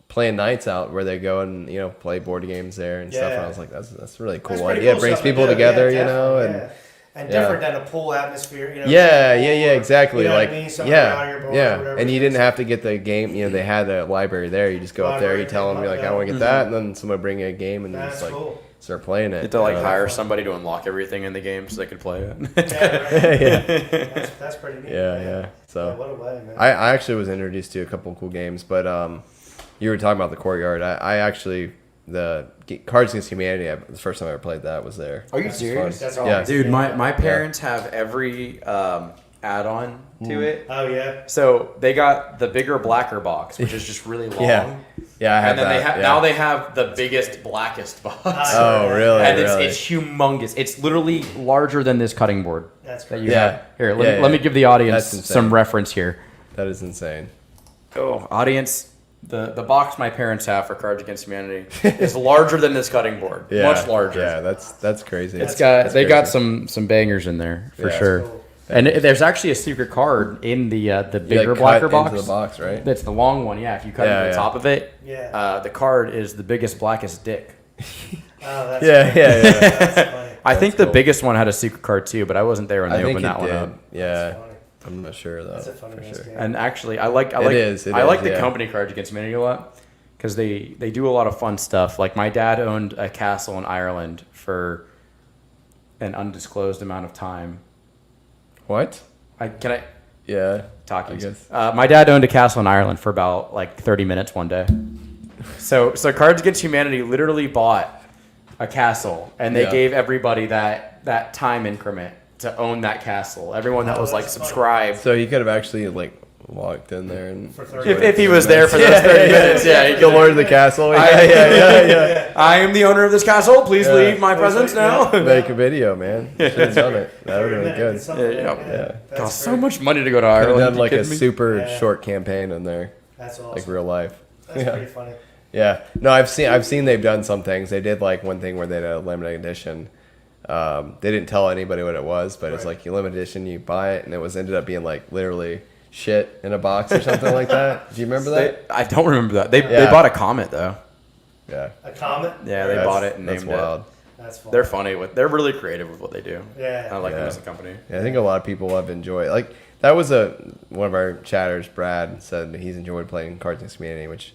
playing nights out where they go and play board games there and stuff. And I Yeah. was like, that's a really cool That's pretty idea. cool It brings stuff to people do. together, Yeah, definitely, and yeah. And yeah. different than a pool atmosphere, yeah, pool, exactly. You know like what I mean? Somebody out of your bar or yeah. whatever And you it didn't is. have to get the game. They had a library there. You just go up there, you Library, tell them, you're like, I want to get that, and then someone bring you a game, and you That's just like cool. start playing it. You had to like Uh, hire somebody to unlock everything in the game so they could play it. Yeah, right. That's pretty neat. Yeah. So what a way, man. I actually was introduced to a couple of cool games, but you were talking about the Courtyard. I actually Cards Against Humanity. The first time I ever played that was there. Are you That's serious? That's Yeah. awesome. Dude, my parents have every add-on to it. Oh yeah. So they got the bigger, blacker box, which is just really long. Yeah, I have And then that. now they have the biggest, blackest box. Oh, really? and really? it's humongous. It's literally larger than this cutting board That's that great. you Yeah. have. Here, Yeah, let me give the audience That's insane. some reference here. That is insane. Oh, audience, the box my parents have for Cards Against Humanity is larger than this cutting board. Yeah, Much larger. Yeah, that's crazy. They got crazy. some bangers in there for Yeah. sure. Cool. And there's actually a secret card in the You, bigger, like, blacker cut box. into the box, right? That's the long one. Yeah, if you cut Yeah, into the yeah. top of it, Yeah. the card is the biggest, blackest dick. Oh, that's Yeah, great. yeah. That's funny. I think the cool. biggest one had a secret card too, but I wasn't there when I they think opened that it one did. up. Yeah, That's funny. I'm not sure though. That's a funny for ass sure. game. And actually, I like It is, the yeah. company Cards Against Humanity a lot because they do a lot of fun stuff. Like my dad owned a castle in Ireland for an undisclosed amount of time. What? Can I Yeah. talk? I guess. My dad owned a castle in Ireland for about like 30 minutes one day. So Cards Against Humanity literally bought a castle, and they Yeah. gave everybody that time increment to own that castle. Everyone that was like that's funny. subscribed. So you could have actually like walked in there and For 30 If he was there for those 30 minutes, yeah, he the could. Lord of the Castle. Yeah. I am the owner of this castle. Please Yeah. leave my presence now. Make a video, man. Should have done it. That would have been good. Yeah. That's Cost so great. much money to go to Could have Ireland. done You like a kidding me? super Yeah. short campaign in there, That's awesome. like real life. That's Yeah. pretty funny. Yeah. No, I've seen they've done some things. They did like one thing where they had a limited edition. They didn't tell anybody what it was, but it's Right. like you limited edition, you buy it, and it was ended up being like literally shit in a box or something like that. Do you remember that? I don't remember that. They Yeah. bought a comet though. Yeah. A comet? Yeah, they That's- bought it and that's named wild. it. That's funny. They're funny they're really creative with what they do. Yeah. I like them Yeah. as a company. Yeah, I think a lot of people have enjoyed like that was one of our chatters, Brad, said that he's enjoyed playing Cards Against Humanity, which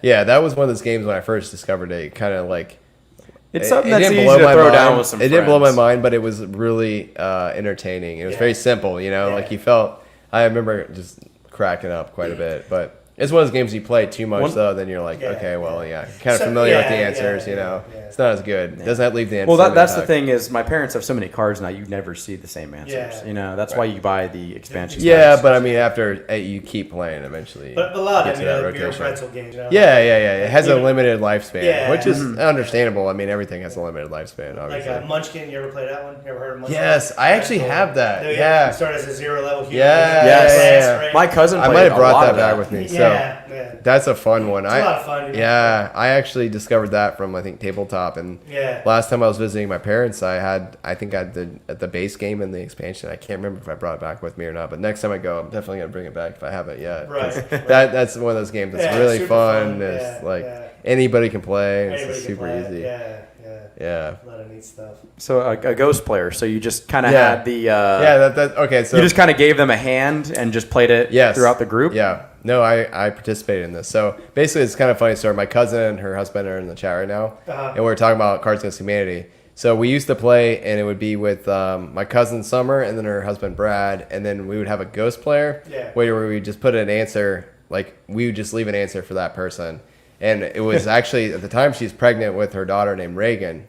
Yeah. that was one of those games when I first discovered it, kind of like It's it- something it that's didn't easy blow to my throw mind. down with some It didn't blow my friends. mind, but it was really entertaining. It was Yeah. very simple, Yeah. like you felt. I remember just cracking up quite a bit, but it's one of those games you play too much One- though, then you're like, Yeah. okay, well, kind of So- familiar with the yeah, answers, yeah. It's not as good. It doesn't leave the answer. Well, that's the thing is my parents have so many cards now you never see the same answers. Yeah. That's why you buy the expansion. Yeah, packs. but I mean, after you keep playing, eventually. But a lot you of get them, to that like beer rotation. pretzel games. Yeah. It has a Even- limited lifespan, Yeah. which is understandable. I mean, everything has a limited lifespan, Like obviously. Munchkin, you ever played that one? You ever heard of Munchkin? Yes, I actually have that. Dude, Yeah. You start as a zero level human. Yeah, Yes. yeah, Right? My cousin I played might have a brought lot that of back with me. So Yeah. that's a fun one. It's a lot of fun. I actually discovered that from I think tabletop, and Yeah. last time I was visiting my parents, I think I had the base game and the expansion. I can't remember if I brought it back with me or not, but next time I go, I'm definitely gonna bring it back if I haven't yet. 'Cause Right. That's one of those games that's Yeah, really super fun. fun. It's Yeah, like yeah. anybody can play. It's Anybody just can super play it. easy. Yeah. Yeah. A lot of neat stuff. So a ghost player. So you just kind of Yeah. had the. That okay. So you just kind of gave them a hand and just played it throughout the group. Yeah. No, I participated in this. So basically, it's kind of a funny story. My cousin and her husband are in the chat right now, and we were talking about Cards Against Humanity. So we used to play, and it would be with my cousin Summer and then her husband Brad, and then we would have a ghost player where we would just put an answer, like we would just leave an answer for that person. And it was actually, at the time, she's pregnant with her daughter named Reagan.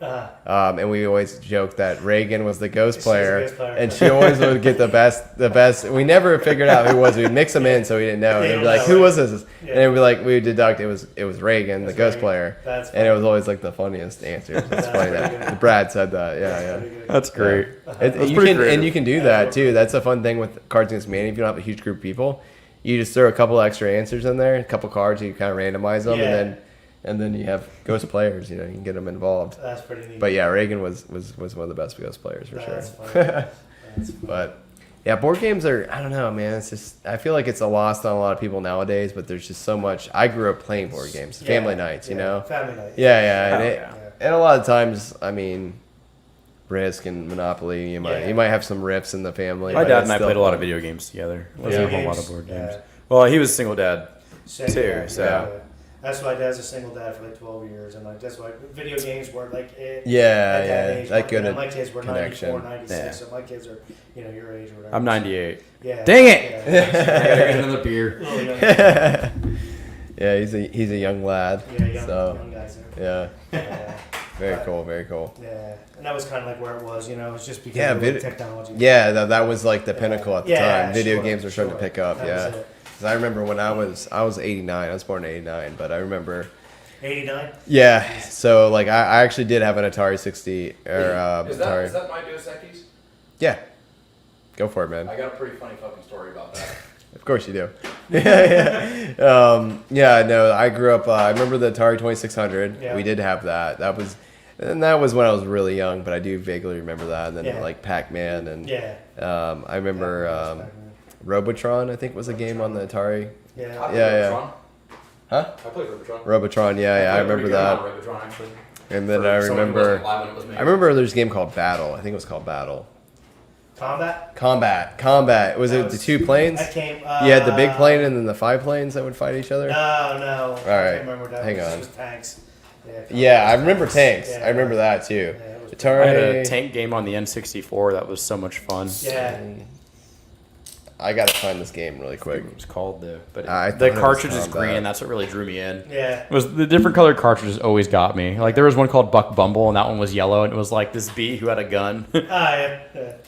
And we always joked that Reagan was the ghost player. And she always would get the best. We never figured out who it was. We'd mix them in so we didn't know. And they'd be like, who was this? And it'd be like, we would deduct it was Reagan, the ghost player. And it was always like the funniest answers. It's funny that Brad said that. Yeah. That's great. You can do that too. That's a fun thing with Cards Against Humanity. If you don't have a huge group of people, you just throw a couple extra answers in there, a couple cards, you kind of randomize them, and then you have ghost players. You can get them involved. That's pretty neat. But yeah, Reagan was one of the best ghost players for sure. That's But yeah, board games are, I don't know, man. It's just, I feel like it's a loss on a lot of people nowadays. But there's just so much. I grew up playing board games, family nights, you know. Family nights. And a lot of times, I mean, Risk and Monopoly, you might have some riffs in the family. My dad and I played a lot of video games together. It wasn't a whole lot of board games. Well, he was a single dad too, so. That's why Dad's a single dad for like 12 years, and like that's why video games were like it. That good my kids were connection. 94, 96, so my kids are your age or whatever. I'm 98. Yeah. Dang it! Yeah. I gotta get another beer. Yeah, he's a young lad. Yeah, young guys. Yeah. Very cool. Yeah, and that was kind of like where it was, it was just because of the technology. Yeah, that was like the pinnacle at the time. Video games were starting to pick up. That Because I remember when I was 89. I was born in 89, but I remember. 89. Yeah, so like I actually did have an Atari 60 or Atari. Is that my Dos Equis? Yeah, go for it, man. I got a pretty funny fucking story about that. Of course you do. No, I grew up. I remember the Atari 2600. Yeah. We did have that. That was when I was really young, but I do vaguely remember that. And then like Pac-Man and I remember Robotron. I think was a game on the Atari. Yeah. Huh? I played Robotron. Robotron. Yeah, I remember that. Robotron, actually. And then I remember there's a game called Battle. I think it was called Battle. Combat. Was it the two planes? That came. You had the big plane and then the 5 planes that would fight each other? No. All right. I can't remember that. Hang on. It was tanks. Yeah, I remember tanks. Yeah, I remember that too. Yeah, I had a tank game on the N64 that was so much fun. Yeah. I gotta find this game really I quick. think it was called though, but I thought the it was cartridge is Combat. green, and that's what really drew me in. Yeah. It was the different colored cartridges always got me. Like there was one called Buck Bumble, and that one was yellow, and it was like this bee who had a gun. Yeah.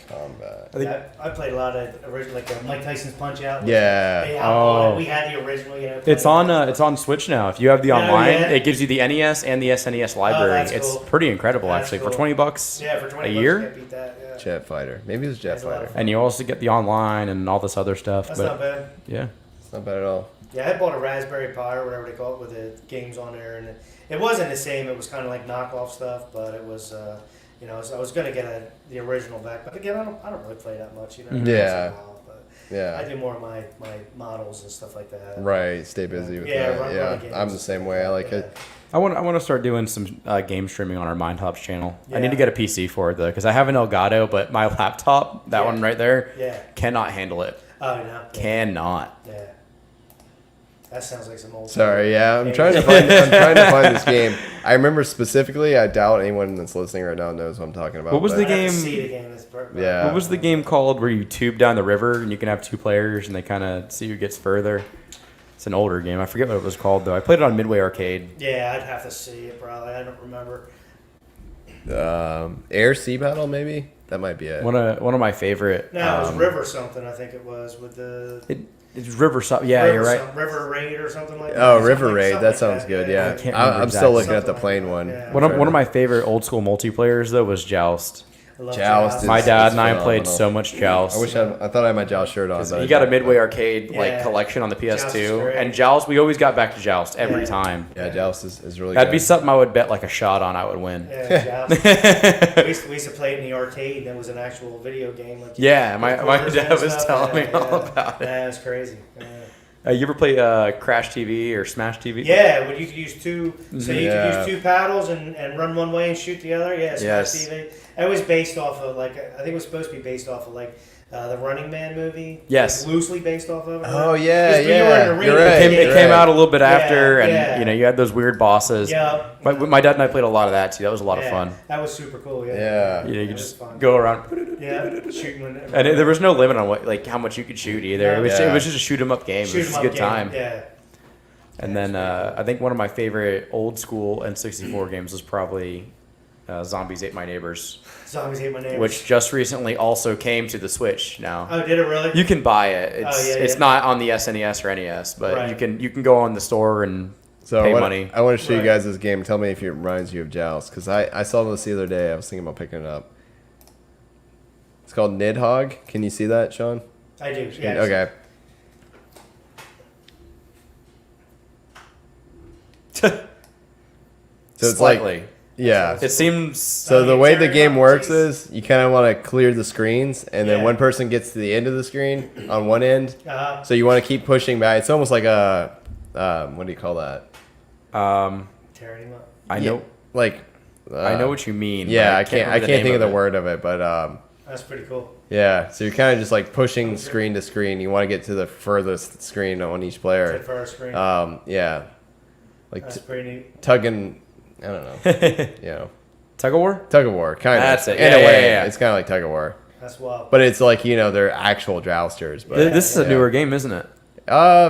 Combat. I played a lot of original, like Mike Tyson's Punch Out. Yeah. We had the original. It's on Switch now. If you have the online, yeah. it gives you the NES and the SNES library. that's It's cool. pretty incredible That's actually cool. for $20. Yeah, for 20 a bucks, year? you can't beat that. Yeah. Jet Fighter. Maybe it was Jet That's a lot of Fighter. fun. And you also get the online and all this other stuff. That's but not bad. yeah, It's not bad at all. Yeah, I bought a Raspberry Pi or whatever they call it with the games on there, and it wasn't the same. It was kind of like knockoff stuff, but it was, I was gonna get the original back, but again, I don't really play that much, Yeah. once in a while, but Yeah. I do more of my models and stuff like that. Right. Stay busy with Yeah, that. run Yeah. games I'm the and same stuff way. I like that. it. I want to start doing some game streaming on our Mind Hops channel. I need Yeah. to get a PC for it though, because I have an Elgato, but my laptop, that one right there, Yeah. cannot handle it. Oh, no. Cannot. Yeah. That sounds like some old. Sorry, yeah, I'm Yeah. trying to find this game. I remember specifically. I doubt anyone that's listening right now knows what I'm talking about. What was but- the I have game? to see the game. It's Yeah. What was the game called where you tube down the river and you can have 2 players and they kind of see who gets further? It's an older game. I forget what it was called though. I played it on Midway Arcade. Yeah, I'd have to see it probably. I don't remember. Air Sea Battle, maybe that might be it. One of my favorite. No, it was River something. I think it was with the. It's River. Yeah, River you're right. River Raid or something like that. Oh, Something River like- Raid. something That like sounds good. Yeah, I can't remember I'm still exactly. looking at the Something plain like one. that, yeah. One of my favorite old school multiplayers though was Joust. I love Joust Joust. is- My dad and I phenomenal. played so much Joust. I wish I thought I had my Joust shirt on. But He I got a don't. Midway Arcade Yeah. collection on the Joust is PS2, great. and Joust. We always got back to Joust every Yeah. time. Yeah, Joust is really That'd good. be something I would bet like a shot on. I would win. Yeah, Joust. we used to play it in the arcade. That was an actual video game. Like Yeah, my quarters dad and was stuff. telling me Yeah, all yeah. about it. Yeah, it's crazy. You ever play Crash TV or Smash TV? Yeah, when you could use two, so you Yeah. could use two paddles and run one way and shoot the other. Yeah, Smash Yes. TV. It was based off of I think it was supposed to be based off of the Running Man movie. Yes. Loosely based off of it. Oh, yeah, Because you were in yeah. the ring You're with right. the It kid. came out a little bit after, Yeah, and yeah. you know you had those weird bosses. Yeah. My dad and I played a lot of that too. That was a lot of Yeah, fun. That was super cool. Yeah. Yeah. You know, you That could was just fun. go around, Yeah, shooting. and there was no limit on how much you could shoot either. It was Yeah. just a shoot 'em up game. It was just a good time. Yeah. And then I think one of my favorite old school N64 games was probably Zombies Ate My Neighbors, Zombies Ate My Neighbors. which just recently also came to the Switch now. Oh, did it really? You can buy it. It's yeah. not on the SNES or NES, but Right. you can go on the store and So pay I money. want to show you Right. guys this game. Tell me if it reminds you of Joust, because I saw this the other day. I was thinking about picking it up. It's called Nidhogg. Can you see that, Sean? I do. Yeah. Okay. So it's Slightly. like, yeah. It seems So the way the game works is you kind of want to clear the screens, and then Yeah. one person gets to the end of the screen on one end. Uh-huh. So you want to keep pushing back. It's almost like a what do you call that? Tearing him up. I know Like I know what you mean. Yeah, but I can't remember think name of the it. word of it, but That's pretty cool. yeah. So you're kind of just like pushing screen to screen. You want to get to the furthest screen on each To player. the first screen. Yeah, like That's pretty neat. tugging. I don't know. You know, Tug of War? tug of war, kind of. That's it. In Yeah, a yeah, way, yeah. it's kind of like tug of war, That's wild. but it's like they're actual jousters. But This is a yeah. newer game, isn't it?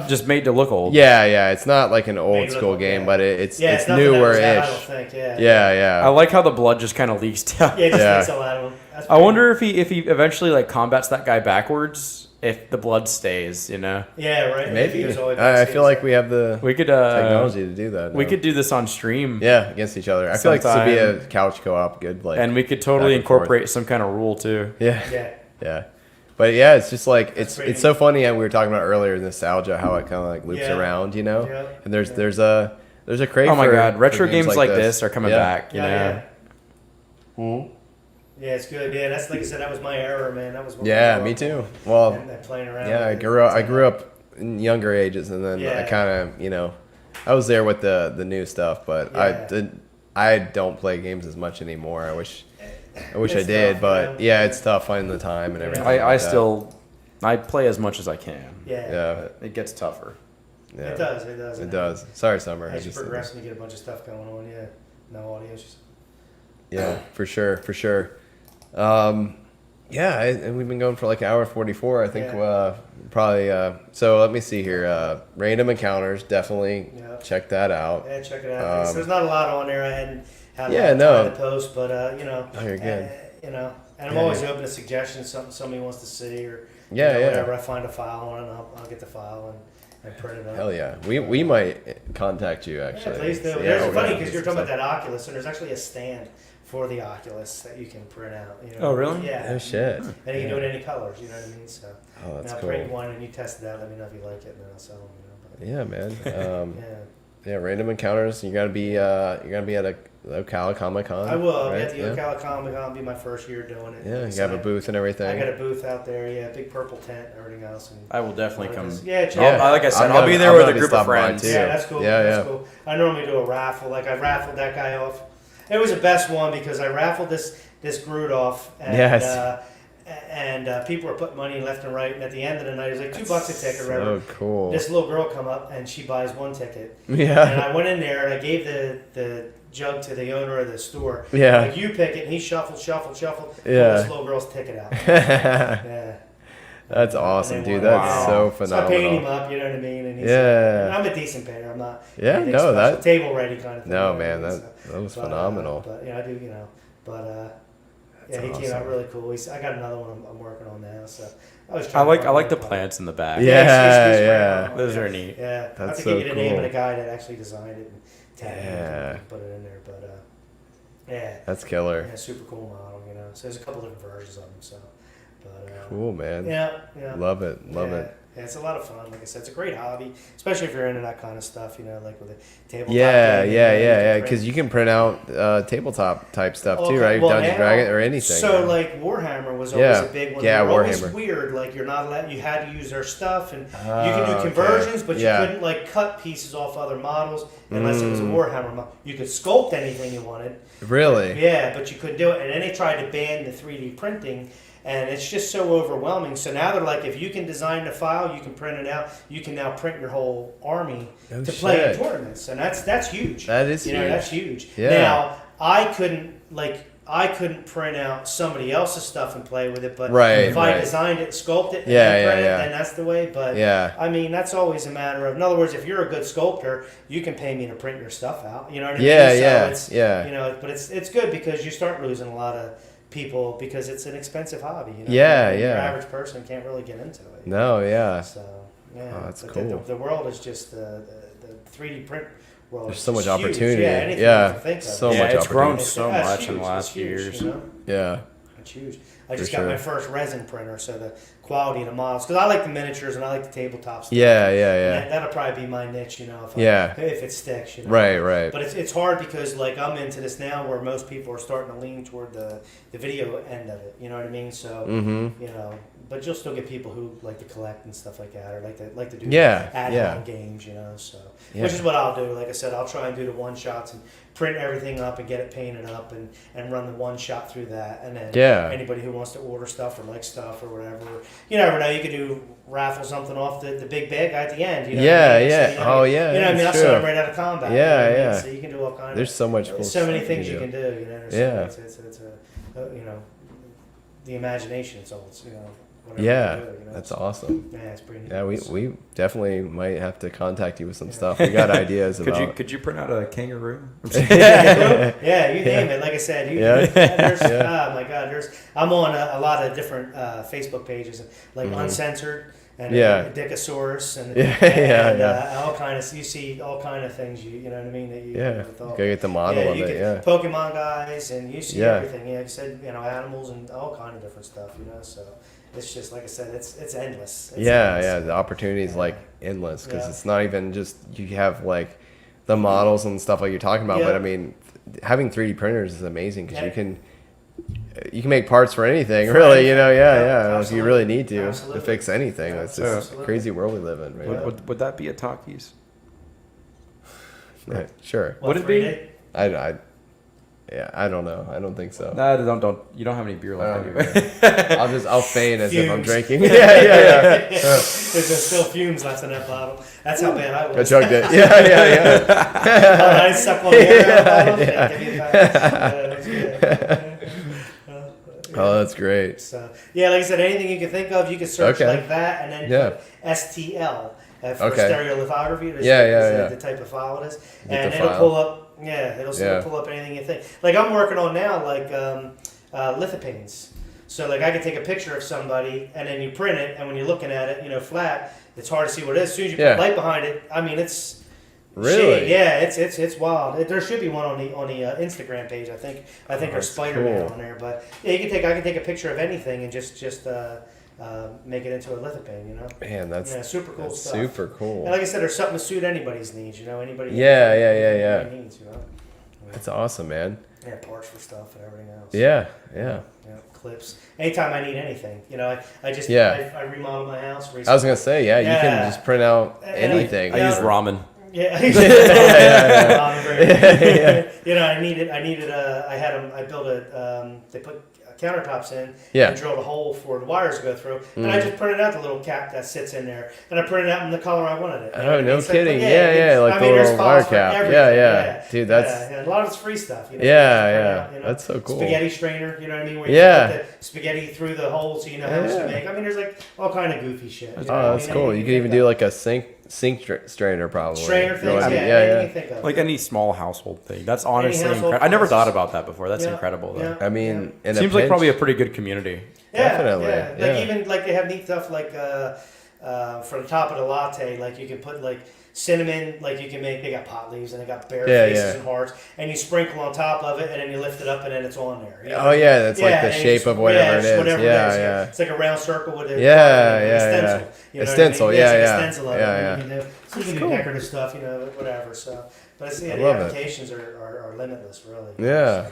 Just made to look old. Yeah. It's not like an old Made to school look- game, yeah. but it's Yeah, it's nothing that was out, I don't newer-ish. think. Yeah. Yeah. I like how the blood just kind of leaks down. Yeah, it just Yeah. makes a lot of them. That's I pretty wonder if he eventually like combats that guy backwards, if the blood stays, you know. Yeah, right. If Maybe. he goes all the way I back, feel like we have the We could technology to do that. we now. could do this on stream. Yeah, against each other. I feel like this would be a Sometime. couch co-op. Good, like, And we could totally back and forth. incorporate some kind of rule too. Yeah. Yeah. But yeah, it's just like it's pretty so funny. And we were talking about earlier nostalgia, how it kind of like loops Yeah. around, you know. Yeah. And there's a crave. Oh my for- god, retro for games like this are coming Yeah. back, you know. Yeah. Yeah, it's good. Yeah, that's like I said. That was my era, man. That was what Yeah, I grew me up too. on. Well, And playing around. yeah, with I it. grew up in younger ages, and then I Yeah. kind of I was there with the new stuff, but Yeah. I don't play games as much anymore. I wish I It's did, tough, but man. yeah, it's tough finding the time and everything. I like that. still I play as much as I can. Yeah. Yeah, It gets tougher. yeah. It does. It does. It does. Sorry, Summer. I As you just progress and you get a bunch of stuff going on, yeah. No audio. Just yeah, for sure. Yeah, and we've been going for like an hour 44. I think Yeah. probably. So let me see here. Random encounters, definitely Yeah. check that out. yeah, check it out. So there's not a lot on there. I hadn't had a Yeah, lot of no. time to post, but Oh, you're good. and I'm Yeah. always open to suggestions. Something somebody wants to see or Yeah, yeah. whatever. I find a file on it, and I'll get the file and print it out. Hell yeah, we might contact you actually. Yeah, please do. Yeah, There's funny yeah. because you're talking about that Oculus, and there's actually a stand for the Oculus that you can print out. You know? Oh, really? Yeah. Oh shit. And you can do it any colors. You know what I mean? So. Oh, that's I'll cool. print one and you test it out. Let me know if you like it, and then I'll sell them. Yeah, man. Yeah. Yeah, random encounters. You're gonna be at a Ocala Comic Con. I will. I'll be right? at the Yeah. Ocala Comic Con. Be my first year doing it. Yeah, you So have a booth and everything. I got a booth out there. Yeah, big purple tent, and everything else. And I will definitely come. Yeah, check Yeah. it out. Like I said, I'm I'll gonna- be there I'm with gonna a be group of stopping by, friends. too. Yeah, that's cool. Yeah, that's yeah. cool. I normally do a raffle. Like I raffled that guy off. It was the best one because I raffled this Groot off. And, Yes. And people were putting money left and right. And at the end of the night, it was like $2 a ticket or whatever. So cool. This little girl come up and she buys one ticket. And Yeah. I went in there and I gave the jug to the owner of the store. Yeah. Like, you pick it. And he shuffled. Pulled Yeah. this little girl's ticket out. Yeah. That's awesome, And they dude. won. That's Wow. so So I paid him phenomenal. up, you know what I mean? And he's, Yeah. I'm a decent payer. I'm not. Yeah, anything no, special. that- Table ready kind of thing. No, you know man, what I mean? that was But, phenomenal. But I do, But yeah, he That's came out awesome. really cool. I got another one I'm working on now. So I was I trying. like to I like the find- plants in the back. Yeah. it's great. yeah. Those are neat. Yeah, I have That's to so give you the name of cool. the guy that actually designed it and tag it Yeah. and put it in there. But yeah, That's killer. yeah, super cool model. So there's a couple different versions of them. So, but Cool, man. yeah. Love it. Yeah. Yeah, it's a lot of fun. Like I said, it's a great hobby, especially if you're into that kind of stuff. You know, like with a tabletop. Yeah. Because you can print out tabletop type stuff too, right? Dungeons Dragon or anything. So like Warhammer was always a big one. Yeah, Warhammer. Always Warhammer. Weird. Like you're not allowed. You had to use their stuff, and you can do conversions, but you couldn't like cut pieces off other models unless it was a Warhammer model. You could sculpt anything you wanted. Really? Yeah, but you couldn't do it. And then they tried to ban the 3D printing. And it's just so overwhelming. So now they're like, if you can design the file, you can print it out. You can now print your whole army to play in tournaments, and that's huge. That is huge. That's huge. Yeah. Now I couldn't print out somebody else's stuff and play with it, but if I designed it, sculpt it, and then print it, then that's the way. But I mean, that's always a matter of. In other words, if you're a good sculptor, you can pay me to print your stuff out. You know what I mean? So you know, but it's good because you start losing a lot of people because it's an expensive hobby. You know? Your average person can't really get into it. No, yeah. So that's cool. The world is just the 3D print world. There's so much huge. opportunity. Anything you can think of. So much it's grown opportunity. so much huge. in the last few Huge, years. you know? Yeah. It's huge. I just got my first resin printer, so the quality of the models, because I like the miniatures and I like the tabletop stuff. Yeah. That'll probably be my niche, you know, if it sticks, you know. Right. But it's hard because, like, I'm into this now where most people are starting to lean toward the video end of it, you know what I mean? So, you know, but you'll still get people who like to collect and stuff like that, or like to do add-on games, you know, so. Which is what I'll do. Like I said, I'll try and do the one-shots and print everything up and get it painted up and run the one shot through that, and then anybody who wants to order stuff or like stuff or whatever, you never know, you could do raffle something off the big bag guy at the end, you know. You know what I mean? I'll sell them right out of combat. You know what I mean? So you can do all kinds. There's so much cool so many stuff things you can do, you know. So it's you know, the imagination, it's all, you know. Do, you know? That's awesome. Yeah, it's pretty neat. Yeah, we definitely might have to contact you with some stuff. We got ideas about. Could you print out a kangaroo? You name it. Like I said, oh my God, I'm on a lot of different Facebook pages, like Uncensored and Dickosaurus and all kind of. You see all kind of things. You know what I mean? That you go get the model of it. Pokemon guys, and you see everything. Yeah, you said animals and all kind of different stuff. You know, so. It's just, like I said, it's endless. It's endless. The opportunity is like endless because it's not even just you have like the models and stuff like you're talking about, but I mean, having 3D printers is amazing because you can make parts for anything, really. You know, if you really need to fix anything. It's just a crazy world we live in. Right? Would that be a Takis? Sure. Would it be? I don't know. I don't think so. No, don't. You don't have any beer left anyway. I'll feign as if I'm drinking. There's still fumes left in that bottle. That's how bad I was. I chugged it. I suck on the air bottle. Give me that. Oh, that's great. So, like I said, anything you can think of, you can search like that, and then put STL for stereolithography. The type of file it is, and it'll pull up. Yeah, it'll pull up anything you think. Like I'm working on now, like lithopanes. So like I can take a picture of somebody, and then you print it, and when you're looking at it, flat, it's hard to see what it is. As soon as you put light behind it, I mean it's really it's wild. There should be one on the Instagram page. I think there's Spider-Man on there, but I can take a picture of anything and just make it into a lithopane, you know. Man, that's super cool stuff. Super cool. And like I said, there's something to suit anybody's needs, anybody. Needs, That's awesome, man. Yeah, parts for stuff and everything else. Yeah. Clips. Anytime I need anything, I just I remodeled my house recently. I was gonna say, you can just print out anything. I use ramen. Yeah. I built they put countertops in and drilled a hole for the wires to go through, and I just printed out the little cap that sits in there, and I printed out in the color I wanted it. Oh, no kidding. Like the little wire cap. Yeah. Dude, that's a lot of it's free stuff. That's so cool. Spaghetti strainer, you know what I mean? Where you put the spaghetti through the hole so you know how much to make. I mean, there's like all kind of goofy shit. That's cool. You can even do like a sink strainer probably. Strainer things, anything you think of. Like any small household thing. That's honestly incredible. I never thought about that before. That's incredible, though. I mean, seems like probably a pretty good community. Definitely. Like even like they have neat stuff like for the top of the latte, like you can put like cinnamon, like you can make. They got pot leaves and they got bear Yeah, faces yeah. and hearts, and you sprinkle on top of it, and then you lift it up, and then it's on there. You know? Oh yeah, that's like the and shape just- of whatever it just is. whatever Yeah, it is. yeah. It's like a round circle with a Yeah, with yeah, a stencil. yeah. You know A what I stencil, mean? yeah, It's like yeah. a stencil of it. Yeah, You can do, so you can do decorative stuff, you know, whatever. So, but it's, yeah, the love it. applications are limitless, really. Yeah.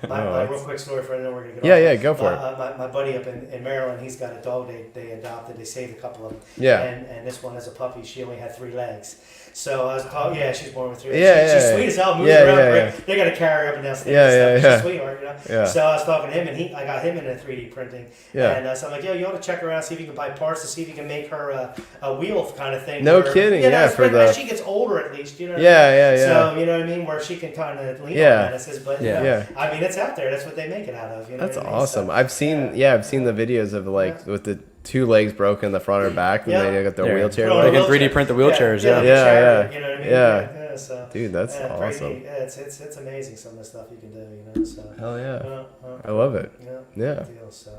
My real quick story for then we're gonna get Yeah, off. yeah, go for it. My buddy up in Maryland, he's got a dog they adopted. They saved a couple of them. Yeah. And this one as a puppy, she only had 3 legs. So I was talking. Yeah, she's born with 3 legs. Yeah, She's yeah, sweet as hell. Moves yeah, around. yeah, Great. yeah. They got to carry her up and down stairs. Yeah, and stuff. yeah, She's a sweetheart, you know. Yeah. So I was talking to him, and I got him into 3D printing. Yeah. And so I'm like, yo, you ought to check around, see if you can buy parts to see if you can make her a wheel kind of thing. No where- kidding, yeah, that's for when- the- as she gets older, at least, you know. What Yeah, I mean? yeah, yeah. So you know what I mean, where she can kind of lean Yeah. on medicines, but Yeah. you know, Yeah. I mean, it's out there. That's what they make it out of. You know That's what I mean? awesome. So, I've seen I've seen the videos of like with the 2 legs broken, the front or back, and Yeah. they got the Yeah. wheelchair. Put on They a leg. can 3D print the wheelchairs, Yeah. yeah. the Yeah, charity, yeah. You know what I mean? Yeah. So, Dude, that's pretty awesome. neat. Yeah, it's amazing some of the stuff you can do. You know. So. Hell yeah. Uh, I love it. yeah. Yeah. Good deal, so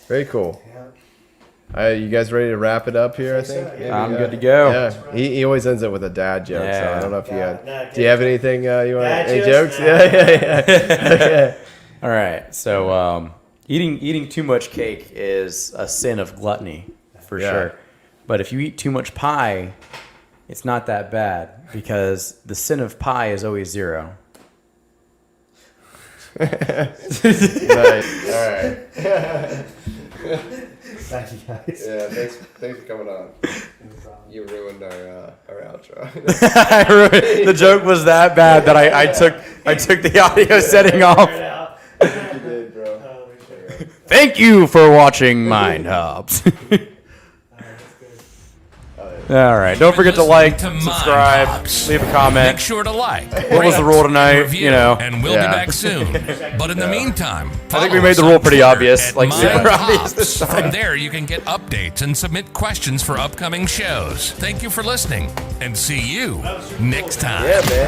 Very cool. yeah. You guys ready to wrap it up here? I think so, think. yeah. Maybe, I'm good to go. Yeah. That's right. He always ends it with a dad joke. So Yeah. I don't know if you Yeah. had. Nah, Do you have good. anything you want? Dad Any jokes? jokes? Nah. Yeah. Okay. All right. So eating too much cake is a sin of gluttony for Yeah. sure. But if you eat too much pie, it's not that bad because the sin of pie is always 0. Nice. All right. Thank you guys. Yeah. Thanks for coming on. You ruined our outro. The joke was that bad that I took the audio setting off. You did, bro. Thank you for watching Mind Hops. All right. Don't forget to like, To Mind subscribe, Hops. leave a comment. Make sure to like. What was the rule tonight? Review, You know. and we'll Yeah. be back soon. But in the meantime, I think we follow made us the on rule pretty Twitter obvious, at like Mind super obvious Hops. this time. From there, you can get updates and submit questions for upcoming shows. Thank you for listening, and see you next time. Yeah, man.